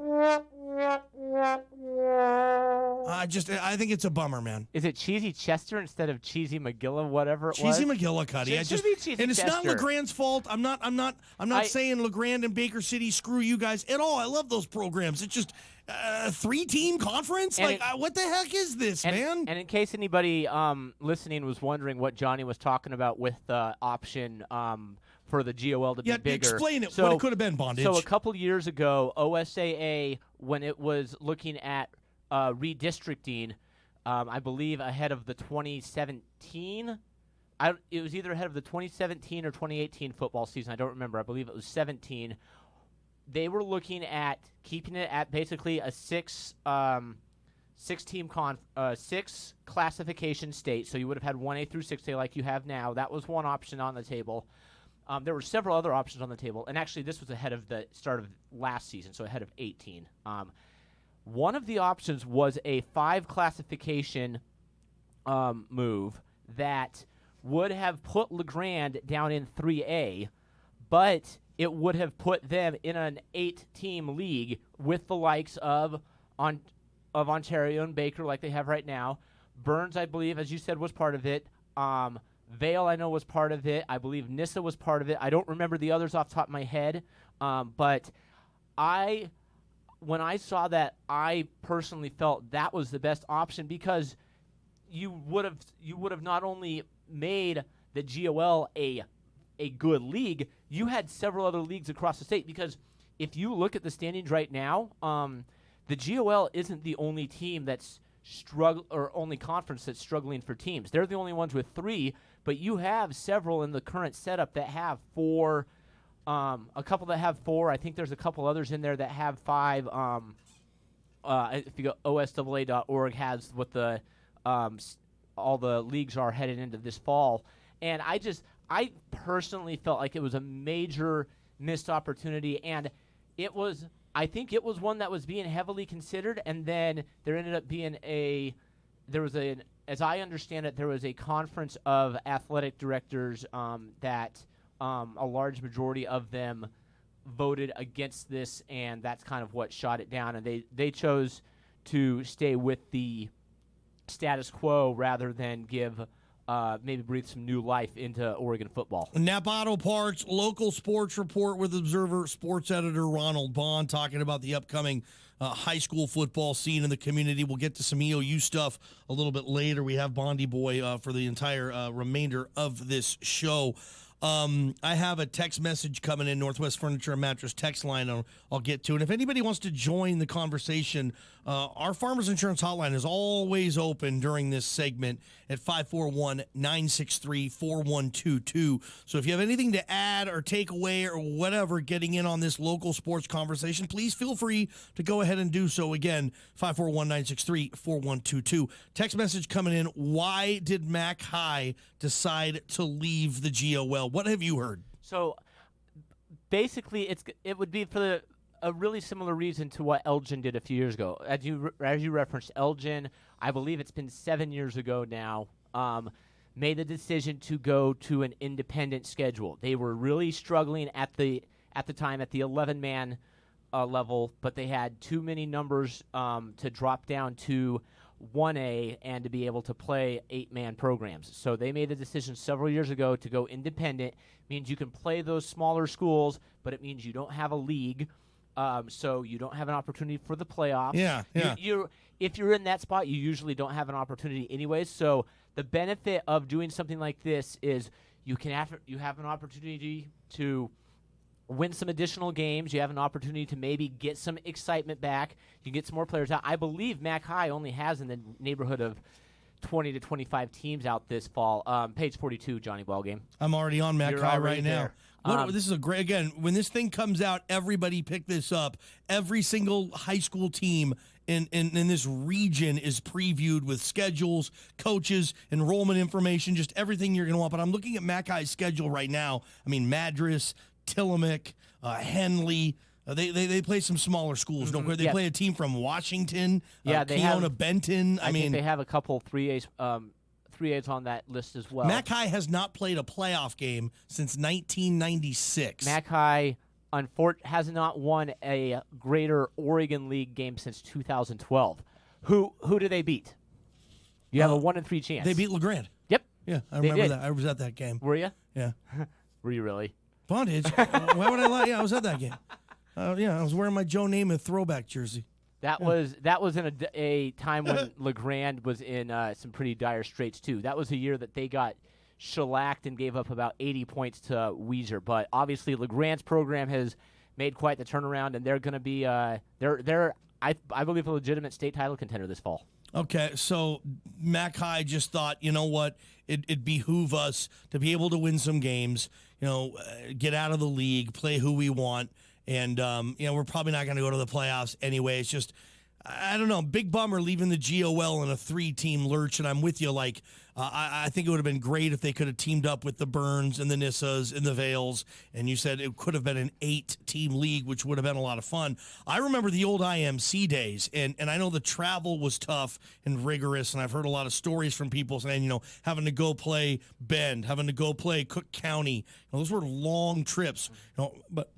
I think it's a bummer, man. Is it Cheesy Chester instead of Cheesy McGilla, whatever it was? Cheesy McGillicuddy. It should be Cheesy and it's Chester. not LaGrande's fault. I'm not saying LaGrande and Baker City screw you guys at all. I love those programs. It's just a 3-team conference. And What the heck is this, man? And in case anybody listening was wondering what Johnny was talking about with the option for the GOL to be bigger. Explain it. What it could have been, Bondage. So a couple years ago, OSAA, when it was looking at redistricting, I believe ahead of the 2017. It was either ahead of the 2017 or 2018 football season. I don't remember. I believe it was 17. They were looking at keeping it at basically a 6 classification state. So you would have had 1A through 6A like you have now. That was one option on the table. There were several other options on the table, and actually this was ahead of the start of last season, so ahead of 18. One of the options was a 5 classification move that would have put LaGrande down in 3A, but it would have put them in an 8-team league with the likes of Ontario and Baker like they have right now. Burns, I believe, as you said, was part of it. Vale, I know, was part of it. I believe Nissa was part of it. I don't remember the others off the top of my head, but when I saw that, I personally felt that was the best option because you would have not only made the GOL a good league, you had several other leagues across the state. Because if you look at the standings right now, the GOL isn't the only team that's only conference that's struggling for teams. They're the only ones with 3, but you have several in the current setup that have 4. A couple that have 4. I think there's a couple others in there that have 5. If you go OSAA.org has what the all the leagues are headed into this fall, and I personally felt like it was a major missed opportunity, and I think it was one that was being heavily considered, and then there ended up being as I understand it, there was a conference of athletic directors that a large majority of them voted against this, and that's kind of what shot it down, and they chose to stay with the status quo rather than maybe breathe some new life into Oregon football. Napa Auto Parts, local sports report with Observer sports editor Ronald Bond talking about the upcoming high school football scene in the community. We'll get to some EOU stuff a little bit later. We have Bondy Boy for the entire remainder of this show. I have a text message coming in, Northwest Furniture and Mattress text line I'll get to. And if anybody wants to join the conversation, our Farmers Insurance Hotline is always open during this segment at 541-963-4122. So if you have anything to add or take away or whatever getting in on this local sports conversation, please feel free to go ahead and do so. Again, 541-963-4122. Text message coming in, why did Mac High decide to leave the GOL? What have you heard? So basically, it would be for a really similar reason to what Elgin did a few years ago. As you referenced, Elgin, I believe it's been 7 years ago now, made the decision to go to an independent schedule. They were really struggling at the time at the 11-man level, but they had too many numbers to drop down to 1A and to be able to play 8-man programs. So they made the decision several years ago to go independent. Means you can play those smaller schools, but it means you don't have a league, so you don't have an opportunity for the playoffs. Yeah. If you're in that spot, you usually don't have an opportunity anyways. So the benefit of doing something like this is you have an opportunity to win some additional games. You have an opportunity to maybe get some excitement back. You get some more players out. I believe Mac High only has in the neighborhood of 20 to 25 teams out this fall. Page 42, Johnny Ballgame. I'm already on Mac High right now. This is a great, again, when this thing comes out, everybody pick this up. Every single high school team in this region is previewed with schedules, coaches, enrollment information, just everything you're going to want. But I'm looking at Mac High's schedule right now. I mean, Madras, Tillamook, Henley. They play some smaller schools. Don't they play a team from Washington? Yeah, they have Benton. I think they have a couple 3As on that list as well. Mac High has not played a playoff game since 1996. Mac High has not won a Greater Oregon League game since 2012. Who do they beat? You have a 1-3 chance. They beat LaGrande. Yep. Yeah, I remember that. I was at that game. Were you? Yeah. Were you really? Bondage. Why would I lie? Yeah, I was at that game. I was wearing my Joe Namath throwback jersey. That was in a time when LaGrande was in some pretty dire straits too. That was a year that they got shellacked and gave up about 80 points to Weiser. But obviously LaGrande's program has made quite the turnaround, and they're going to be I believe a legitimate state title contender this fall. Okay, so Mac High just thought, you know what, it'd behoove us to be able to win some games, get out of the league, play who we want, and we're probably not going to go to the playoffs anyway. It's just, I don't know, big bummer leaving the GOL in a 3-team lurch, and I'm with you. Like, I think it would have been great if they could have teamed up with the Burns and the Nissas and the Vales, and you said it could have been an 8-team league, which would have been a lot of fun. I remember the old IMC days, and I know the travel was tough and rigorous, and I've heard a lot of stories from people saying, having to go play Bend, having to go play Cook County. Those were long trips, but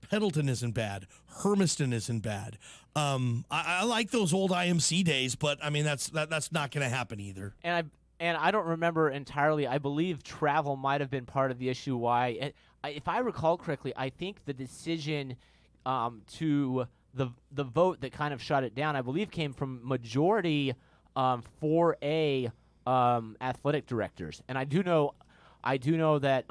Pendleton isn't bad. Hermiston isn't bad. I like those old IMC days, but I mean that's not going to happen either. And I don't remember entirely. I believe travel might have been part of the issue. Why, if I recall correctly, I think the decision to the vote that kind of shut it down, I believe, came from majority 4A athletic directors, and I do know that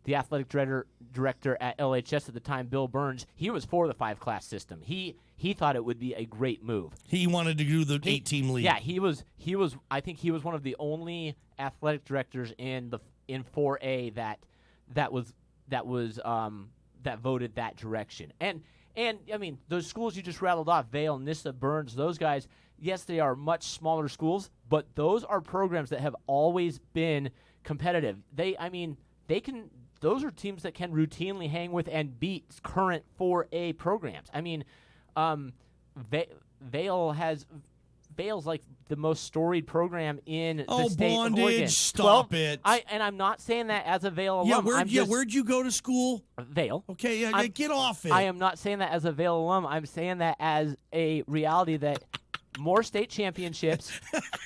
the athletic director at LHS at the time, Bill Burns, he was for the 5-class system. He thought it would be a great move. He wanted to do the 8-team league. Yeah, he was. I think he was one of the only athletic directors in 4A that voted that direction. And I mean, those schools you just rattled off, Vail, Nissa, Burns, those guys. Yes, they are much smaller schools, but those are programs that have always been competitive. Those are teams that can routinely hang with and beat current 4A programs. I mean, Vail's like the most storied program in the state of Oregon. Stop it. I'm not saying that as a Vail alum. Where'd you go to school? Vail. Okay, get off it. I am not saying that as a Vail alum. I'm saying that as a reality that more state championships,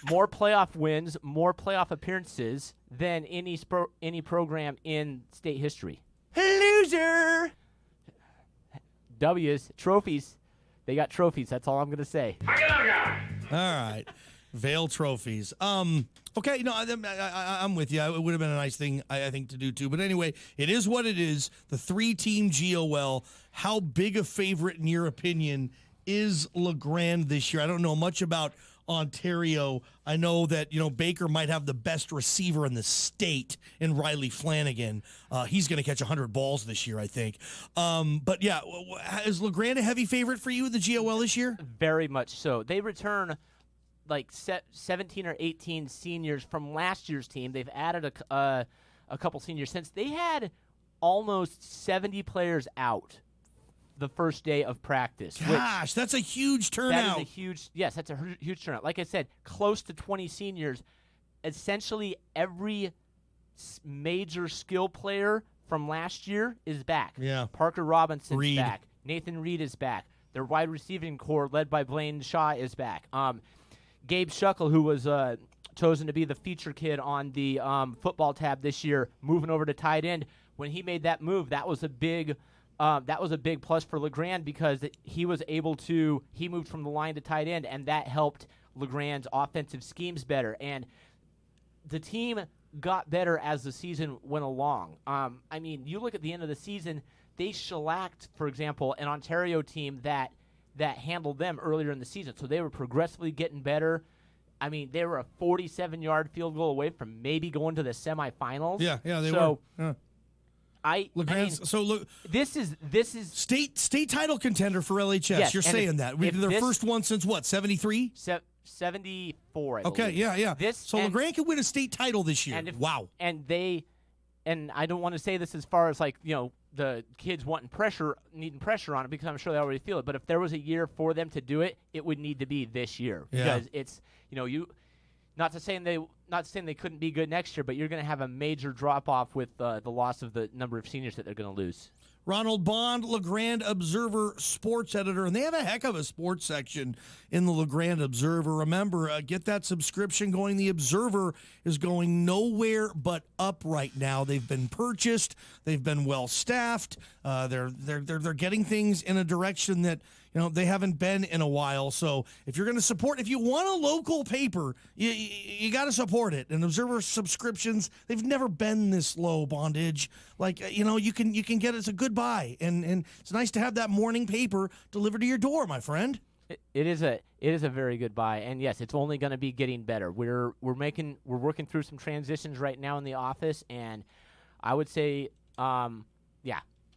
more playoff wins, more playoff appearances than any program in state history. Loser! W's, trophies. They got trophies. That's all I'm going to say. All right. Vail trophies. Okay, I'm with you. It would have been a nice thing, I think, to do too. But anyway, it is what it is. The 3-team GOL. How big a favorite, in your opinion, is LaGrande this year? I don't know much about Ontario. I know that, Baker might have the best receiver in the state in Riley Flanagan. He's going to catch 100 balls this year, I think. But yeah, is LaGrande a heavy favorite for you in the GOL this year? Very much so. They return like 17 or 18 seniors from last year's team. They've added a couple seniors since they had almost 70 players out the first day of practice. Gosh, that's a huge turnout. That's a huge turnout. Like I said, close to 20 seniors. Essentially, every major skill player from last year is back. Yeah. Parker Robinson's back. Nathan Reed is back. Their wide receiving core, led by Blaine Shaw, is back. Gabe Shuckle, who was chosen to be the feature kid on the football tab this year, moving over to tight end. When he made that move, that was a big plus for LaGrande because he moved from the line to tight end, and that helped LaGrande's offensive schemes better. And the team got better as the season went along. You look at the end of the season, they shellacked, for example, an Ontario team that handled them earlier in the season. So they were progressively getting better. I mean, they were a 47-yard field goal away from maybe going to the semifinals. Yeah, they were. Yeah. This is state title contender for LHS. Yes, you're saying that their first one since what, 73? 74. I okay, believe. yeah. LaGrande could win a state title this year. Wow. And I don't want to say this as far as the kids needing pressure on it, because I'm sure they already feel it. But if there was a year for them to do it, it would need to be this year, because it's not to say they couldn't be good next year, but you're going to have a major drop off with the loss of the number of seniors that they're going to lose. Ronald Bond, LaGrande Observer sports editor, and they have a heck of a sports section in the LaGrande Observer. Remember, get that subscription going. The Observer is going nowhere but up right now. They've been purchased. They've been well staffed. They're getting things in a direction that they haven't been in a while. So if you're going to support, if you want a local paper, you got to support it. And Observer subscriptions, they've never been this low, Bondage. Like, you can get it. It's a good buy, and it's nice to have that morning paper delivered to your door, my friend. It is a very good buy, and yes, it's only going to be getting better. We're working through some transitions right now in the office, and I would say,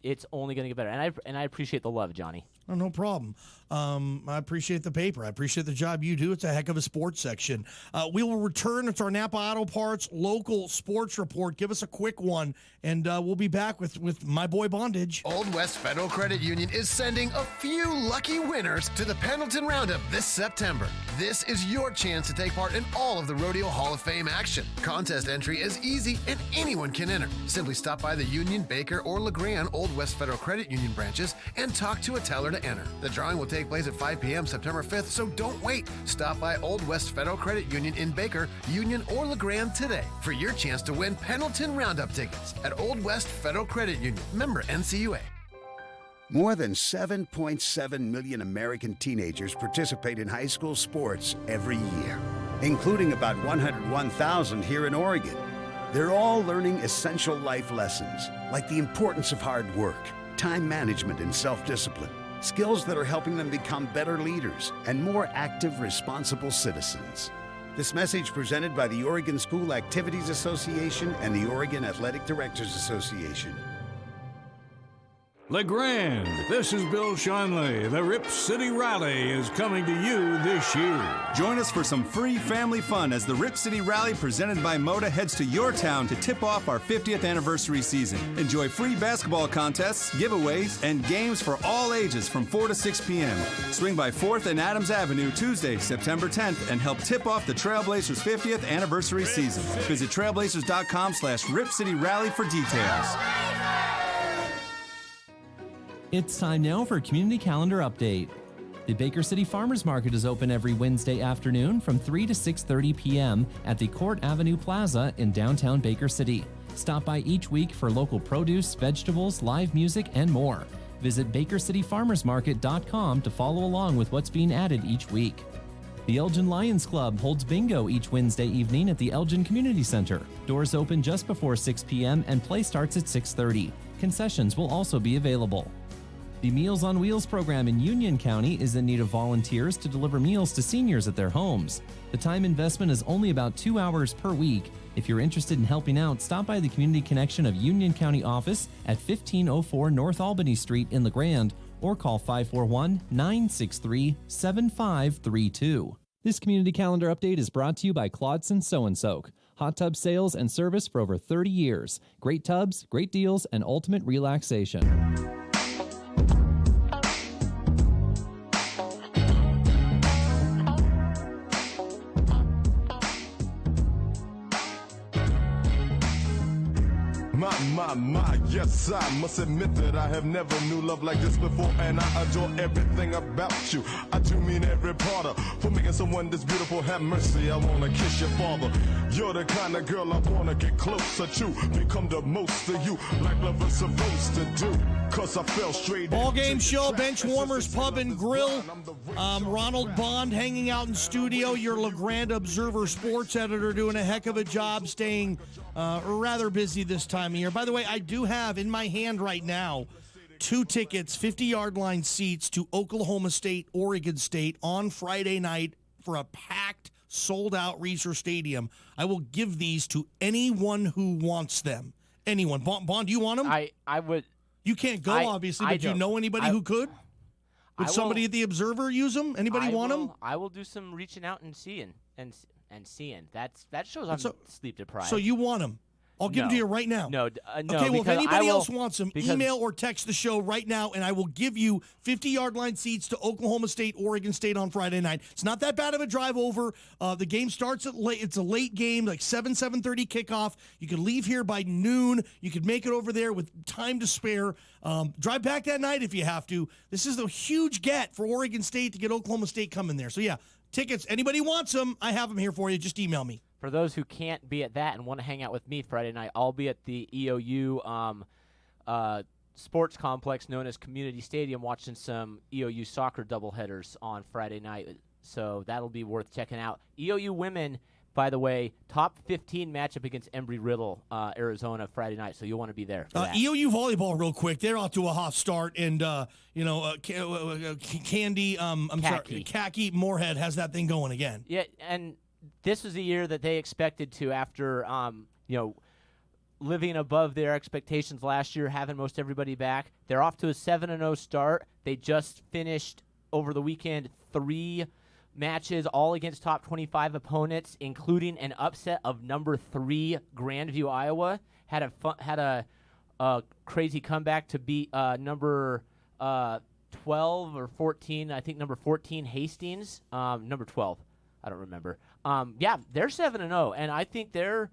it's only going to get better. And I appreciate the love, Johnny. Oh, no problem. I appreciate the paper. I appreciate the job you do. It's a heck of a sports section. We will return. It's our Napa Auto Parts local sports report. Give us a quick one, and we'll be back with my boy Bondage. Old West Federal Credit Union is sending a few lucky winners to the Pendleton Roundup this September. This is your chance to take part in all of the Rodeo Hall of Fame action. Contest entry is easy, and anyone can enter. Simply stop by the Union, Baker, or LaGrande Old West Federal Credit Union branches and talk to a teller to enter. The drawing will take place at 5 p.m. September 5th, so don't wait. Stop by Old West Federal Credit Union in Baker, Union, or LaGrande today for your chance to win Pendleton Roundup tickets at Old West Federal Credit Union. Member NCUA. More than 7.7 million American teenagers participate in high school sports every year, including about 101,000 here in Oregon. They're all learning essential life lessons, like the importance of hard work, time management, and self-discipline. Skills that are helping them become better leaders and more active, responsible citizens. This message presented by the Oregon School Activities Association and the Oregon Athletic Directors Association. LaGrande, this is Bill Shanley. The Rip City Rally is coming to you this year. Join us for some free family fun as the Rip City Rally presented by Moda heads to your town to tip off our 50th anniversary season. Enjoy free basketball contests, giveaways, and games for all ages from 4 to 6 p.m. Swing by 4th and Adams Avenue Tuesday, September 10th and help tip off the Trailblazers 50th anniversary season. Visit trailblazers.com/Rip City Rally for details. It's time now for a community calendar update. The Baker City Farmers Market is open every Wednesday afternoon from 3 to 6:30 p.m. at the Court Avenue Plaza in downtown Baker City. Stop by each week for local produce, vegetables, live music, and more. Visit BakerCityFarmersMarket.com to follow along with what's being added each week. The Elgin Lions Club holds bingo each Wednesday evening at the Elgin Community Center. Doors open just before 6 p.m. and play starts at 6:30. Concessions will also be available. The Meals on Wheels program in Union County is in need of volunteers to deliver meals to seniors at their homes. The time investment is only about 2 hours per week. If you're interested in helping out, stop by the Community Connection of Union County office at 1504 North Albany Street in LaGrande or call 541-963-7532. This community calendar update is brought to you by Claudson Sew and Soak. Hot tub sales and service for over 30 years. Great tubs, great deals, and ultimate relaxation. My, yes, I must admit that I have never knew love like this before, and I adore everything about you. I do mean every part of, for making someone this beautiful, have mercy, I wanna kiss your father. You're the kind of girl I wanna get closer to, become the most of you, like love is supposed to do, cause I fell straight. Ballgame show, Bench Warmers Pub and Grill. Ronald Bond hanging out in studio, your LaGrande Observer sports editor, doing a heck of a job staying rather busy this time of year. By the way, I do have in my hand right now 2 tickets, 50-yard line seats to Oklahoma State, Oregon State on Friday night for a packed, sold-out Reser Stadium. I will give these to anyone who wants them. Anyone. Bond, do you want them? I would. You can't go, obviously, but do you know anybody who could? Would somebody at the Observer use them? Anybody want them? I will do some reaching out and seeing. And seeing. That shows I'm sleep deprived. So you want them? I'll give them to you right now. No. Okay, well, if anybody else wants them, email or text the show right now, and I will give you 50-yard line seats to Oklahoma State, Oregon State on Friday night. It's not that bad of a drive over. The game starts at late. It's a late game, like 7:30 kickoff. You could leave here by noon. You could make it over there with time to spare. Drive back that night if you have to. This is a huge get for Oregon State to get Oklahoma State coming there. So, yeah, tickets. Anybody wants them, I have them here for you. Just email me. For those who can't be at that and want to hang out with me Friday night, I'll be at the EOU sports complex known as Community Stadium watching some EOU soccer doubleheaders on Friday night. So that'll be worth checking out. EOU women, by the way, top 15 matchup against Embry-Riddle, Arizona, Friday night. So you'll want to be there. EOU volleyball, real quick. They're off to a hot start, and Khaki Moorhead has that thing going again. Yeah, and this was a year that they expected to after, living above their expectations last year, having most everybody back. They're off to a 7-0 start. They just finished over the weekend 3 matches, all against top 25 opponents, including an upset of number 3 Grandview, Iowa. Had a crazy comeback to beat number 12 or 14. I think number 14 Hastings. Number 12. I don't remember. They're 7-0, and I think they're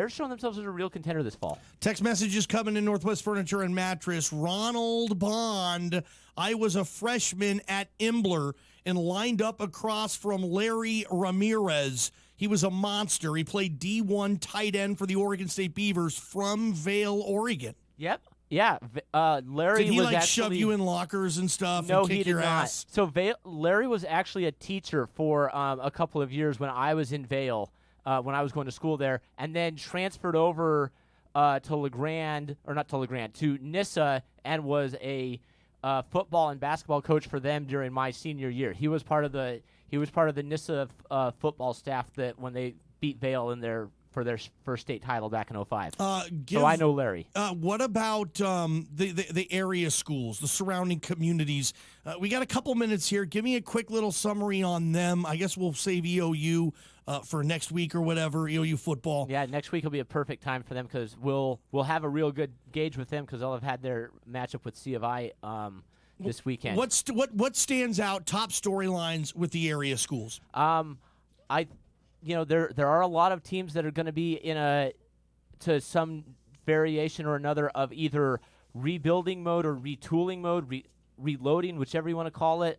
showing themselves as a real contender this fall. Text messages coming in Northwest Furniture and Mattress. Ronald Bond, I was a freshman at Imbler and lined up across from Larry Ramirez. He was a monster. He played D1 tight end for the Oregon State Beavers from Vail, Oregon. Yep. Yeah, Larry Did he was shove you in lockers and stuff no, and kick he did your not. ass? So Larry was actually a teacher for a couple of years when I was in Vail, when I was going to school there, and then transferred over to LaGrande, or not to LaGrande, to Nissa, and was a football and basketball coach for them during my senior year. He was part of the Nissa football staff that when they beat Vail for their first state title back in 2005. So I know Larry. What about the area schools, the surrounding communities? We got a couple minutes here. Give me a quick little summary on them. I guess we'll save EOU for next week or whatever, EOU football. Yeah, next week will be a perfect time for them because we'll have a real good gauge with them because they'll have had their matchup with C of I this weekend. What stands out, top storylines with the area schools? There are a lot of teams that are going to be to some variation or another of either rebuilding mode or retooling mode, reloading, whichever you want to call it.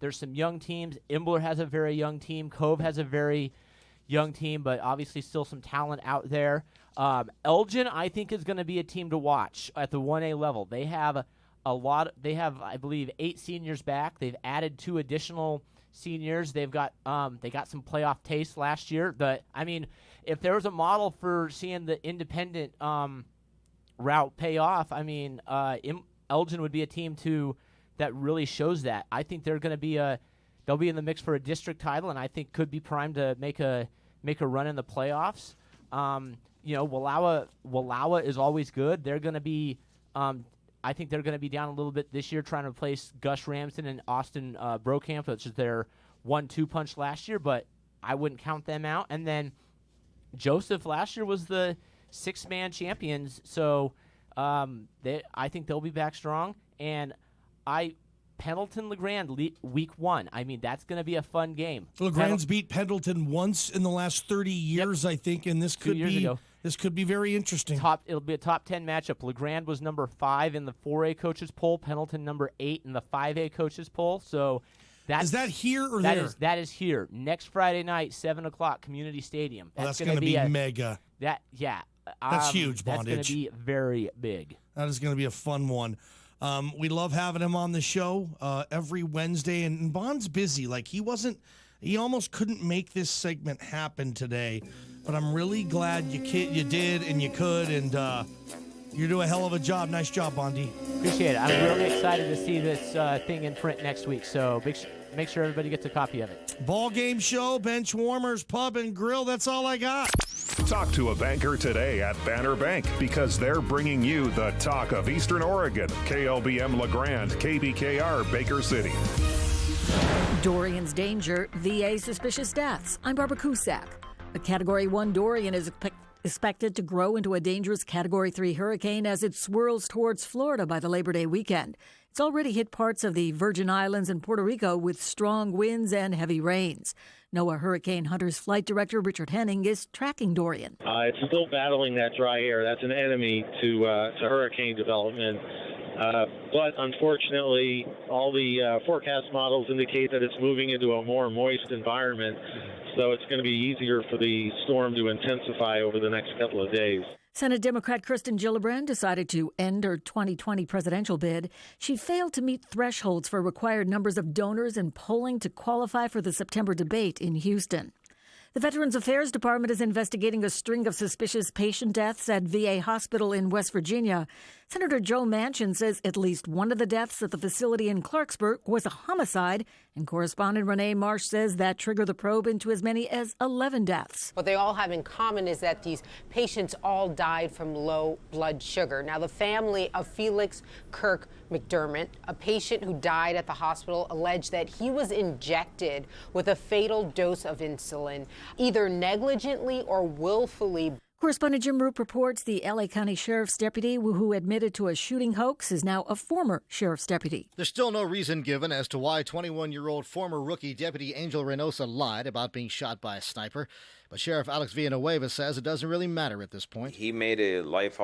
There's some young teams. Imbler has a very young team. Cove has a very young team, but obviously still some talent out there. Elgin, I think, is going to be a team to watch at the 1A level. They have I believe, 8 seniors back. They've added 2 additional seniors. They got some playoff taste last year. If there was a model for seeing the independent route pay off, Elgin would be a team that really shows that. I think they'll be in the mix for a district title, and I think could be primed to make a run in the playoffs. Wallowa is always good. They're going to be. I think they're going to be down a little bit this year trying to replace Gus Ramsden and Austin Brokamp, which is their 1-2 punch last year, but I wouldn't count them out. And then Joseph last year was the 6-man champions, so I think they'll be back strong. And Pendleton LaGrande week 1. That's going to be a fun game. LaGrande's beat Pendleton once in the last 30 years, I think, and this could be very interesting. It'll be a top 10 matchup. LaGrande was number 5 in the 4A coaches poll. Pendleton number 8 in the 5A coaches poll. So is that here or there? That is here. Next Friday night, 7:00, Community Stadium. That's going to be mega. That's huge, Bondage. That's going to be very big. That is going to be a fun one. We love having him on the show every Wednesday, and Bond's busy. He almost couldn't make this segment happen today, but I'm really glad you did and you could, and you do a hell of a job. Nice job, Bondi. Appreciate it. I'm really excited to see this thing in print next week, so make sure everybody gets a copy of it. Ballgame show, bench warmers, pub and grill. That's all I got. Talk to a banker today at Banner Bank because they're bringing you the talk of Eastern Oregon. KLBM LaGrande, KBKR Baker City. Dorian's danger, VA suspicious deaths. I'm Barbara Cusack. A Category 1 Dorian is expected to grow into a dangerous Category 3 hurricane as it swirls towards Florida by the Labor Day weekend. It's already hit parts of the Virgin Islands and Puerto Rico with strong winds and heavy rains. NOAA Hurricane Hunters Flight Director Richard Henning is tracking Dorian. It's still battling that dry air. That's an enemy to hurricane development. But unfortunately, all the forecast models indicate that it's moving into a more moist environment. So it's going to be easier for the storm to intensify over the next couple of days. Senate Democrat Kirsten Gillibrand decided to end her 2020 presidential bid. She failed to meet thresholds for required numbers of donors and polling to qualify for the September debate in Houston. The Veterans Affairs Department is investigating a string of suspicious patient deaths at VA Hospital in West Virginia. Senator Joe Manchin says at least one of the deaths at the facility in Clarksburg was a homicide, and correspondent Renee Marsh says that triggered the probe into as many as 11 deaths. What they all have in common is that these patients all died from low blood sugar. Now, the family of Felix Kirk McDermott, a patient who died at the hospital, alleged that he was injected with a fatal dose of insulin, either negligently or willfully. Correspondent Jim Roop reports the L.A. County Sheriff's deputy who admitted to a shooting hoax is now a former sheriff's deputy. There's still no reason given as to why 21-year-old former rookie Deputy Angel Reynosa lied about being shot by a sniper. But Sheriff Alex Villanueva says it doesn't really matter at this point. He made a life